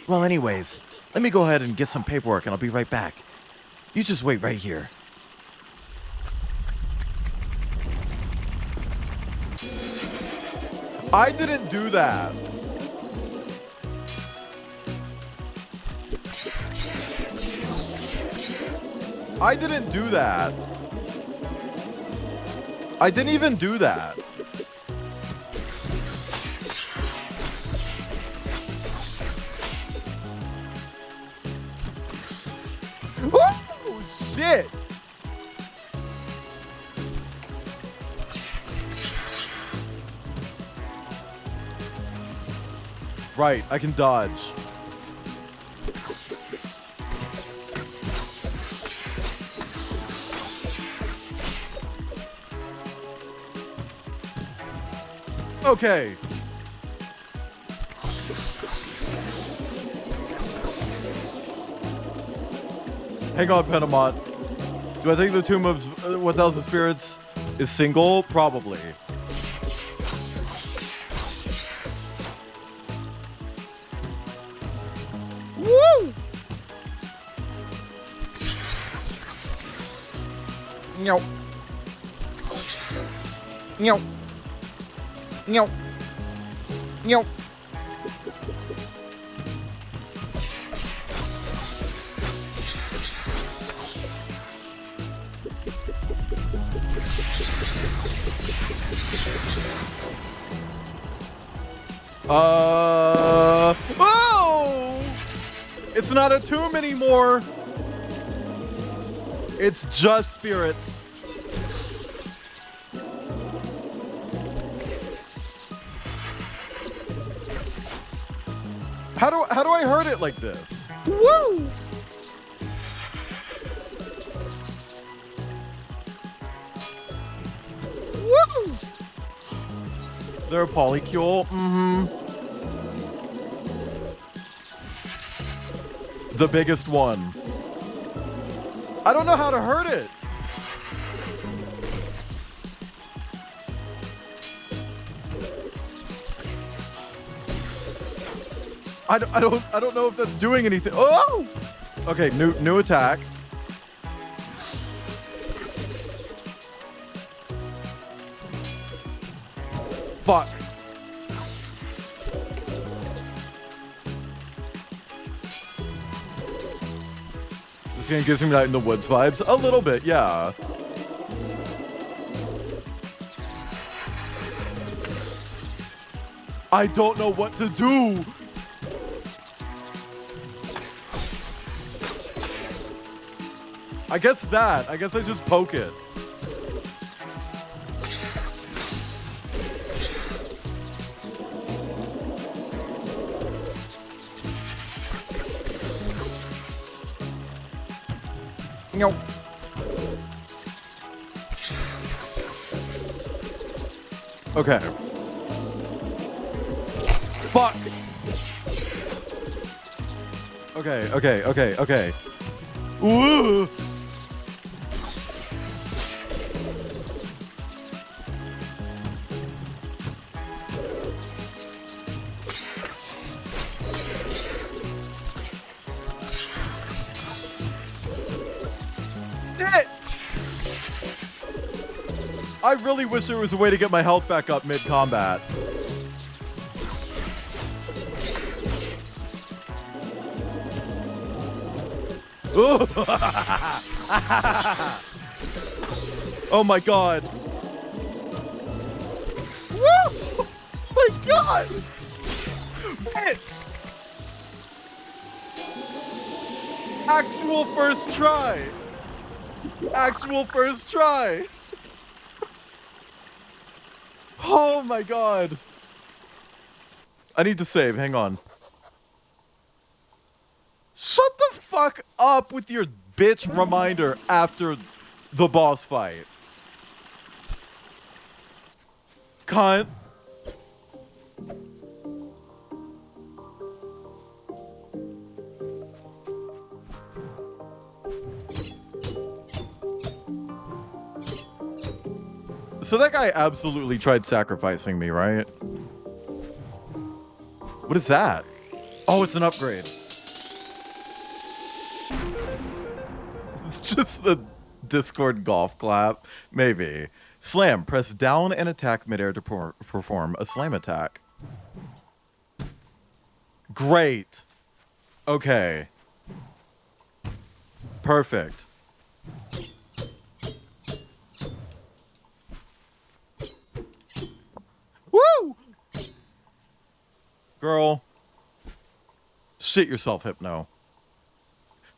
Well, anyways, let me go ahead and get some paperwork and I'll be right back. You just wait right here. I didn't do that. I didn't do that. I didn't even do that. Oh, shit! Right, I can dodge. Okay. Hang on, Penamont. Do I think the Tomb of 1,000 Spirits is single? Probably. Woo! Meow. Meow. Meow. Meow. Oh! It's not a tomb anymore. It's just spirits. How do I hurt it like this? Woo! Woo! They're a polycule. Mm-hmm. The biggest one. I don't know how to hurt it. I don't know if that's doing anything. Oh! Okay, new attack. Fuck. This game gives me that in the woods vibes. A little bit, yeah. I don't know what to do. I guess I just poke it. Meow. Okay. Fuck. Okay. Ooh. Shit. I really wish there was a way to get my health back up mid-combat. Oh my god. Woo! My god! Bitch! Actual first try. Actual first try. Oh my god. I need to save. Hang on. Shut the fuck up with your bitch reminder after the boss fight. Cunt. So that guy absolutely tried sacrificing me, right? What is that? Oh, it's an upgrade. It's just the Discord golf clap. Maybe. Slam. Press down and attack midair to perform a slam attack. Great. Okay. Perfect. Woo! Girl. Shit yourself, Hypno.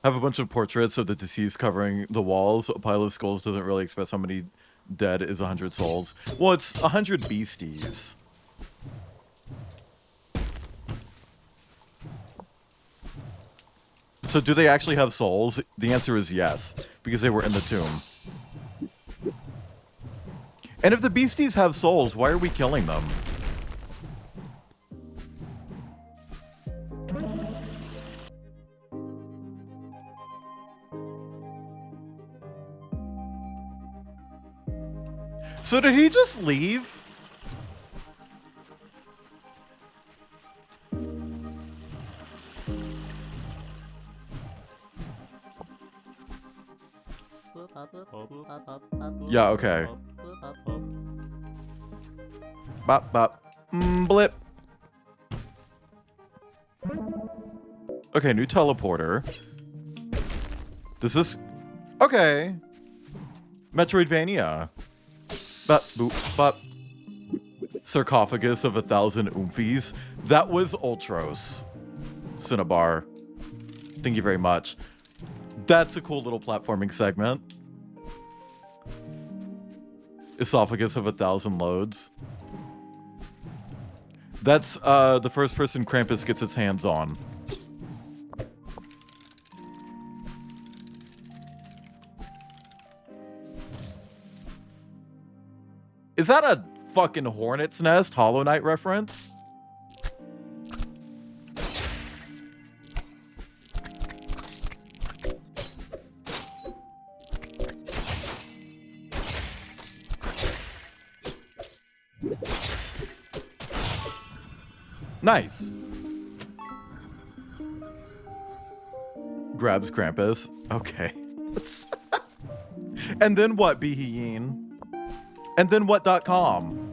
Have a bunch of portraits of the deceased covering the walls. A pile of skulls doesn't really express how many dead is 100 souls. Well, it's 100 beasties. So do they actually have souls? The answer is yes, because they were in the tomb. And if the beasties have souls, why are we killing them? So did he just leave? Yeah, okay. Bop, bop. Blip. Okay, new teleporter. Does this... Okay. Metroidvania. Bop, boop, bop. Sarcophagus of 1,000 oomfies. That was Ultros. Cinnabar. Thank you very much. That's a cool little platforming segment. Esophagus of 1,000 loads. That's the first person Krampus gets his hands on. Is that a fucking Hornet's Nest Hollow Knight reference? Nice. Grabs Krampus. Okay. And then what, Beheyin? And then what.com?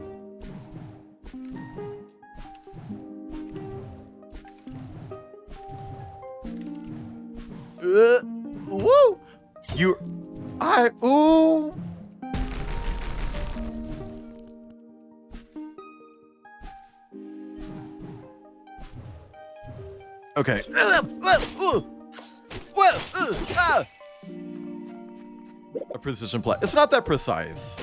Woo! Ooh. Okay. A precision play. It's not that precise.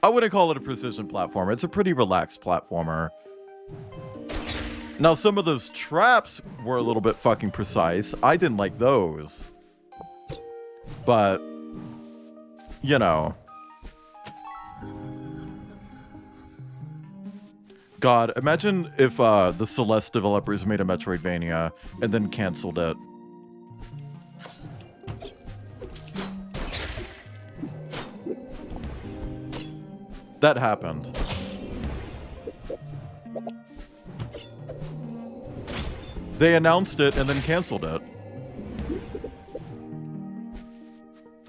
I wouldn't call it a precision platformer. It's a pretty relaxed platformer. Now, some of those traps were a little bit fucking precise. I didn't like those. But, you know. God, imagine if the Celeste developers made a Metroidvania and then canceled it. That happened. They announced it and then canceled it.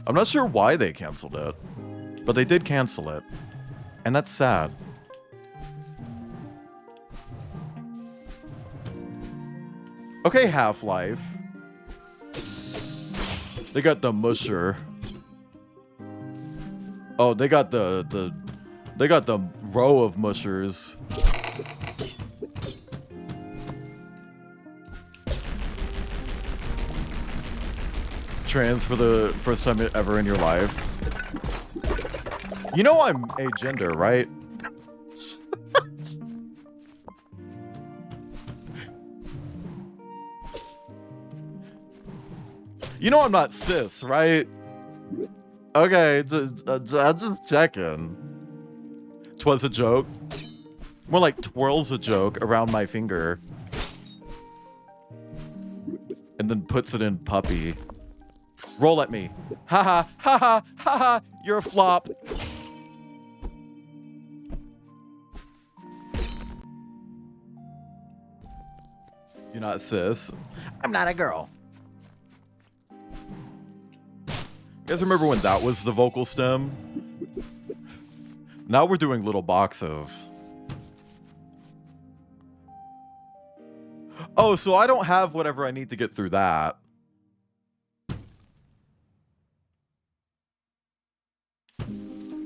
I'm not sure why they canceled it, but they did cancel it. And that's sad. Okay, Half-Life. They got the musher. Oh, they got the row of mushers. Trans for the first time ever in your life. You know I'm agender, right? You know I'm not cis, right? Okay, I'm just checking. 'Twas a joke. More like twirls a joke around my finger. And then puts it in puppy. Roll at me. Haha, haha, haha, you're a flop. You're not cis. I'm not a girl. You guys remember when that was the vocal stem? Now we're doing little boxes. Oh, so I don't have whatever I need to get through that.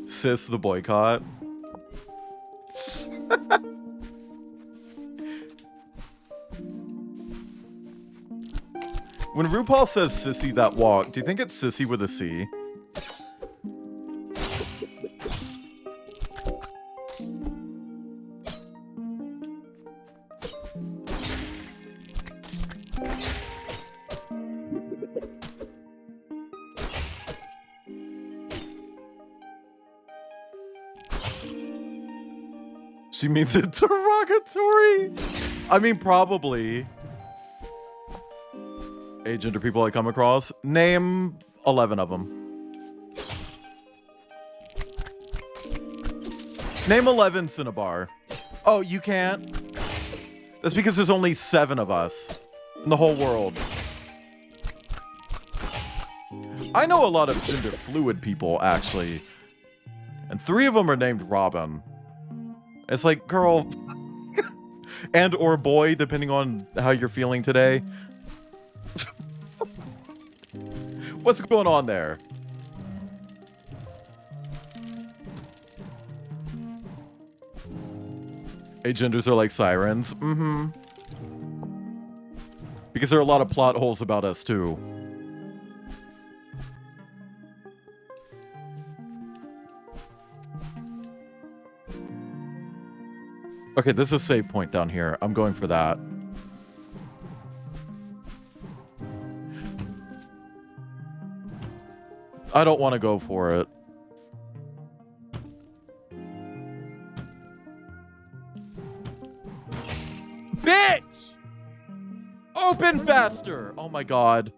Sis the boycott. When RuPaul says sissy that walk, do you think it's sissy with a C? She means it derogatory. I mean, probably. Agent are people I come across. Name 11 of them. Name 11 Cinnabar. Oh, you can't? That's because there's only 7 of us in the whole world. I know a lot of gender fluid people, actually. And 3 of them are named Robin. It's like, girl... and or boy, depending on how you're feeling today. What's going on there? Agenders are like sirens. Mm-hmm. Because there are a lot of plot holes about us, too. Okay, this is a save point down here. I'm going for that. I don't want to go for it. Bitch! Open faster! Oh my god.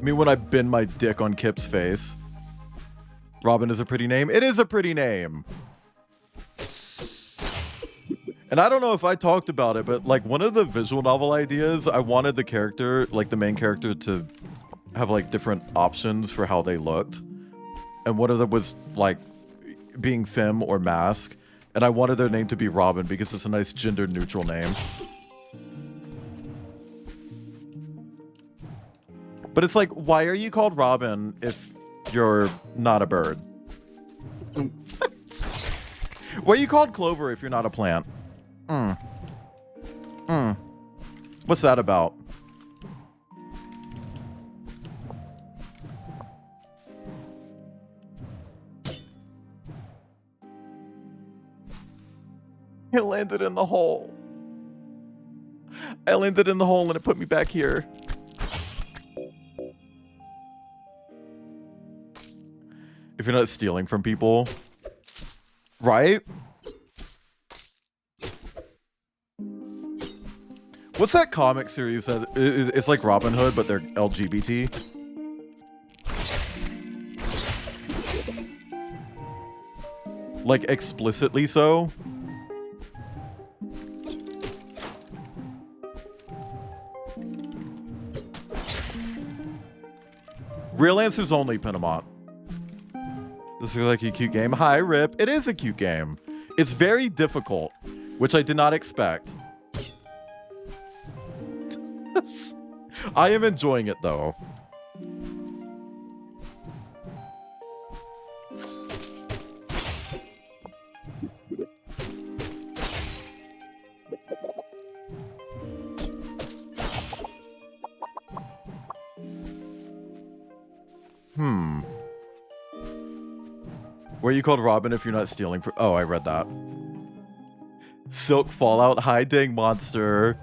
Me when I bend my dick on Kip's face. Robin is a pretty name. It is a pretty name. And I don't know if I talked about it, but like one of the visual novel ideas, I wanted the character, like the main character, to have like different options for how they looked. And one of them was like being femme or mask. And I wanted their name to be Robin because it's a nice gender neutral name. But it's like, why are you called Robin if you're not a bird? Why are you called Clover if you're not a plant? What's that about? It landed in the hole. I landed in the hole and it put me back here. If you're not stealing from people. Right? What's that comic series that it's like Robin Hood, but they're LGBT? Like explicitly so? Real answer's only Pinamont. This is like a cute game. Hi, Rip. It is a cute game. It's very difficult, which I did not expect. I am enjoying it, though. Where are you called Robin if you're not stealing from... Oh, I read that. Silk Fallout. Hi, dang monster.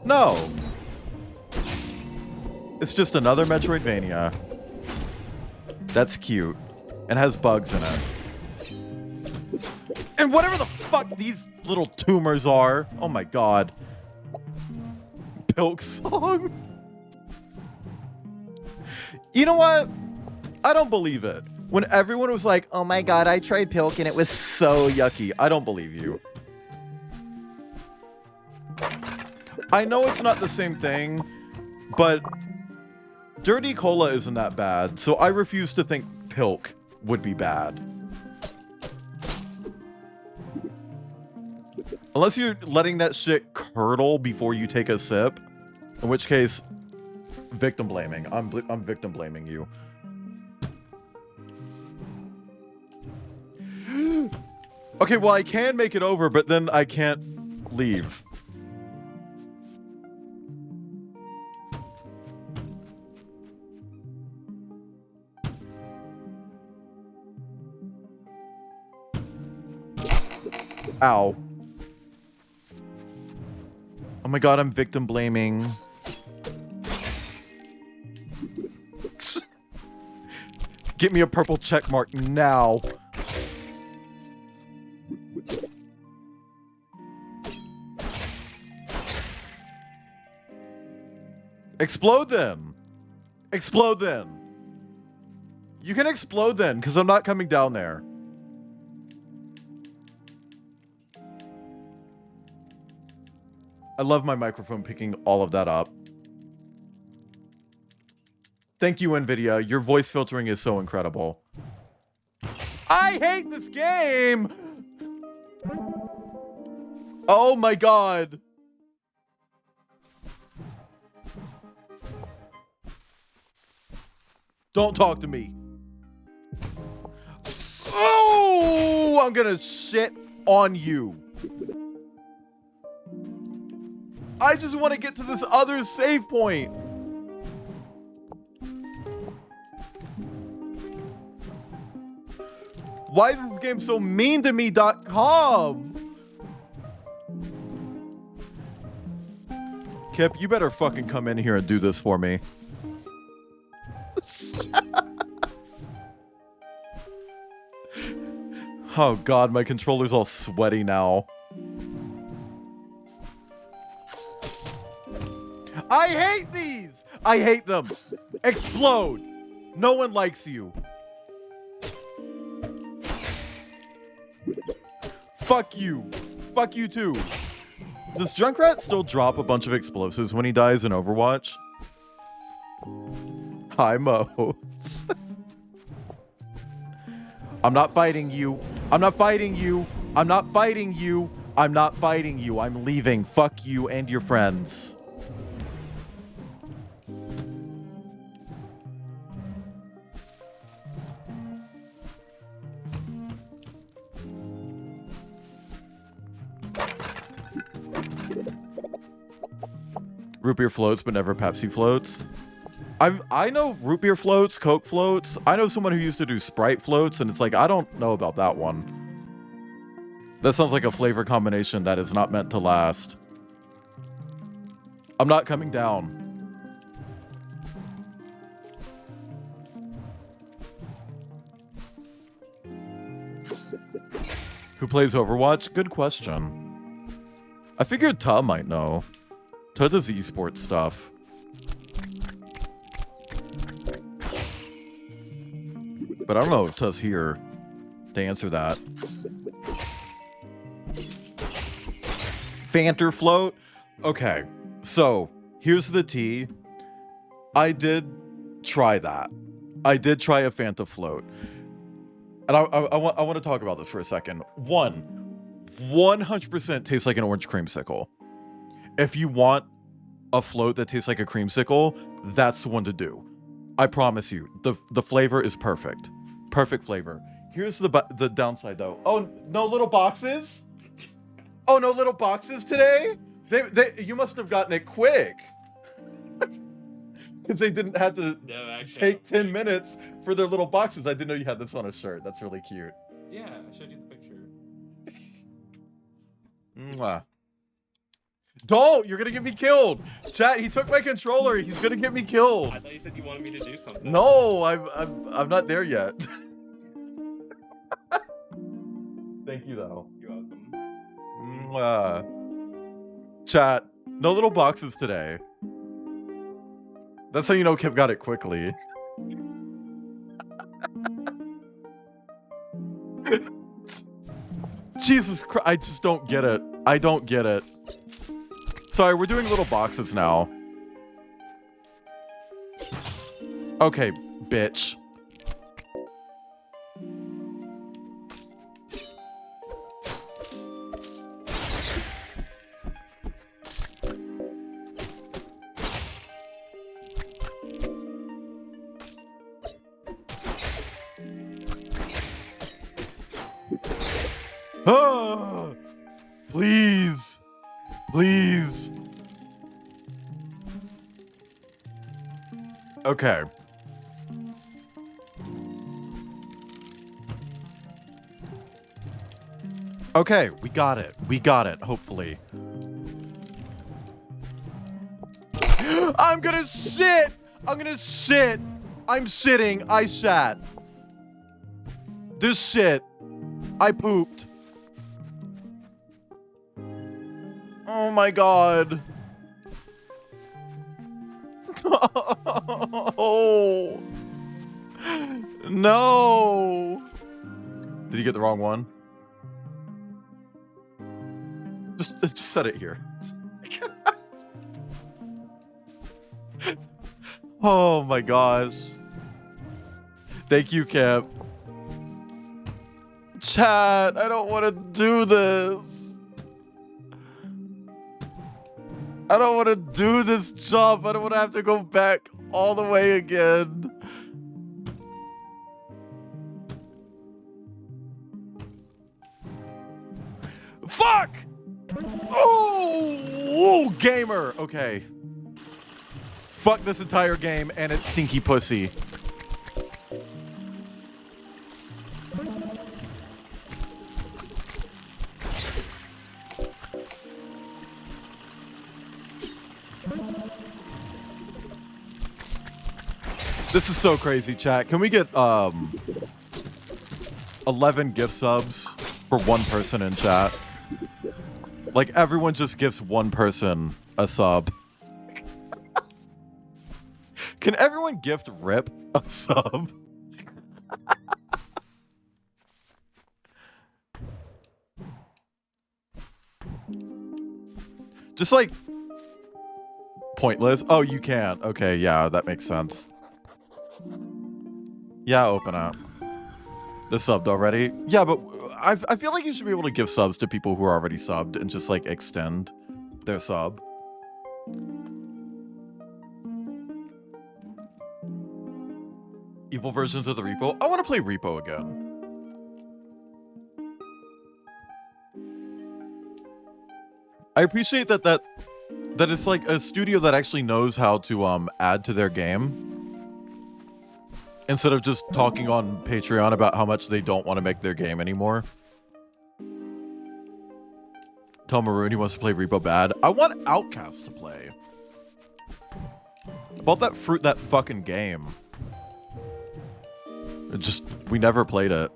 No. It's just another Metroidvania. That's cute. And has bugs in it. And whatever the fuck these little tumors are. Oh my god. Pilk song. You know what? I don't believe it. When everyone was like, oh my god, I tried Pilk and it was so yucky. I don't believe you. I know it's not the same thing, but Dirty Cola isn't that bad, so I refuse to think Pilk would be bad. Unless you're letting that shit curdle before you take a sip, in which case, victim blaming. I'm victim blaming you. Okay, well, I can make it over, but then I can't leave. Ow. Oh my god, I'm victim blaming. Get me a purple check mark now. Explode then. Explode then. You can explode then, because I'm not coming down there. I love my microphone picking all of that up. Thank you, NVIDIA. Your voice filtering is so incredible. I hate this game! Oh my god. Don't talk to me. Oh, I'm gonna shit on you. I just want to get to this other save point. Why is this game so mean to me.com? Kip, you better fucking come in here and do this for me. Oh god, my controller's all sweaty now. I hate these! I hate them. Explode. No one likes you. Fuck you. Fuck you too. Does Junkrat still drop a bunch of explosives when he dies in Overwatch? Hi, Modes. I'm not fighting you. I'm not fighting you. I'm not fighting you. I'm not fighting you. I'm leaving. Fuck you and your friends. Root beer floats, but never Pepsi floats. I know root beer floats, Coke floats. I know someone who used to do Sprite floats, and it's like, I don't know about that one. That sounds like a flavor combination that is not meant to last. I'm not coming down. Who plays Overwatch? Good question. I figured Ta might know. Ta does esports stuff. But I don't know if Ta's here to answer that. Fanter float? Okay, so here's the tea. I did try that. I did try a Fanta float. And I want to talk about this for a second. 100% tastes like an orange creamsicle. If you want a float that tastes like a creamsicle, that's the one to do. I promise you, the flavor is perfect. Perfect flavor. Here's the downside though. Oh, no little boxes? Oh, no little boxes today? You must have gotten it quick. Because they didn't have to take 10 minutes for their little boxes. I didn't know you had this on a shirt. That's really cute. Yeah, I showed you the picture. Mwah. Don't! You're gonna get me killed! Chat, he took my controller. He's gonna get me killed. I thought you said you wanted me to do something. No, I'm not there yet. Thank you, though. You're welcome. Mwah. Chat, no little boxes today. That's how you know Kip got it quickly. Jesus Christ, I just don't get it. I don't get it. Sorry, we're doing little boxes now. Okay, bitch. Ah, please, please. Okay. Okay, we got it. We got it, hopefully. I'm gonna shit! I'm gonna shit! I'm shitting. I shat. This shit. I pooped. Oh my god. Oh. No! Did you get the wrong one? Just set it here. Oh my gosh. Thank you, Cap. Chat, I don't want to do this. I don't want to do this jump. I don't want to have to go back all the way again. Fuck! Oh, gamer. Okay. Fuck this entire game and its stinky pussy. This is so crazy, chat. Can we get 11 gift subs for one person in chat? Like, everyone just gives one person a sub. Can everyone gift Rip a sub? Just like pointless. Oh, you can't. Okay, yeah, that makes sense. Yeah, open up. The subbed already? Yeah, but I feel like you should be able to give subs to people who are already subbed and just like extend their sub. Evil versions of the repo? I want to play repo again. I appreciate that it's like a studio that actually knows how to add to their game. Instead of just talking on Patreon about how much they don't want to make their game anymore. Tell Maroon he wants to play Repo bad. I want Outcast to play. About that fruit, that fucking game. We never played it.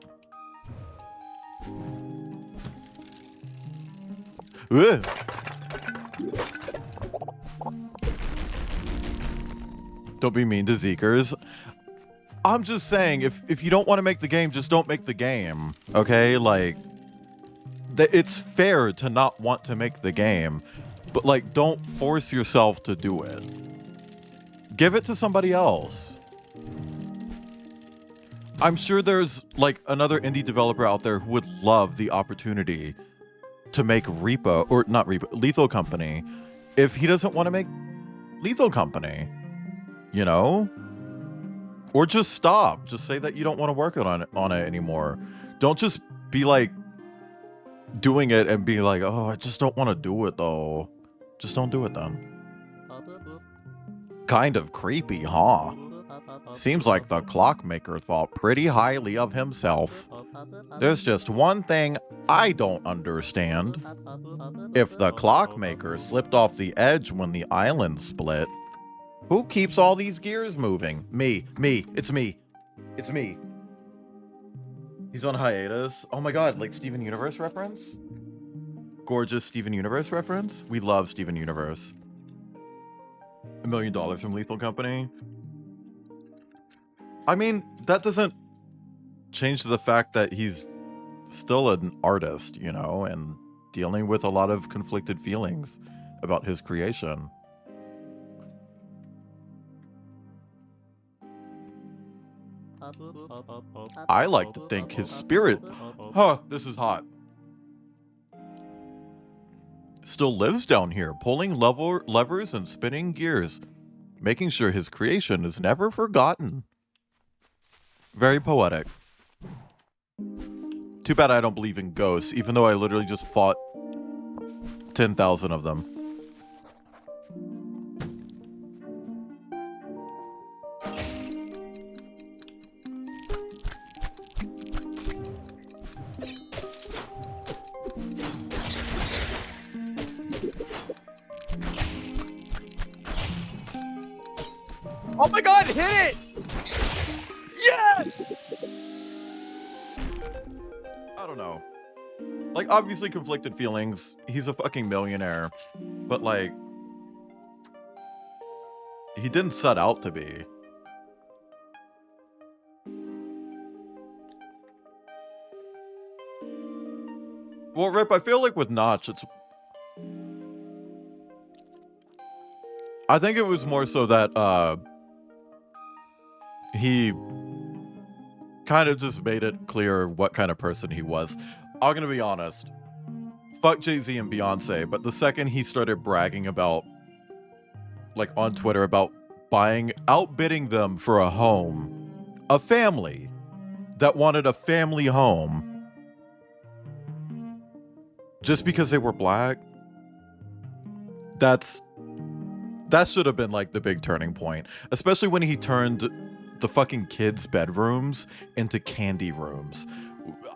Ugh. Don't be mean to Zeekers. I'm just saying, if you don't want to make the game, just don't make the game, okay? Like, it's fair to not want to make the game, but, like, don't force yourself to do it. Give it to somebody else. I'm sure there's, like, another indie developer out there who would love the opportunity to make Repo, or not Repo, Lethal Company, if he doesn't want to make Lethal Company, you know? Or just stop. Just say that you don't want to work on it anymore. Don't just be like doing it and be like, oh, I just don't want to do it though. Just don't do it then. Kind of creepy, huh? Seems like the clockmaker thought pretty highly of himself. There's just one thing I don't understand. If the clockmaker slipped off the edge when the island split, who keeps all these gears moving? Me. It's me. It's me. He's on hiatus. Oh my god, like Steven Universe reference? Gorgeous Steven Universe reference? We love Steven Universe. $1 million from Lethal Company. I mean, that doesn't change the fact that he's still an artist, you know, and dealing with a lot of conflicted feelings about his creation. I like to think his spirit, this is hot, still lives down here, pulling levers and spinning gears, making sure his creation is never forgotten. Very poetic. Too bad I don't believe in ghosts, even though I literally just fought 10,000 of them. Oh my god, hit it! Yes! I don't know. Like, obviously conflicted feelings. He's a fucking millionaire. But, like, he didn't set out to be. Well, Rip, I feel like with Notch, I think it was more so that he kind of just made it clear what kind of person he was. I'm gonna be honest. Fuck Jay-Z and Beyonce, but the second he started bragging about, like on Twitter, about outbidding them for a home, a family that wanted a family home just because they were black, that should have been like the big turning point, especially when he turned the fucking kids' bedrooms into candy rooms.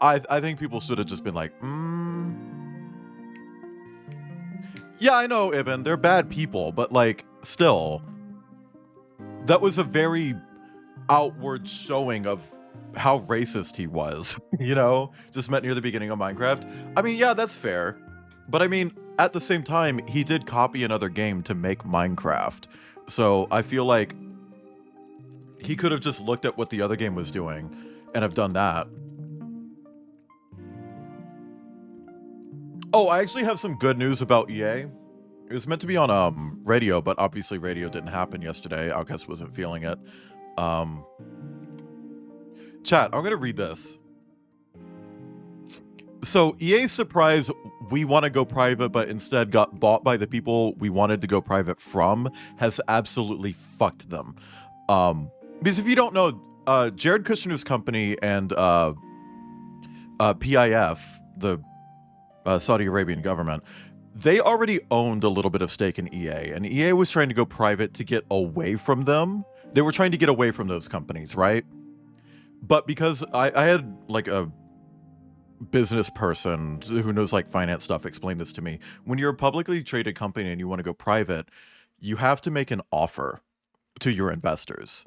I think people should have just been like, yeah, I know, Ibn, they're bad people, but like, still, that was a very outward showing of how racist he was, you know? Just met near the beginning of Minecraft. I mean, yeah, that's fair. But I mean, at the same time, he did copy another game to make Minecraft. So I feel like he could have just looked at what the other game was doing and have done that. Oh, I actually have some good news about EA. It was meant to be on radio, but obviously radio didn't happen yesterday. Outcast wasn't feeling it. Chat, I'm gonna read this. So EA's surprise, we want to go private, but instead got bought by the people we wanted to go private from, has absolutely fucked them. Because if you don't know, Jared Kushner's company and PIF, the Saudi Arabian government, they already owned a little bit of stake in EA, and EA was trying to go private to get away from them. They were trying to get away from those companies, right? But because I had like a business person who knows like finance stuff explain this to me. When you're a publicly traded company and you want to go private, you have to make an offer to your investors.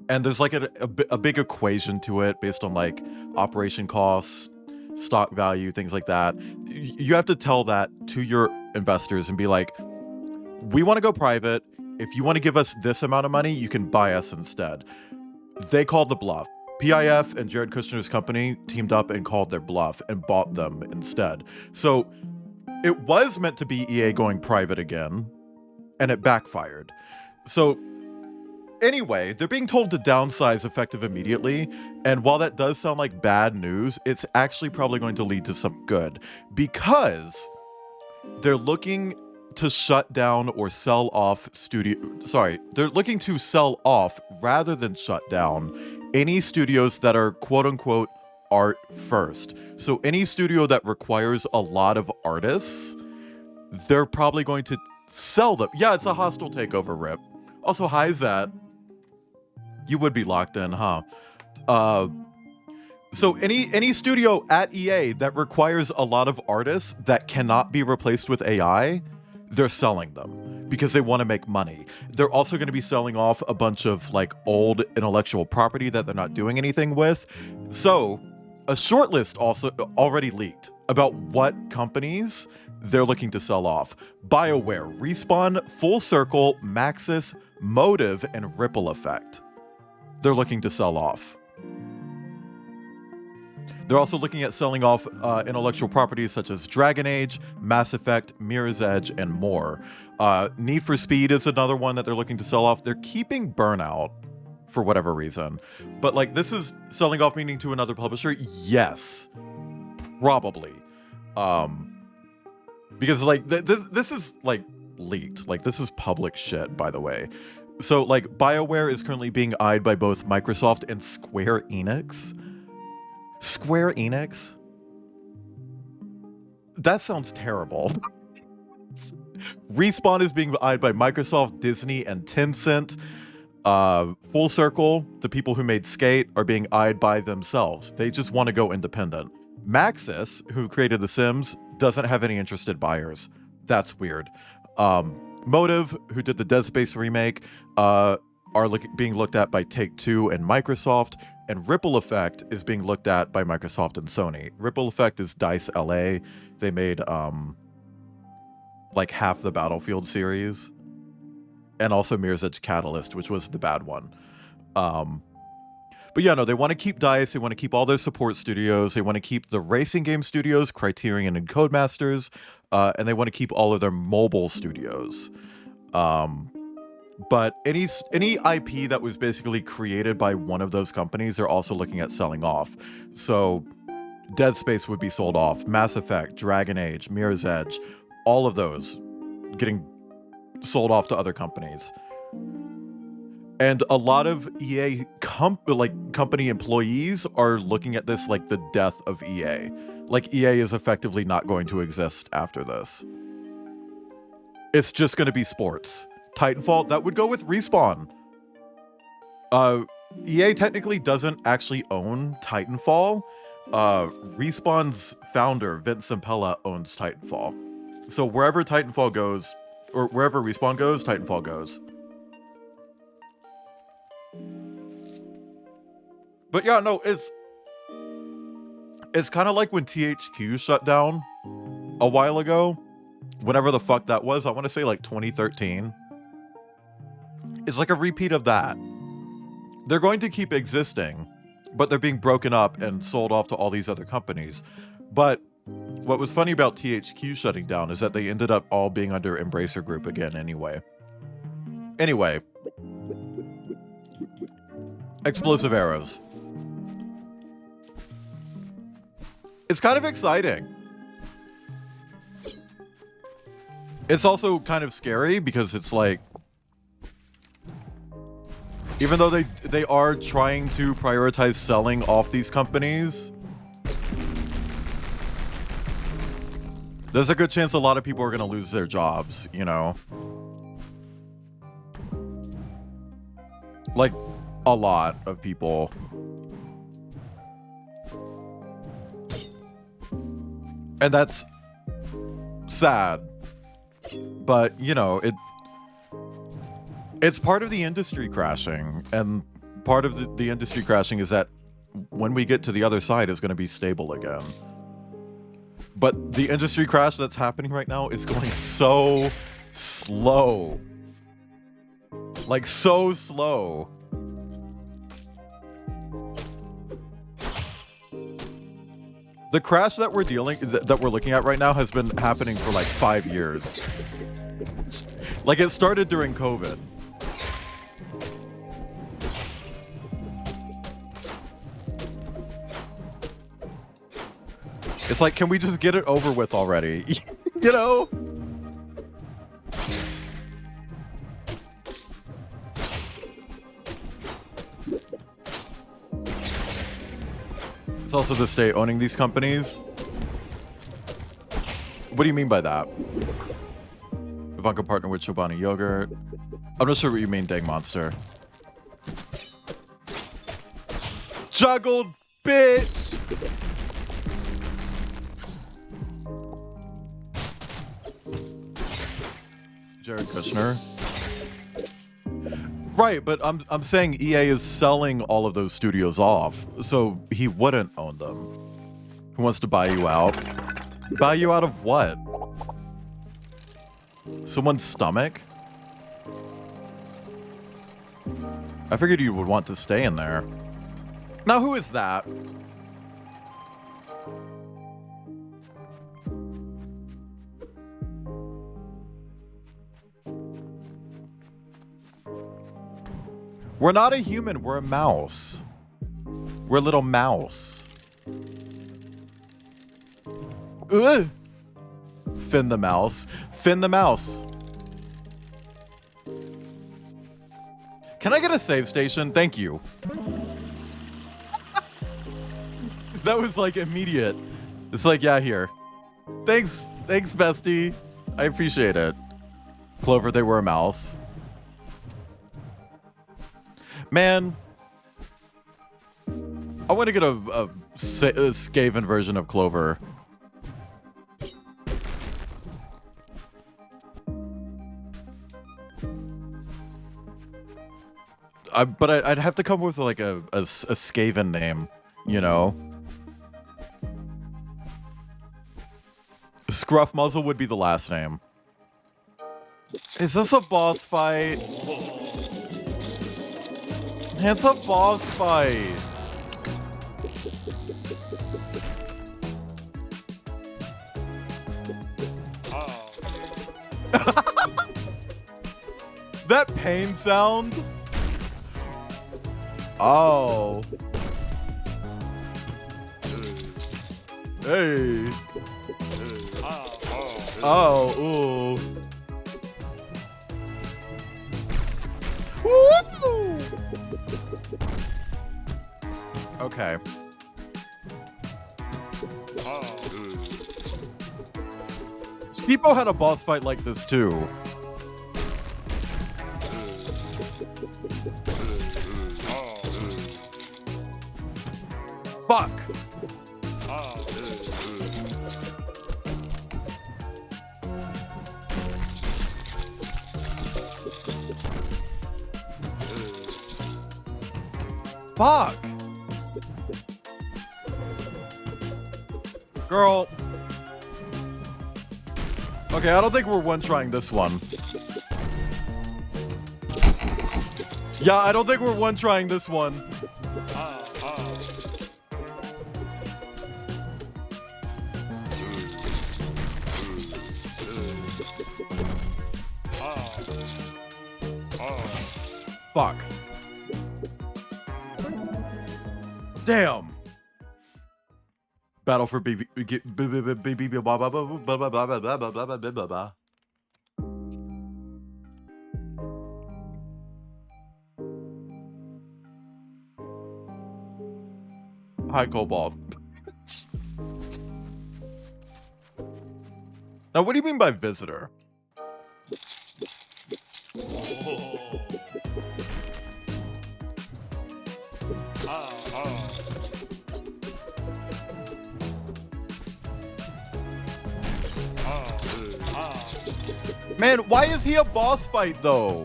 And there's like a big equation to it based on like operation costs, stock value, things like that. You have to tell that to your investors and be like, we want to go private. If you want to give us this amount of money, you can buy us instead. They called the bluff. PIF and Jared Kushner's company teamed up and called their bluff and bought them instead. So it was meant to be EA going private again, and it backfired. So anyway, they're being told to downsize effective immediately, and while that does sound like bad news, it's actually probably going to lead to some good, because they're looking to shut down or sell off they're looking to sell off rather than shut down any studios that are quote-unquote art first. So any studio that requires a lot of artists, they're probably going to sell them. Yeah, it's a hostile takeover, Rip. Also, hi, Zat. You would be locked in, huh? So any studio at EA that requires a lot of artists that cannot be replaced with AI, they're selling them because they want to make money. They're also going to be selling off a bunch of like old intellectual property that they're not doing anything with. So a shortlist also already leaked about what companies they're looking to sell off. BioWare, Respawn, Full Circle, Maxis, Motive, and Ripple Effect. They're looking to sell off. They're also looking at selling off intellectual properties such as Dragon Age, Mass Effect, Mirror's Edge, and more. Need for Speed is another one that they're looking to sell off. They're keeping Burnout for whatever reason. But like, this is selling off meaning to another publisher? Yes. Probably. Because like, this is like leaked. Like, this is public shit, by the way. So like, BioWare is currently being eyed by both Microsoft and Square Enix. Square Enix? That sounds terrible. Respawn is being eyed by Microsoft, Disney, and Tencent. Full Circle, the people who made Skate, are being eyed by themselves. They just want to go independent. Maxis, who created The Sims, doesn't have any interested buyers. That's weird. Motive, who did the Dead Space remake, are being looked at by Take-Two and Microsoft. And Ripple Effect is being looked at by Microsoft and Sony. Ripple Effect is DICE LA. They made like half the Battlefield series. And also Mirror's Edge Catalyst, which was the bad one. But yeah, no, they want to keep DICE. They want to keep all their support studios. They want to keep the racing game studios, Criterion and Codemasters, and they want to keep all of their mobile studios. But any IP that was basically created by one of those companies, they're also looking at selling off. So Dead Space would be sold off. Mass Effect, Dragon Age, Mirror's Edge, all of those getting sold off to other companies. And a lot of EA company employees are looking at this like the death of EA. Like EA is effectively not going to exist after this. It's just going to be sports. Titanfall, that would go with Respawn. EA technically doesn't actually own Titanfall. Respawn's founder, Vince Zampella, owns Titanfall. So wherever Titanfall goes, or wherever Respawn goes, Titanfall goes. But yeah, no, it's kind of like when THQ shut down a while ago. Whenever the fuck that was, I want to say like 2013. It's like a repeat of that. They're going to keep existing, but they're being broken up and sold off to all these other companies. But what was funny about THQ shutting down is that they ended up all being under Embracer Group again anyway. Anyway. Explosive arrows. It's kind of exciting. It's also kind of scary because it's like, even though they are trying to prioritize selling off these companies, there's a good chance a lot of people are going to lose their jobs, you know? Like, a lot of people. And that's sad. But, you know, it's part of the industry crashing. And part of the industry crashing is that when we get to the other side, it's going to be stable again. But the industry crash that's happening right now is going so slow. Like, so slow. The crash that we're looking at right now has been happening for like 5 years. Like, it started during COVID. It's like, can we just get it over with already? You know? It's also the state owning these companies. What do you mean by that? Ivanka partner with Chobani Yogurt. I'm not sure what you mean, Dang Monster. Juggled, bitch! Jared Kushner. Right, but I'm saying EA is selling all of those studios off, so he wouldn't own them. Who wants to buy you out? Buy you out of what? Someone's stomach? I figured you would want to stay in there. Now, who is that? We're not a human, we're a mouse. We're a little mouse. Ugh. Finn the mouse. Finn the mouse. Can I get a save station? Thank you. That was like immediate. It's like, yeah, here. Thanks, bestie. I appreciate it. Clover, they were a mouse. Man, I want to get a Skaven version of Clover. But I'd have to come with like a Skaven name, you know? Scruff Muzzle would be the last name. Is this a boss fight? It's a boss fight. That pain sound. Oh. Hey. Oh, ooh. Woo! Okay. Steepo had a boss fight like this too. Fuck. Fuck. Girl. Okay, I don't think we're one-trying this one. Yeah, I don't think we're one-trying this one. Fuck. Damn. Battle for BB. Hi, Cobalt. Now, what do you mean by visitor? Man, why is he a boss fight though?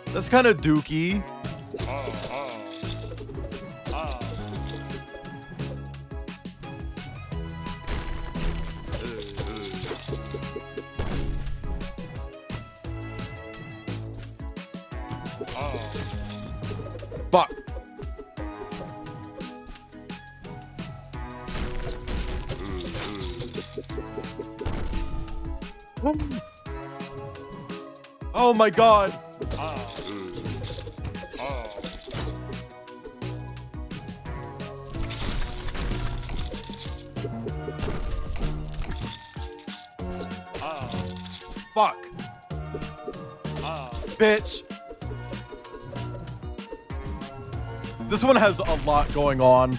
That's kind of dookie. Fuck. Oh my god. Fuck. Bitch. This one has a lot going on.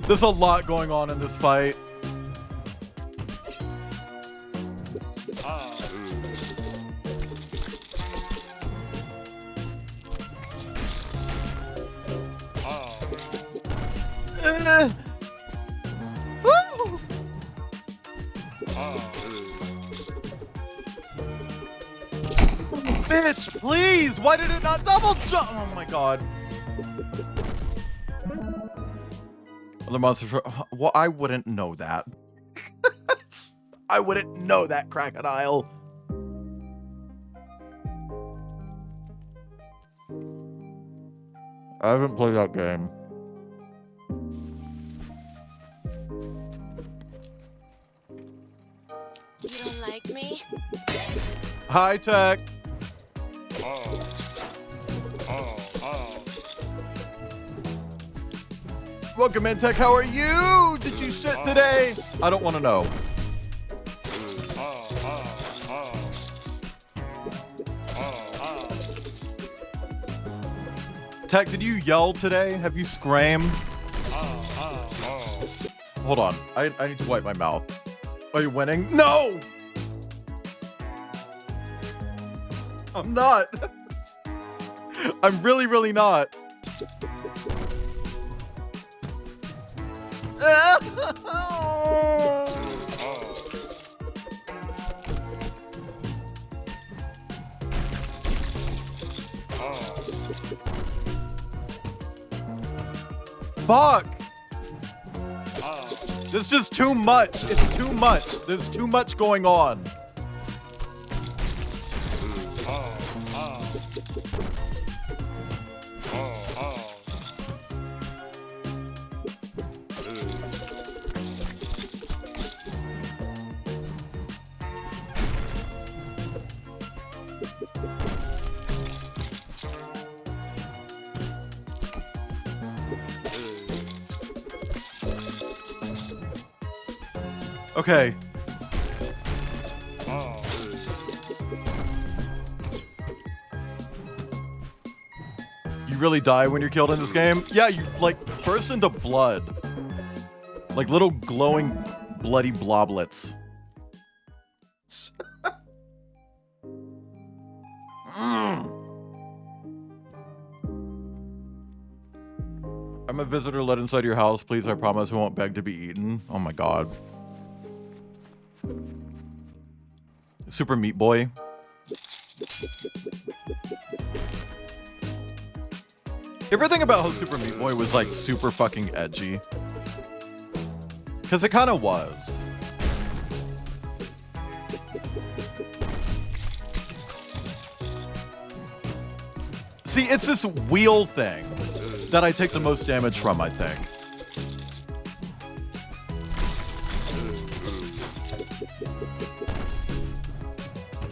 There's a lot going on in this fight. Bitch, please! Why did it not double jump? Oh my god. Other monster for... Well, I wouldn't know that. I wouldn't know that, crocodile. I haven't played that game. You don't like me? High tech. Welcome in, Tech. How are you? Did you shit today? I don't want to know. Tech, did you yell today? Have you screamed? Hold on. I need to wipe my mouth. Are you winning? No! I'm not. I'm really, really not. Fuck! This is just too much. It's too much. There's too much going on. Okay. You really die when you're killed in this game? Yeah, you, like, burst into blood. Like little glowing, bloody bloblets. I'm a visitor let inside your house. Please, I promise I won't beg to be eaten. Oh my god. Super Meat Boy. Everything about how Super Meat Boy was like super fucking edgy. Because it kind of was. See, it's this wheel thing that I take the most damage from, I think.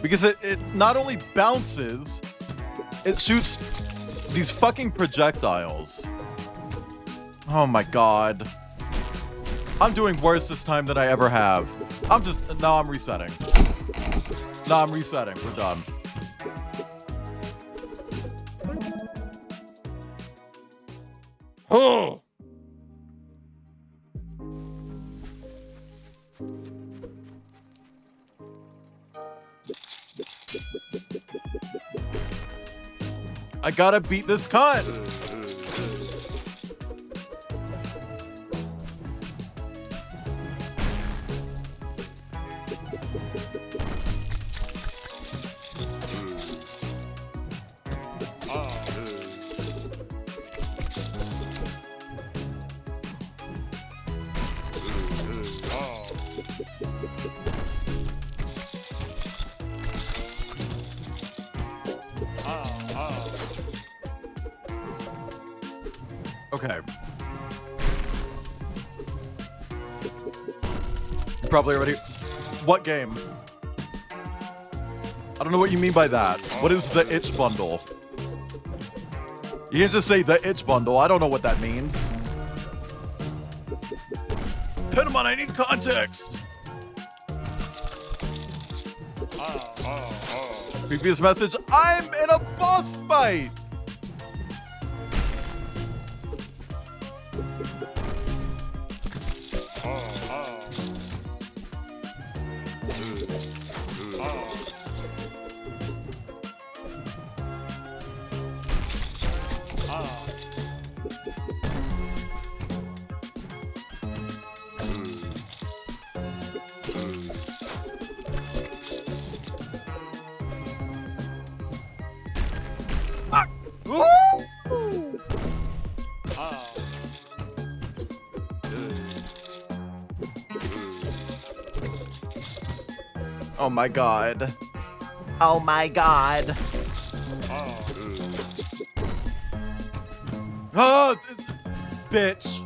Because it not only bounces, it shoots these fucking projectiles. Oh my god. I'm doing worse this time than I ever have. No, I'm resetting. No, I'm resetting. We're done. Oh! I gotta beat this cunt! Okay. Probably already. What game? I don't know what you mean by that. What is the itch bundle? You can't just say the itch bundle. I don't know what that means. Penamon, I need context. Previous message. I'm in a boss fight. Oh my god. Oh my god. Oh, this bitch.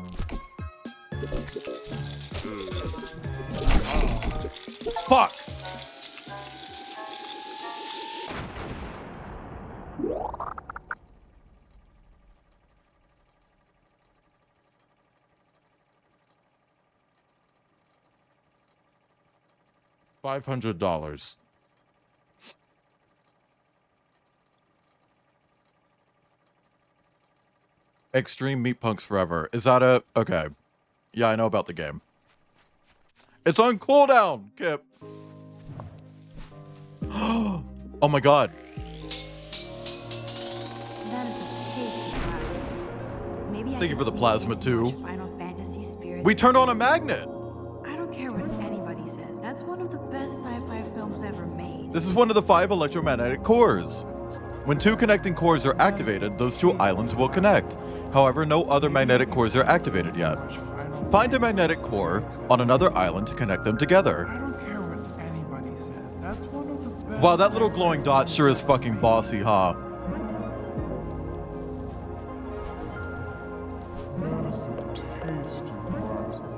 Fuck. $500. Extreme Meat Punks Forever. Is that a... Okay. Yeah, I know about the game. It's on cooldown, Kip. Oh my god. Thank you for the plasma, too. We turned on a magnet. I don't care what anybody says. That's one of the best sci-fi films ever made. This is one of the 5 electromagnetic cores. When 2 connecting cores are activated, those 2 islands will connect. However, no other magnetic cores are activated yet. Find a magnetic core on another island to connect them together. I don't care what anybody says. That's one of the best. Wow, that little glowing dot sure is fucking bossy, huh? That is a tasty plasma.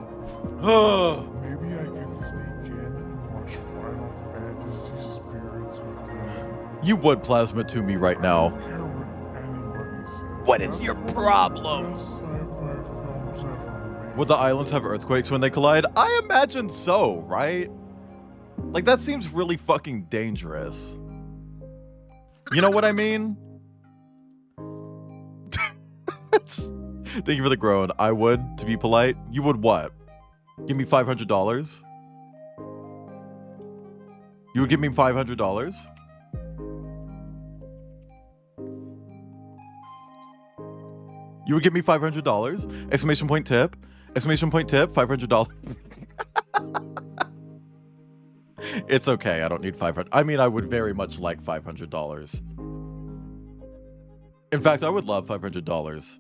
Maybe I could sneak in and watch Final Fantasy Spirits with them. You would plasma to me right now. I don't care what anybody says. What is your problem? Best sci-fi films ever Would the islands have earthquakes when they collide? I imagine so, right? Like, that seems really fucking dangerous. You know what I mean? Thank you for the groan. I would, to be polite. You would what? Give me $500? You would give me $500? You would give me $500? Exclamation point tip. Exclamation point tip. $500. It's okay. I don't need 500. I mean, I would very much like $500. In fact, I would love $500.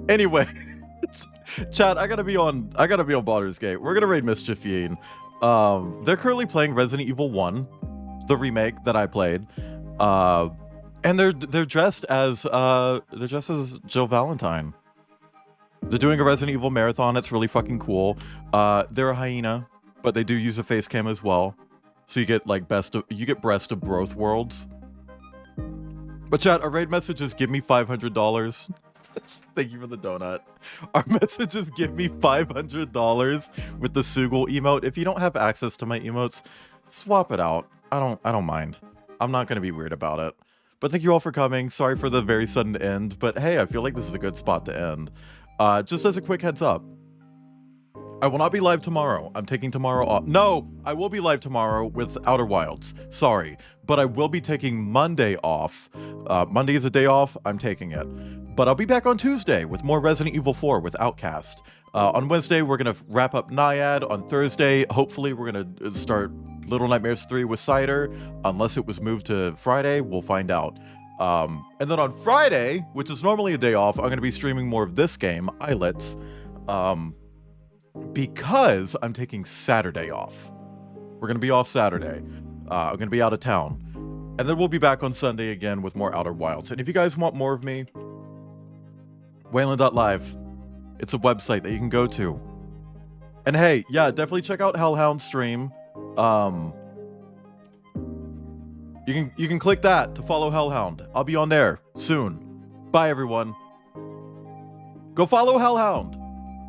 Anyway, chat, I gotta be on Baldur's Gate. We're gonna raid Mischief Fiend. They're currently playing Resident Evil 1, the remake that I played. And they're dressed as Jill Valentine. They're doing a Resident Evil marathon. It's really fucking cool. They're a hyena, but they do use a face cam as well. So you get like best of both worlds. But chat, our raid message is give me $500. Thank you for the donut. Our message is give me $500 with the Sugul emote. If you don't have access to my emotes, swap it out. I don't mind. I'm not gonna be weird about it. But thank you all for coming. Sorry for the very sudden end, but hey, I feel like this is a good spot to end. Just as a quick heads up, I will not be live tomorrow. I'm taking tomorrow off. No, I will be live tomorrow with Outer Wilds. Sorry, but I will be taking Monday off. Monday is a day off. I'm taking it. But I'll be back on Tuesday with more Resident Evil 4 with Outcast. On Wednesday, we're going to wrap up Naiad. On Thursday, hopefully, we're going to start Little Nightmares 3 with Cider. Unless it was moved to Friday, we'll find out. And then on Friday, which is normally a day off, I'm going to be streaming more of this game, Islets. Because I'm taking Saturday off. We're going to be off Saturday. I'm going to be out of town. And then we'll be back on Sunday again with more Outer Wilds. And if you guys want more of me, Wayland.live. It's a website that you can go to. And hey, yeah, definitely check out Hellhound's stream. You can click that to follow Hellhound. I'll be on there soon. Bye, everyone. Go follow Hellhound.